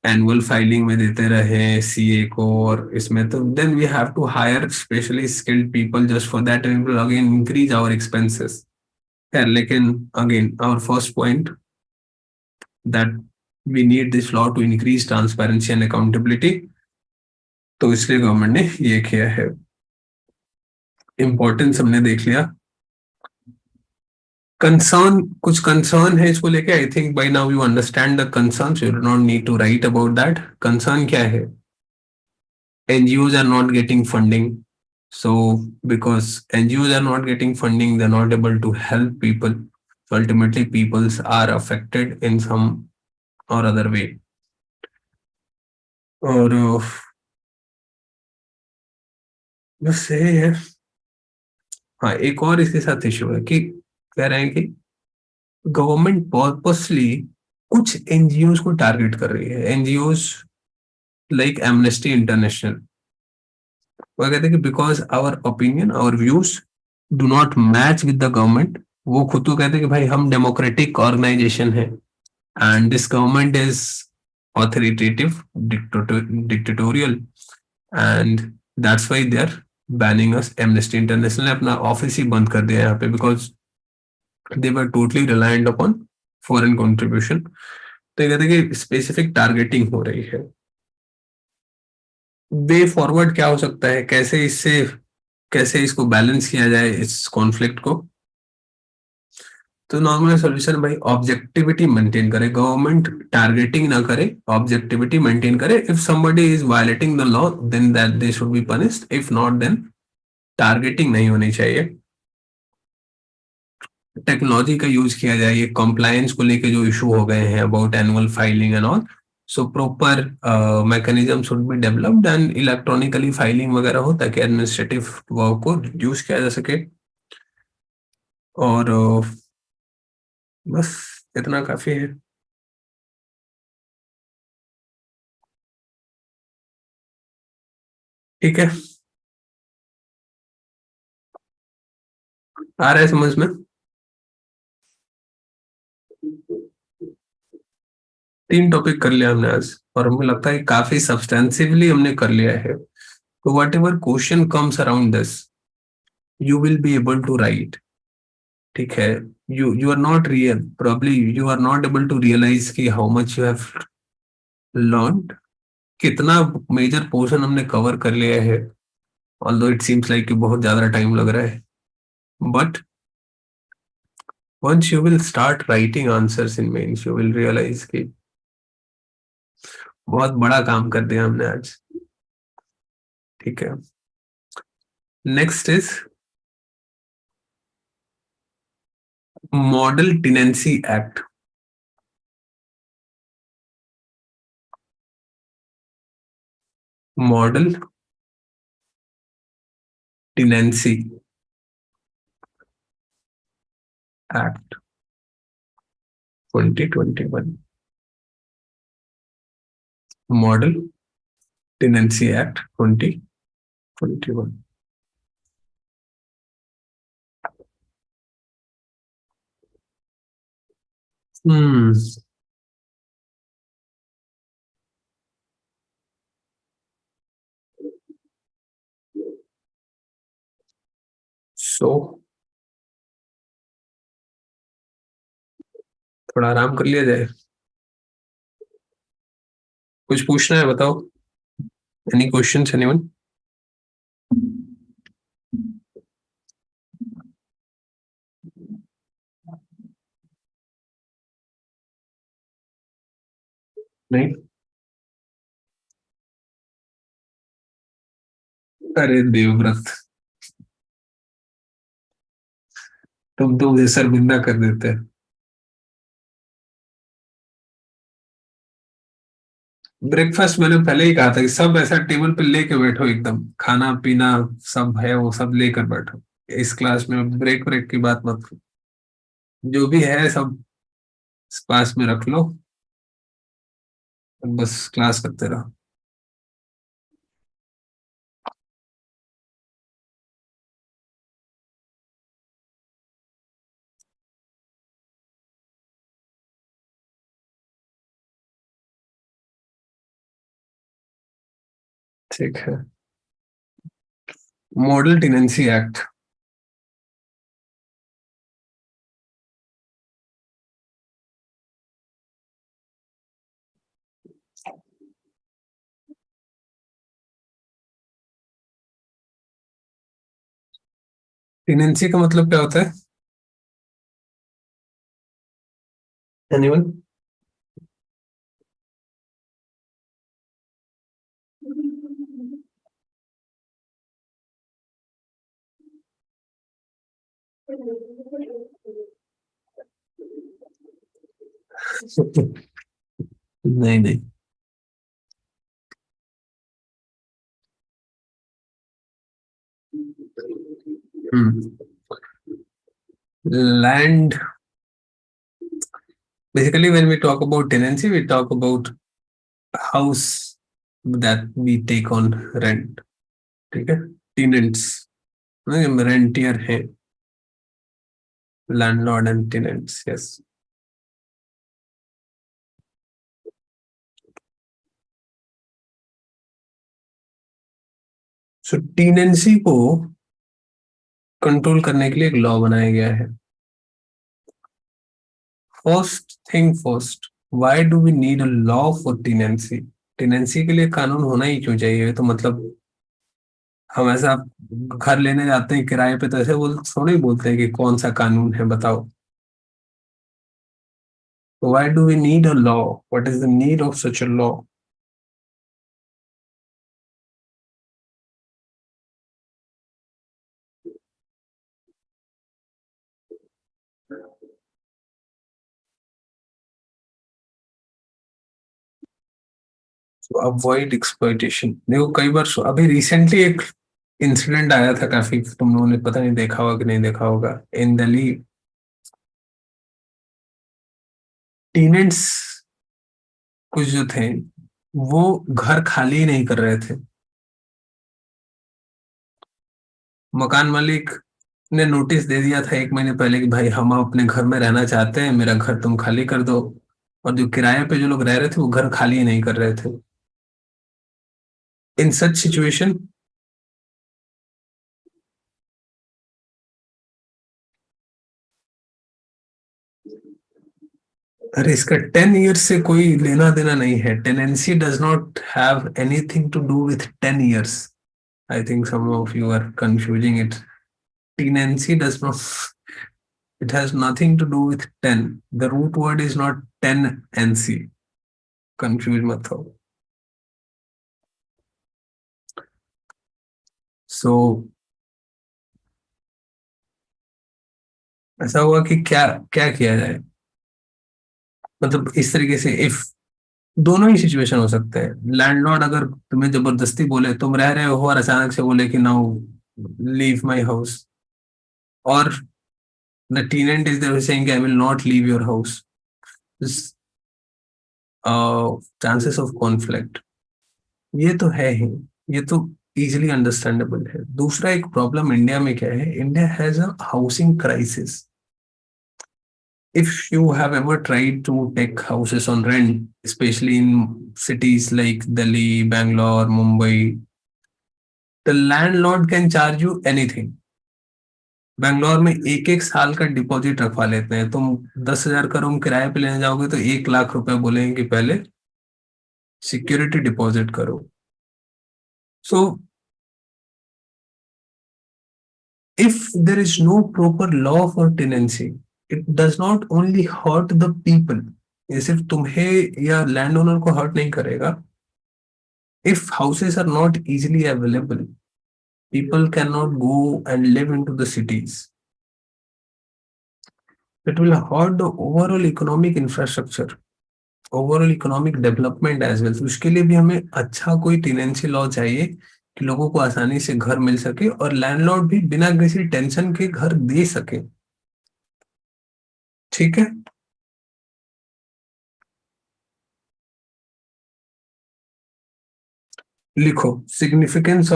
एनुअल फाइलिंग में देते रहे सीए को और इसमें, तो then we have to hire specially skilled people just for that, and will again increase our expenses. खैर, लेकिन again our first point that we need this law to increase transparency and accountability, तो इसलिए government ने ये किया है। Importance हमने देख लिया। कंसर्न, कुछ कंसर्न है इसको लेके, I think by now you understand the concern, you do not need to write about that. Concern क्या है? NGOs are not getting funding, so because NGOs are not getting funding, they're not able to help people, so ultimately peoples are affected in some or other way। और बस यही है। हाँ, एक और इसके साथ इश्यू है कि कह रहे हैं कि गवर्नमेंट पर्पसली कुछ एनजीओ को टारगेट कर रही है। एनजीओ लाइक एमनेस्टी इंटरनेशनल, वो कहते हैं कि because our opinion, our views do not match with the government. वो खुद को कहते हैं कि भाई हम डेमोक्रेटिक ऑर्गेनाइजेशन है, and this government is authoritative, dictatorial, and that's why they are banning us. Amnesty International ने अपना ऑफिस ही बंद कर दिया यहाँ पे, because they were totally reliant upon foreign contribution। तो ये कहते हैं कि स्पेसिफिक टारगेटिंग हो रही है। वे फॉरवर्ड क्या हो सकता है, कैसे इससे, कैसे इसको बैलेंस किया जाए इस कॉन्फ्लिक्ट को? तो नॉर्मल सॉल्यूशन भाई ऑब्जेक्टिविटी मेंटेन करे, गवर्नमेंट टारगेटिंग ना करे, ऑब्जेक्टिविटी मेंटेन करे। If somebody is violating the law then that they should be punished, if not then targeting नहीं होनी चाहिए। टेक्नोलॉजी का यूज किया जाए, ये कॉम्प्लायंस को लेके जो इशू हो गए हैं about annual filing and all, so proper mechanism should be developed and electronically filing वगैरह हो, ताकि एडमिनिस्ट्रेटिव वर्क को रिड्यूस किया जा सके। और बस इतना काफी है। ठीक है, आ रहा है समझ में? 3 टॉपिक कर लिया हमने आज, और हमें लगता है काफी सब्सटेंसिवली हमने कर लिया है। तो whatever question comes around this, you will be able to write. ठीक है, you are not real, probably you are not able to realise कि how much you have learn, कितना मेजर पोर्शन हमने कवर कर लिया है। Although it seems like कि बहुत ज्यादा टाइम लग रहा है, but once you will start writing answers in mains, you will realise कि बहुत बड़ा काम कर दिया हमने आज। ठीक है, next is model tenancy act. Model tenancy act 2021, model tenancy act 2021। हम्म। सो थोड़ा आराम कर लिया जाए। कुछ पूछना है बताओ। Any questions anyone? नहीं? अरे देवव्रत, तुम तो मुझे शर्मिंदा कर देते हैं। ब्रेकफास्ट मैंने पहले ही कहा था कि सब ऐसा टेबल पे लेके बैठो, एकदम खाना पीना सब है वो सब लेकर बैठो। इस क्लास में ब्रेक ब्रेक की बात मत करो। जो भी है सब पास में रख लो, बस क्लास करते रहो। ठीक है। Model tenancy act. टेनेंसी का मतलब क्या होता है? एनीवन? नहीं नहीं। हम्म। Land, basically when we talk about tenancy we talk about house that we take on rent। ठीक है। टेनेंट्स रेंटियर है। Landlord and tenants, yes. So tenancy को कंट्रोल करने के लिए एक लॉ बनाया गया है। First thing first, why do we need a law for tenancy? Tenancy के लिए कानून होना ही क्यों चाहिए? तो मतलब हम ऐसा घर लेने जाते हैं किराए पे तो ऐसे बोल थोड़ी ही बोलते हैं कि कौन सा कानून है बताओ। Why do we need a law? What is the need of such a law? To avoid exploitation. देखो कई बार अभी रिसेंटली एक इंसिडेंट आया था, काफी तुम लोगों ने पता नहीं देखा होगा कि नहीं देखा होगा। इन दिल्ली टेनेंट्स कुछ जो थे वो घर खाली ही नहीं कर रहे थे। मकान मालिक ने नोटिस दे दिया था 1 महीने पहले कि भाई हम अपने घर में रहना चाहते हैं, मेरा घर तुम खाली कर दो। और जो किराए पे जो लोग रह रहे थे वो घर खाली ही नहीं कर रहे थे। इन सच सिचुएशन, अरे इसका 10 ईयर से कोई लेना देना नहीं है। Tenancy does not have anything to do with 10 years. I think some of you are confusing it. tenancy does not, it has nothing to do with 10, the root word is not tenancy। Confuse मत हो। सो ऐसा हुआ कि क्या क्या किया जाए? मतलब इस तरीके से इफ दोनों ही सिचुएशन हो सकते हैं। लैंडलॉर्ड अगर तुम्हें जबरदस्ती बोले तुम रह रहे हो और अचानक से बोले कि नाउ लीव माय हाउस, और The tenant is there saying, I will not leave your house. This chances of conflict, ये तो है ही, ये तो इजिली अंडरस्टैंडेबल है। दूसरा एक प्रॉब्लम इंडिया में क्या है, India has a housing crisis. If you have ever tried to take houses on rent, especially in cities like Delhi, Bangalore, Mumbai, the landlord can charge you anything. Bangalore में एक एक साल का डिपॉजिट रखवा लेते हैं। तुम 10,000 का रूम किराए पे लेने जाओगे तो 1 लाख रुपए बोलेंगे कि पहले सिक्योरिटी डिपॉजिट करो। सो if there is no proper law for tenancy, it does not only hurt the people, ये सिर्फ तुम्हें या लैंड ओनर को हर्ट नहीं करेगा। If houses are not easily available, people cannot go and live into the cities. It will hurt the overall economic infrastructure, overall economic development as well. तो उसके लिए भी हमें अच्छा कोई टेनेंसी लॉ चाहिए कि लोगों को आसानी से घर मिल सके और लैंडलॉर्ड भी बिना किसी टेंशन के घर दे सके। ठीक है, लिखो significance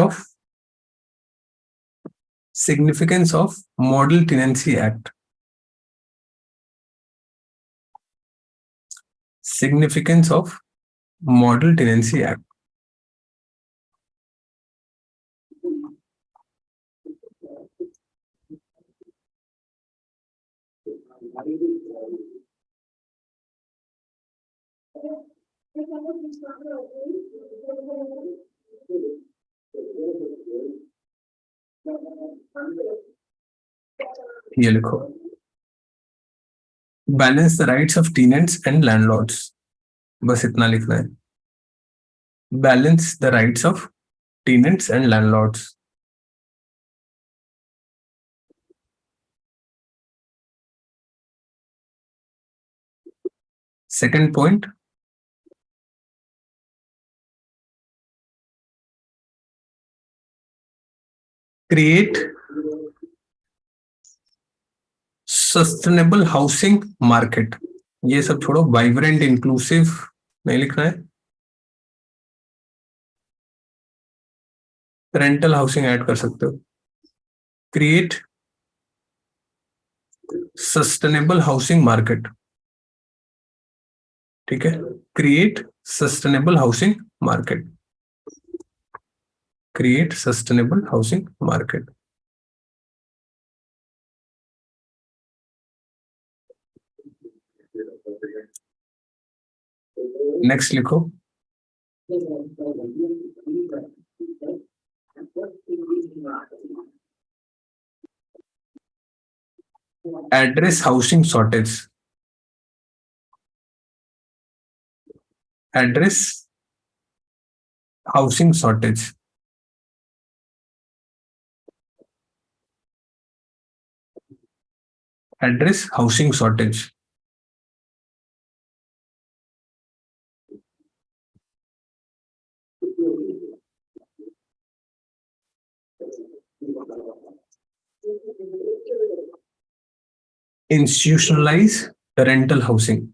of model tenancy act. Significance of model tenancy act. ये लिखो, balance the rights of tenants and landlords, बस इतना लिखना है। Balance the rights of tenants and landlords. Second point, create sustainable housing market. ये सब छोड़ो, वाइब्रेंट इंक्लूसिव नहीं लिखना है। रेंटल हाउसिंग ऐड कर सकते हो। Create sustainable housing market. ठीक है, create sustainable housing market. Create sustainable housing market. Next लिखो, address housing shortage. Address housing shortage. Address housing shortage. Institutionalise rental housing.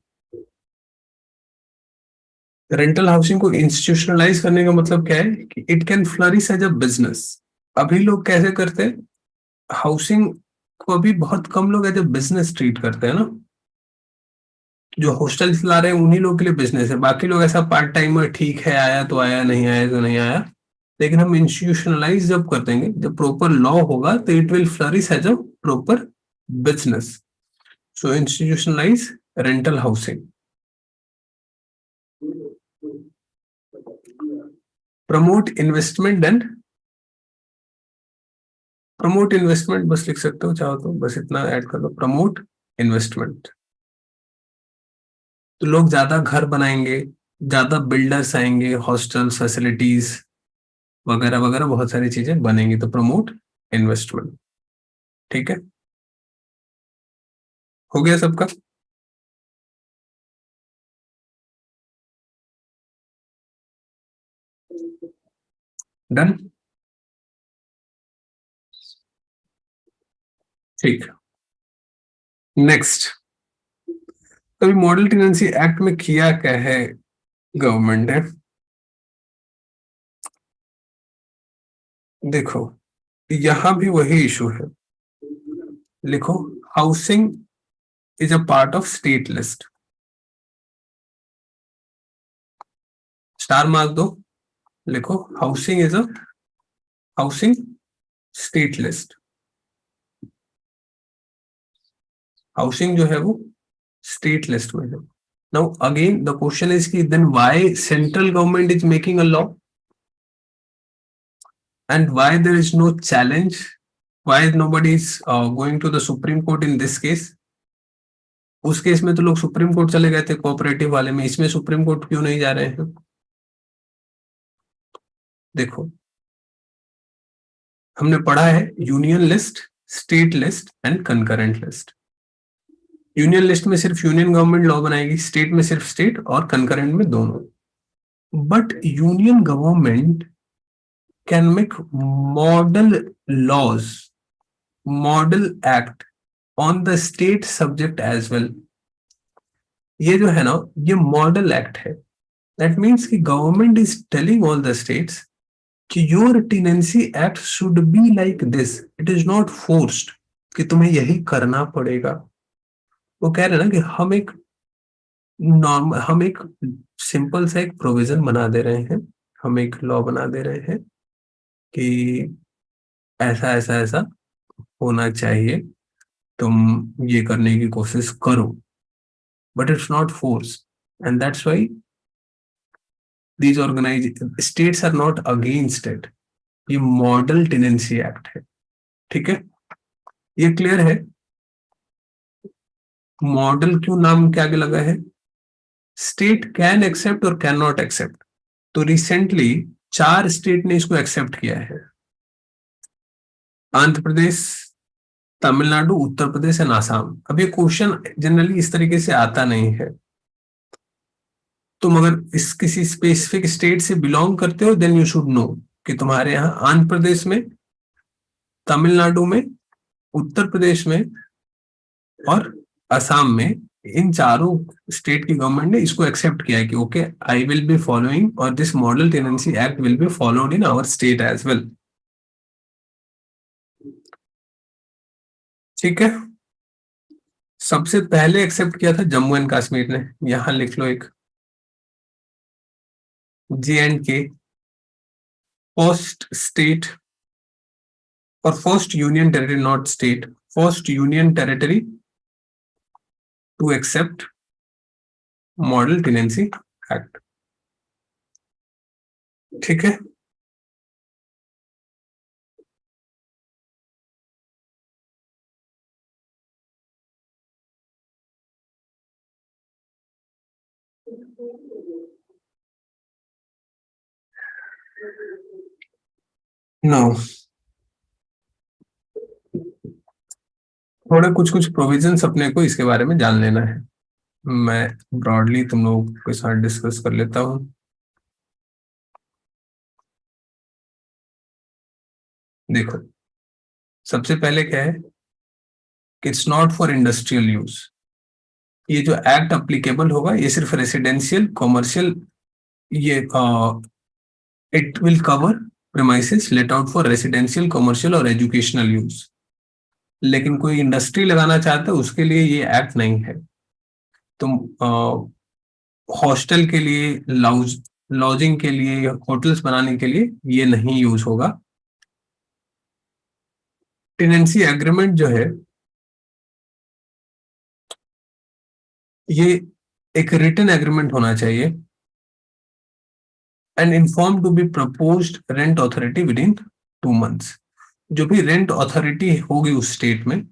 Rental housing को इंस्टीट्यूशनलाइज करने का मतलब क्या है कि it can flourish as a business. अभी लोग कैसे करते हैं, हाउसिंग को अभी बहुत कम लोग एज अ बिजनेस ट्रीट करते हैं ना। जो हॉस्टल चला रहे हैं उन्हीं लोग के लिए बिजनेस है, बाकी लोग ऐसा पार्ट टाइमर, ठीक है आया तो आया, नहीं आया तो नहीं आया। लेकिन हम इंस्टीट्यूशनलाइज जब कर देंगे, जब प्रॉपर लॉ होगा तो it will flourish as a proper business. So institutionalise rental housing. Promote investment and promote investment बस लिख सकते हो, चाहो तो बस इतना ऐड कर लो, प्रमोट इन्वेस्टमेंट। तो लोग ज्यादा घर बनाएंगे, ज्यादा बिल्डर्स आएंगे, हॉस्टल फैसिलिटीज वगैरह वगैरह बहुत सारी चीजें बनेंगी, तो प्रमोट इन्वेस्टमेंट। ठीक है, हो गया सबका। डन। ठीक है। नेक्स्ट, कभी मॉडल टेनेंसी एक्ट में किया क्या है गवर्नमेंट ने? देखो, यहां भी वही इशू है। लिखो, housing is a part of state list. Star mark दो, लिखो हाउसिंग स्टेट लिस्ट। हाउसिंग जो है वो स्टेट लिस्ट में है। Now again the question is कि then why central government is making a law and why there is no challenge, why nobody is going to the supreme court in this case? उस case में तो लोग supreme court चले गए थे cooperative वाले में, इसमें सुप्रीम कोर्ट क्यों नहीं जा रहे हैं? देखो, हमने पढ़ा है union list, state list and concurrent list. Union list में सिर्फ यूनियन गवर्नमेंट लॉ बनाएगी, स्टेट में सिर्फ स्टेट और कंकरेंट में दोनों। But union government can make model laws, model act on the state subject as well. ये जो है ना, ये मॉडल एक्ट है। दैट मीन्स कि government is telling all the states कि your tenancy act should be like this, it is not forced कि तुम्हें यही करना पड़ेगा। वो कह रहे हैं ना कि हम एक सिंपल सा एक प्रोविजन बना दे रहे हैं, हम एक लॉ बना दे रहे हैं कि ऐसा ऐसा ऐसा होना चाहिए, तुम ये करने की कोशिश करो, but it's not force. And that's why these organise states are not against it. ये मॉडल टेनेंसी एक्ट है, ठीक है? ये क्लियर है? मॉडल क्यों नाम के आगे लगा है? स्टेट कैन एक्सेप्ट और कैन नॉट एक्सेप्ट। तो रिसेंटली 4 स्टेट ने इसको एक्सेप्ट किया है, आंध्र प्रदेश, तमिलनाडु, उत्तर प्रदेश एंड आसाम। अब ये क्वेश्चन जनरली इस तरीके से आता नहीं है। तुम अगर इस किसी स्पेसिफिक स्टेट से बिलोंग करते हो देन यू शुड नो कि तुम्हारे यहाँ आंध्र प्रदेश में, तमिलनाडु में, उत्तर प्रदेश में और असम में, इन चारों स्टेट की गवर्नमेंट ने इसको एक्सेप्ट किया है कि okay, I will be following और this model tenancy act will be followed in our state as well. ठीक है? सबसे पहले एक्सेप्ट किया था जम्मू एंड कश्मीर ने, यहां लिख लो एक, J&K, फर्स्ट स्टेट और first union territory, not state, first union territory to accept model tenancy act. ठीक है? नो, थोड़े कुछ कुछ प्रोविजंस अपने को इसके बारे में जान लेना है। मैं ब्रॉडली तुम लोगों के साथ डिस्कस कर लेता हूं। देखो, सबसे पहले क्या है कि it's not for industrial use. ये जो एक्ट अप्लीकेबल होगा ये सिर्फ रेसिडेंशियल, कॉमर्शियल, ये it will cover premises let out for residential, commercial और एजुकेशनल यूज। लेकिन कोई इंडस्ट्री लगाना चाहता है उसके लिए ये एक्ट नहीं है। तुम हॉस्टल के लिए, लॉजिंग के लिए, होटल्स बनाने के लिए ये नहीं यूज होगा। टेनेंसी एग्रीमेंट जो है ये एक रिटन एग्रीमेंट होना चाहिए and inform to be proposed rent authority within 2 months. जो भी रेंट अथॉरिटी होगी उस स्टेट में,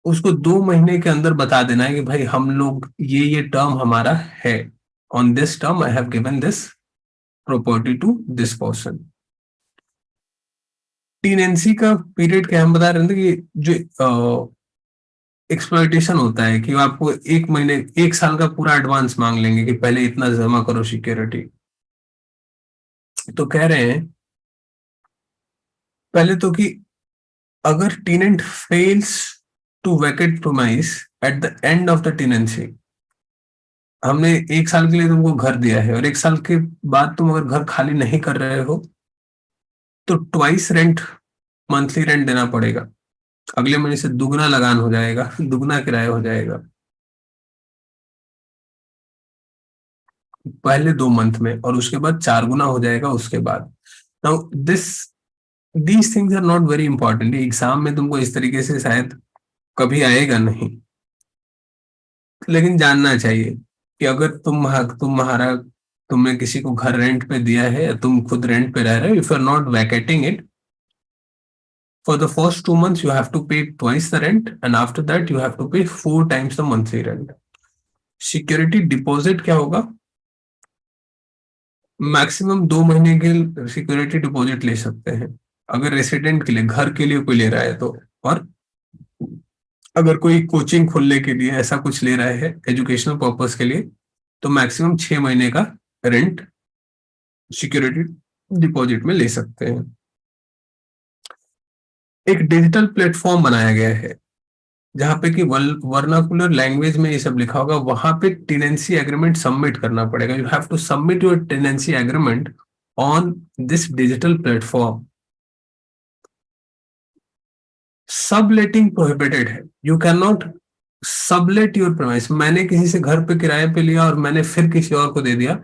उसको 2 महीने के अंदर बता देना है कि भाई हम लोग ये टर्म हमारा है, on this term I have given this property to this person. Tenancy का पीरियड क्या हम बता रहे थे कि जो एक्सप्लॉइटेशन होता है कि आपको 1 महीने, 1 साल का पूरा एडवांस मांग लेंगे कि पहले इतना जमा करो सिक्योरिटी। तो कह रहे हैं पहले तो कि अगर tenant fails to vacate premises at the end of the tenancy. हमने 1 साल के लिए तुमको घर दिया है और 1 साल के बाद तुम अगर घर खाली नहीं कर रहे हो तो ट्वाइस रेंट, मंथली रेंट देना पड़ेगा। अगले महीने से दुगना लगान हो जाएगा, दुगना किराया हो जाएगा पहले 2 मंथ में, और उसके बाद 4 गुना हो जाएगा उसके बाद। Now this these things are not very important. Exam में तुमको इस तरीके से शायद कभी आएगा नहीं, लेकिन जानना चाहिए कि अगर तुम्हारा तुमने किसी को घर रेंट पे दिया है, तुम खुद रेंट पे रह रहे हो, if you are not vacating it for the first 2 months you have to pay twice the rent, and after that you have to pay 4 times the monthly rent। Security deposit क्या होगा? Maximum 2 महीने के security deposit ले सकते हैं अगर resident के लिए, घर के लिए कोई ले रहा है तो। और अगर कोई कोचिंग खोलने के लिए ऐसा कुछ ले रहा है एजुकेशनल पर्पस के लिए, तो मैक्सिमम 6 महीने का रेंट सिक्योरिटी डिपॉजिट में ले सकते हैं। एक डिजिटल प्लेटफॉर्म बनाया गया है जहां पे कि वर्नाकुलर लैंग्वेज में ये सब लिखा होगा, वहां पे टेनेंसी एग्रीमेंट सबमिट करना पड़ेगा। You have to submit your tenancy agreement on this digital platform. Subletting prohibited है, you can not sublet your premise. मैंने किसी से घर पे किराए पे लिया और मैंने फिर किसी और को दे दिया,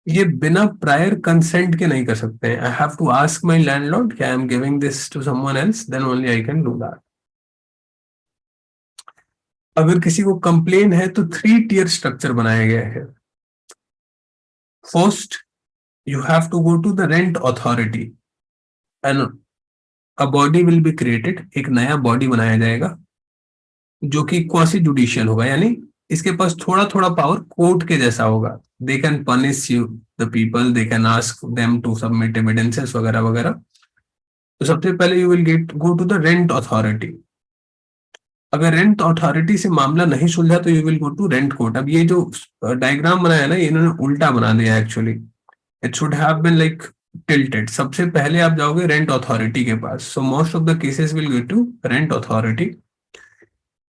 ये बिना प्रायर कंसेंट के नहीं कर सकते हैं। I have to ask my landlord कि I am giving this to someone else, then only I can do that. अगर किसी को कंप्लेन है तो 3 tier स्ट्रक्चर बनाया गया है। First, you have to go to the rent authority and a body will be created। एक नया बॉडी बनाया जाएगा जो कि क्वासी जुडिशियल होगा, यानी इसके पास थोड़ा थोड़ा पावर कोर्ट के जैसा होगा। They can punish you the people, they can ask them to submit evidences वगैरह वगैरह। तो सबसे पहले you will get go to the rent authority. अगर रेंट अथॉरिटी से मामला नहीं सुलझा तो you will go to rent court. अब ये जो डायग्राम बनाया ना, इन्होंने उल्टा बना दिया actually. It should have been like tilted। सबसे पहले आप जाओगे रेंट अथॉरिटी के पास, so most of the cases will go to rent authority.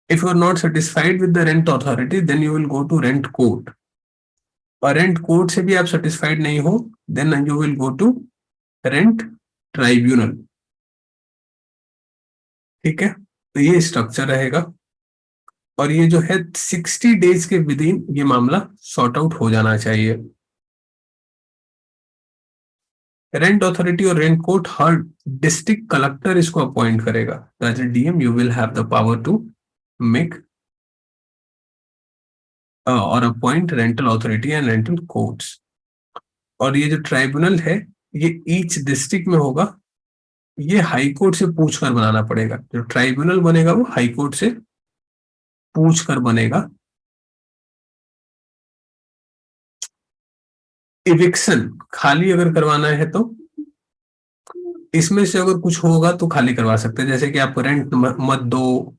If you are not satisfied with the rent authority then you will go to rent court, और rent court से भी आप सेटिस्फाइड नहीं हो then you will go to rent tribunal. ठीक है, तो ये स्ट्रक्चर रहेगा, और ये जो है 60 days के विद इन ये मामला सॉर्ट आउट हो जाना चाहिए। रेंट अथॉरिटी और रेंट कोर्ट हर डिस्ट्रिक्ट कलेक्टर इसको अपॉइंट करेगा। तो as a DM you will have the power to make और appoint rental authority and rental courts. और ये जो ट्राइब्यूनल है ये ईच डिस्ट्रिक्ट में होगा, ये हाई कोर्ट से पूछ कर बनाना पड़ेगा। जो ट्राइब्यूनल बनेगा वो हाई कोर्ट से पूछ कर बनेगा। इविक्शन खाली अगर करवाना है तो इसमें से अगर कुछ होगा तो खाली करवा सकते हैं, जैसे कि आप रेंट मत दो,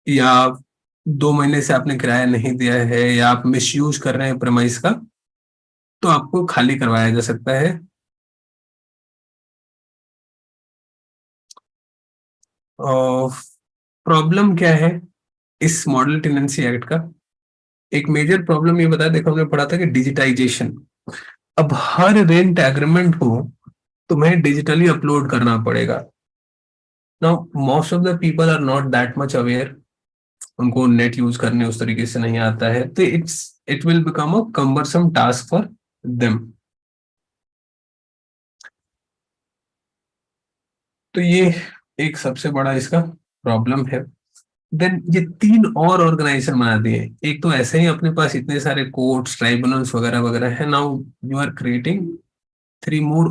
या 2 महीने से आपने किराया नहीं दिया है, या आप मिसयूज कर रहे हैं प्रेमाइस का, तो आपको खाली करवाया जा सकता है। और प्रॉब्लम क्या है इस मॉडल टेनेंसी एक्ट का? एक मेजर प्रॉब्लम ये बताया, देखो हमने पढ़ा था कि डिजिटाइजेशन। अब हर रेंट एग्रीमेंट को तुम्हें डिजिटली अपलोड करना पड़ेगा। Now most of the people are not that much aware, उनको नेट यूज करने उस तरीके से नहीं आता है, तो it will become a cumbersome task for them. तो ये एक सबसे बड़ा इसका प्रॉब्लम है। देन ये 3 और ऑर्गेनाइजेशन बना दिए। एक तो ऐसे ही अपने पास इतने सारे कोर्ट्स ट्राइब्यूनल्स वगैरह वगैरह है, now you are creating 3 more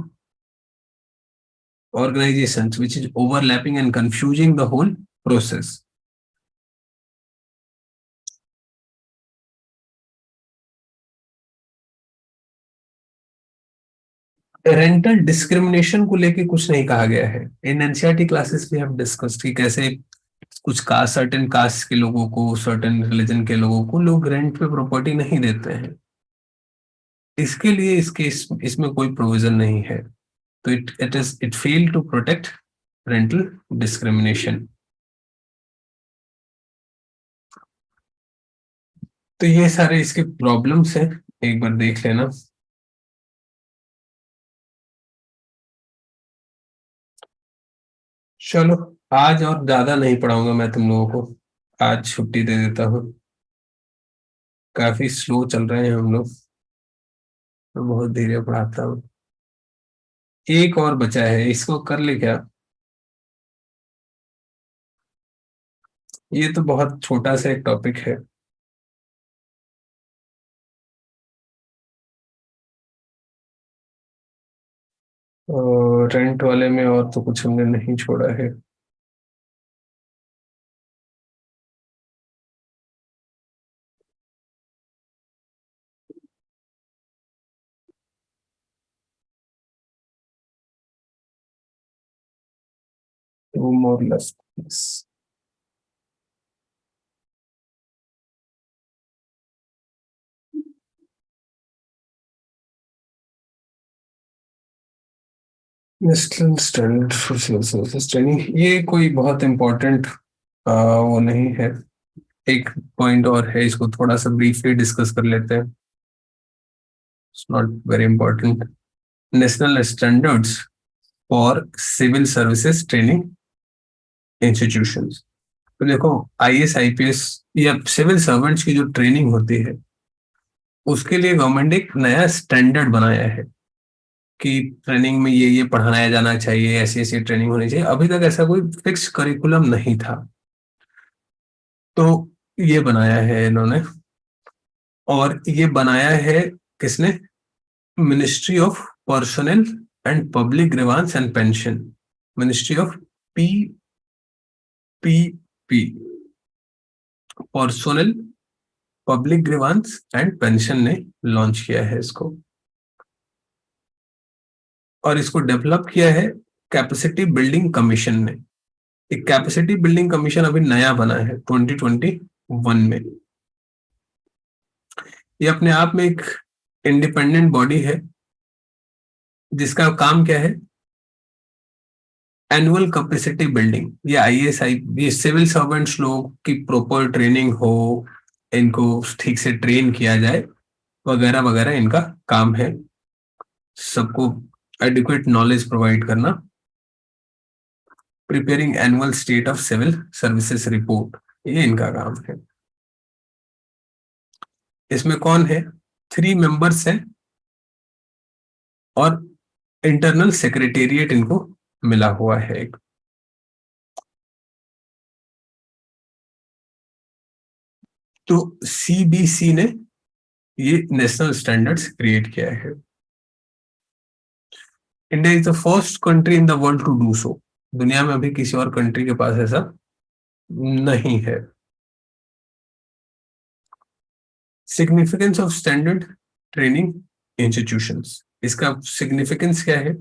organizations which is overlapping and confusing the whole process। Rental discrimination को लेके कुछ नहीं कहा गया है। इन एनसीईआरटी क्लासेस भी हम डिस्कस की कैसे कुछ कास्ट, सर्टेन कास्ट के लोगों को, सर्टेन रिलीजन के लोगों को लोग रेंट पे प्रॉपर्टी नहीं देते हैं। इसके लिए इसमें कोई प्रोविजन नहीं है। तो it fail to protect rental discrimination. तो ये सारे इसके प्रॉब्लम्स हैं, एक बार देख लेना। चलो, आज और ज्यादा नहीं पढ़ाऊंगा मैं तुम लोगों को, आज छुट्टी दे देता हूँ। काफी स्लो चल रहे हैं हम लोग, मैं बहुत धीरे पढ़ाता हूँ। एक और बचा है, इसको कर ले क्या? ये तो बहुत छोटा सा एक टॉपिक है। और रेंट वाले में और तो कुछ हमने नहीं छोड़ा है। तो more less national standard for civil services training, ये कोई बहुत इम्पोर्टेंट वो नहीं है। एक पॉइंट और है, इसको थोड़ा सा ब्रीफली डिस्कस कर लेते हैं। It's not very important. National standards for civil services training institutions. तो देखो, आईएएस आईपीएस या सिविल सर्वेंट्स की जो ट्रेनिंग होती है, उसके लिए गवर्नमेंट एक नया स्टैंडर्ड बनाया है कि ट्रेनिंग में ये पढ़ाया जाना चाहिए, ऐसी ऐसी ट्रेनिंग होनी चाहिए। अभी तक ऐसा कोई फिक्स करिकुलम नहीं था, तो ये बनाया है इन्होंने। और ये बनाया है किसने? Ministry of personal and public grievance and pension, ministry of P P P, personnel public grievance and pension ने लॉन्च किया है इसको। और इसको डेवलप किया है कैपेसिटी बिल्डिंग कमीशन ने। एक कैपेसिटी बिल्डिंग कमीशन अभी नया बना है 2021 में। ये अपने आप में एक इंडिपेंडेंट बॉडी है, जिसका काम क्या है? Annual capacity building. ये आईएएस ये सिविल सर्वेंट्स लोग की प्रॉपर ट्रेनिंग हो, इनको ठीक से ट्रेन किया जाए, वगैरह वगैरह इनका काम है। सबको एडिक्वेट नॉलेज प्रोवाइड करना, preparing annual state of civil services report, ये इनका काम है। इसमें कौन है? 3 मेंबर्स हैं, और इंटरनल सेक्रेटेरिएट इनको मिला हुआ है एक। तो सीबीसी ने ये नेशनल स्टैंडर्ड्स क्रिएट किया है। India is the first country in the world to do so. दुनिया में अभी किसी और कंट्री के पास ऐसा नहीं है। Significance of standard training institutions, इसका सिग्निफिकेंस क्या है?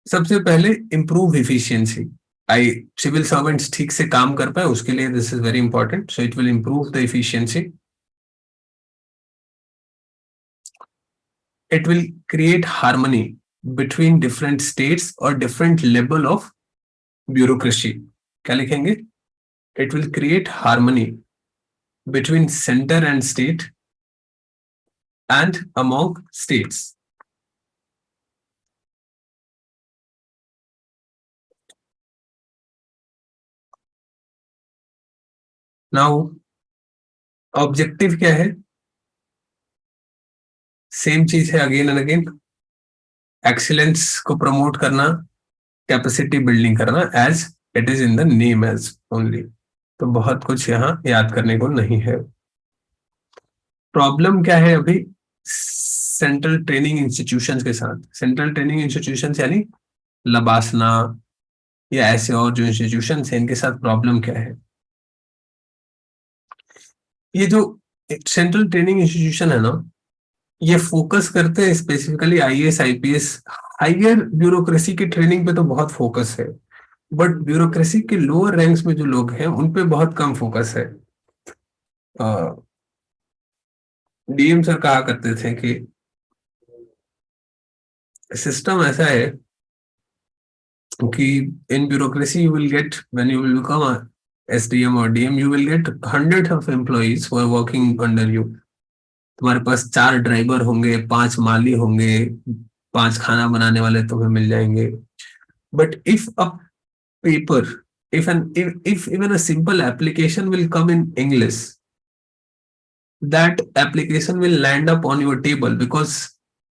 सबसे पहले इंप्रूव इफिशियंसी। आई सिविल सर्वेंट्स ठीक से काम कर पाए, उसके लिए this is very important, so it will improve the efficiency. It will create harmony between different states or different level of bureaucracy. क्या लिखेंगे? It will create harmony between center and state and among states. Now, objective क्या है? Same चीज है again and again, excellence को promote करना, capacity building करना, as it is in the name as only. तो बहुत कुछ यहाँ याद करने को नहीं है। प्रॉब्लम क्या है अभी सेंट्रल ट्रेनिंग इंस्टीट्यूशंस के साथ? सेंट्रल ट्रेनिंग इंस्टीट्यूशंस यानी लबासना या ऐसे और जो इंस्टीट्यूशंस हैं, इनके साथ प्रॉब्लम क्या है? ये जो सेंट्रल ट्रेनिंग इंस्टीट्यूशन है ना, ये फोकस करते हैं specifically IAS IPS. Higher bureaucracy की ट्रेनिंग पे तो बहुत फोकस है, बट ब्यूरोक्रेसी के लोअर रैंक्स में जो लोग हैं उन पे बहुत कम फोकस है। डीएम सर कहा करते थे कि सिस्टम ऐसा है कि in bureaucracy you will get when you will become SDM और DM, you will get hundreds of employees who are working under you. तुम्हारे पास 4 ड्राइवर होंगे, 5 माली होंगे, 5 खाना बनाने वाले तुम्हें मिल जाएंगे. But if a paper, if even a simple application will come in English, that application will land up on your table, because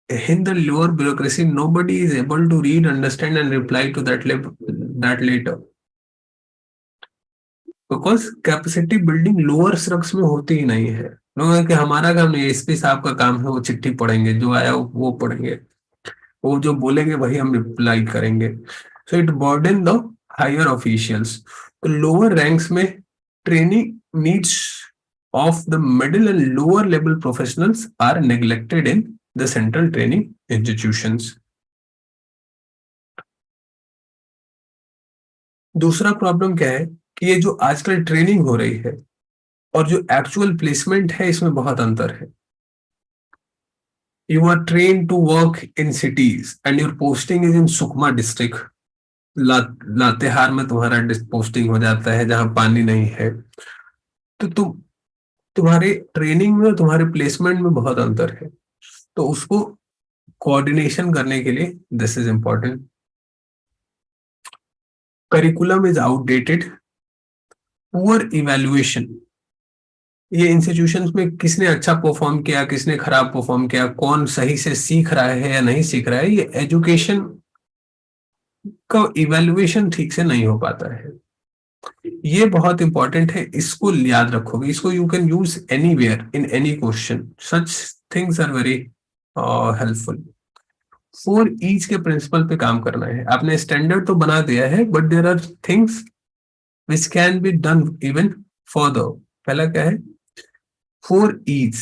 in the lower bureaucracy nobody is able to read, understand and reply to that later, because capacity building lower स्ट्रक्स में होती ही नहीं है. लोगों कि हमारा काम नहीं है, एसपी साहब का काम है, वो चिट्ठी पढ़ेंगे, जो आया वो पढ़ेंगे, वो जो बोलेंगे वही हम रिप्लाई करेंगे. So it burden the higher officials. तो लोअर रैंक्स में training needs of the middle and lower level professionals are neglected in the central training institutions. दूसरा प्रॉब्लम क्या है कि ये जो आजकल ट्रेनिंग हो रही है और जो एक्चुअल प्लेसमेंट है इसमें बहुत अंतर है. You are trained to work in cities and your posting is in Sukma district. ला, लातेहार में तुम्हारा पोस्टिंग हो जाता है जहां पानी नहीं है. तो तुम्हारे ट्रेनिंग में, तुम्हारे प्लेसमेंट में बहुत अंतर है. तो उसको कोऑर्डिनेशन करने के लिए this is important. Curriculum is outdated. Poor evaluation. ये इंस्टीट्यूशंस में किसने अच्छा परफॉर्म किया, किसने खराब परफॉर्म किया, कौन सही से सीख रहा है या नहीं सीख रहा है, ये एजुकेशन का इवैल्यूएशन ठीक से नहीं हो पाता है. ये बहुत इंपॉर्टेंट है, इसको याद रखोगे. इसको you can use anywhere in any question. Such things are very helpful. 4 each के प्रिंसिपल पे काम करना है. आपने स्टैंडर्ड तो बना दिया है, but there are things which can be done even further. पहला क्या है? 4 E's: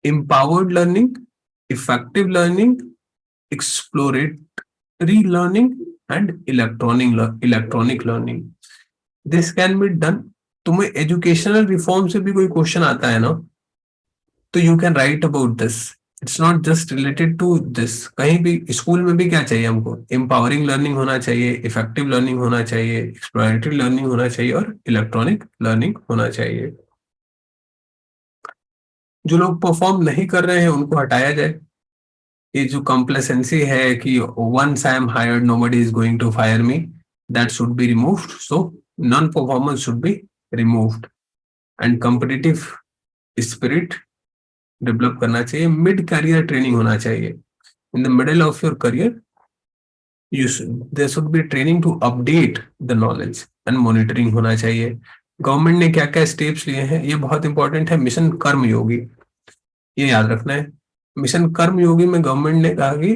empowered learning, effective learning, exploratory learning and electronic learning. This can be done. तुम्हें एजुकेशनल रिफॉर्म से भी कोई क्वेश्चन आता है ना, तो you can write about this. It's not just related to this. कहीं भी स्कूल में भी क्या चाहिए हमको? एम्पावरिंग लर्निंग होना चाहिए, इफेक्टिव लर्निंग होना चाहिए, एक्सप्लोरेटरी लर्निंग होना चाहिए और इलेक्ट्रॉनिक लर्निंग होना चाहिए. जो लोग परफॉर्म नहीं कर रहे हैं उनको हटाया जाए. ये जो कॉम्प्लेसेंसी है कि once I am hired nobody is going to fire me, that should be removed. So non performance should be removed and competitive spirit develop करना चाहिए. मिड करियर ट्रेनिंग होना चाहिए. In the middle of your career there should be training to update the knowledge and monitoring होना चाहिए. Government ने क्या क्या steps लिए हैं ये बहुत इंपॉर्टेंट है. मिशन कर्मयोगी, ये याद रखना है. मिशन कर्मयोगी में गवर्नमेंट ने कहा कि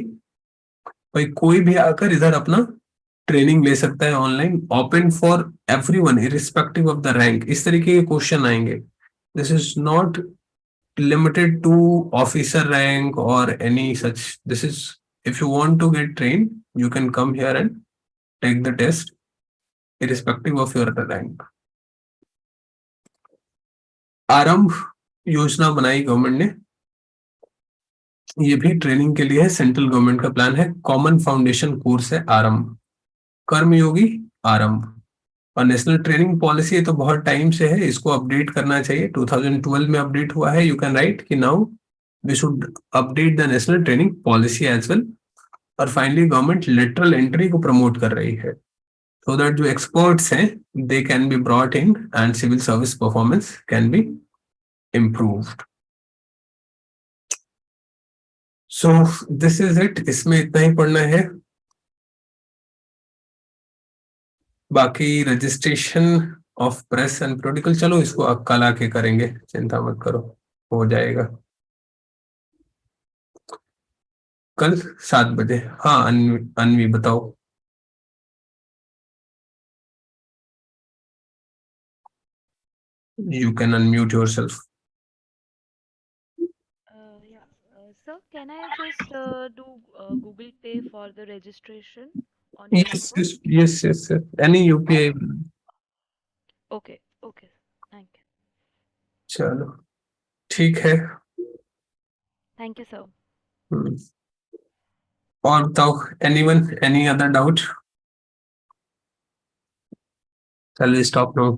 भाई कोई भी आकर इधर अपना ट्रेनिंग ले सकता है online, open for everyone irrespective of the rank. इस तरीके के क्वेश्चन आएंगे. This is not limited to officer rank or any such. This is, if you want to get trained, you can come here and take the test irrespective of your rank. आरंभ योजना बनाई government ने. ये भी training के लिए है, central government का प्लान है. कॉमन फाउंडेशन कोर्स है आरंभ. कर्मयोगी, आरंभ. और नेशनल ट्रेनिंग पॉलिसी है तो बहुत टाइम से है, इसको अपडेट करना चाहिए. 2012 में अपडेट हुआ है. यू कैन राइट कि now we should update the national training policy as well. और फाइनली गवर्नमेंट लेटरल एंट्री को प्रमोट कर रही है, सो दैट जो एक्सपर्ट्स हैं they can be brought in and civil service performance can be improved. So this is it. इसमें इतना ही पढ़ना है. बाकी registration of press and protocol, चलो इसको कल आके करेंगे, चिंता मत करो, हो जाएगा कल 7 बजे. हाँ अनवी, अनवी बताओ. You can unmute yourself. Yeah. Sir, can I just do Google Pay for the registration on your Yes, network? yes, yes, yes, yes. Any UPI. Okay, okay. Thank you. चलो ठीक है. Thank you, sir. हम्म. और बताओ, anyone, any other doubt? चल stop no.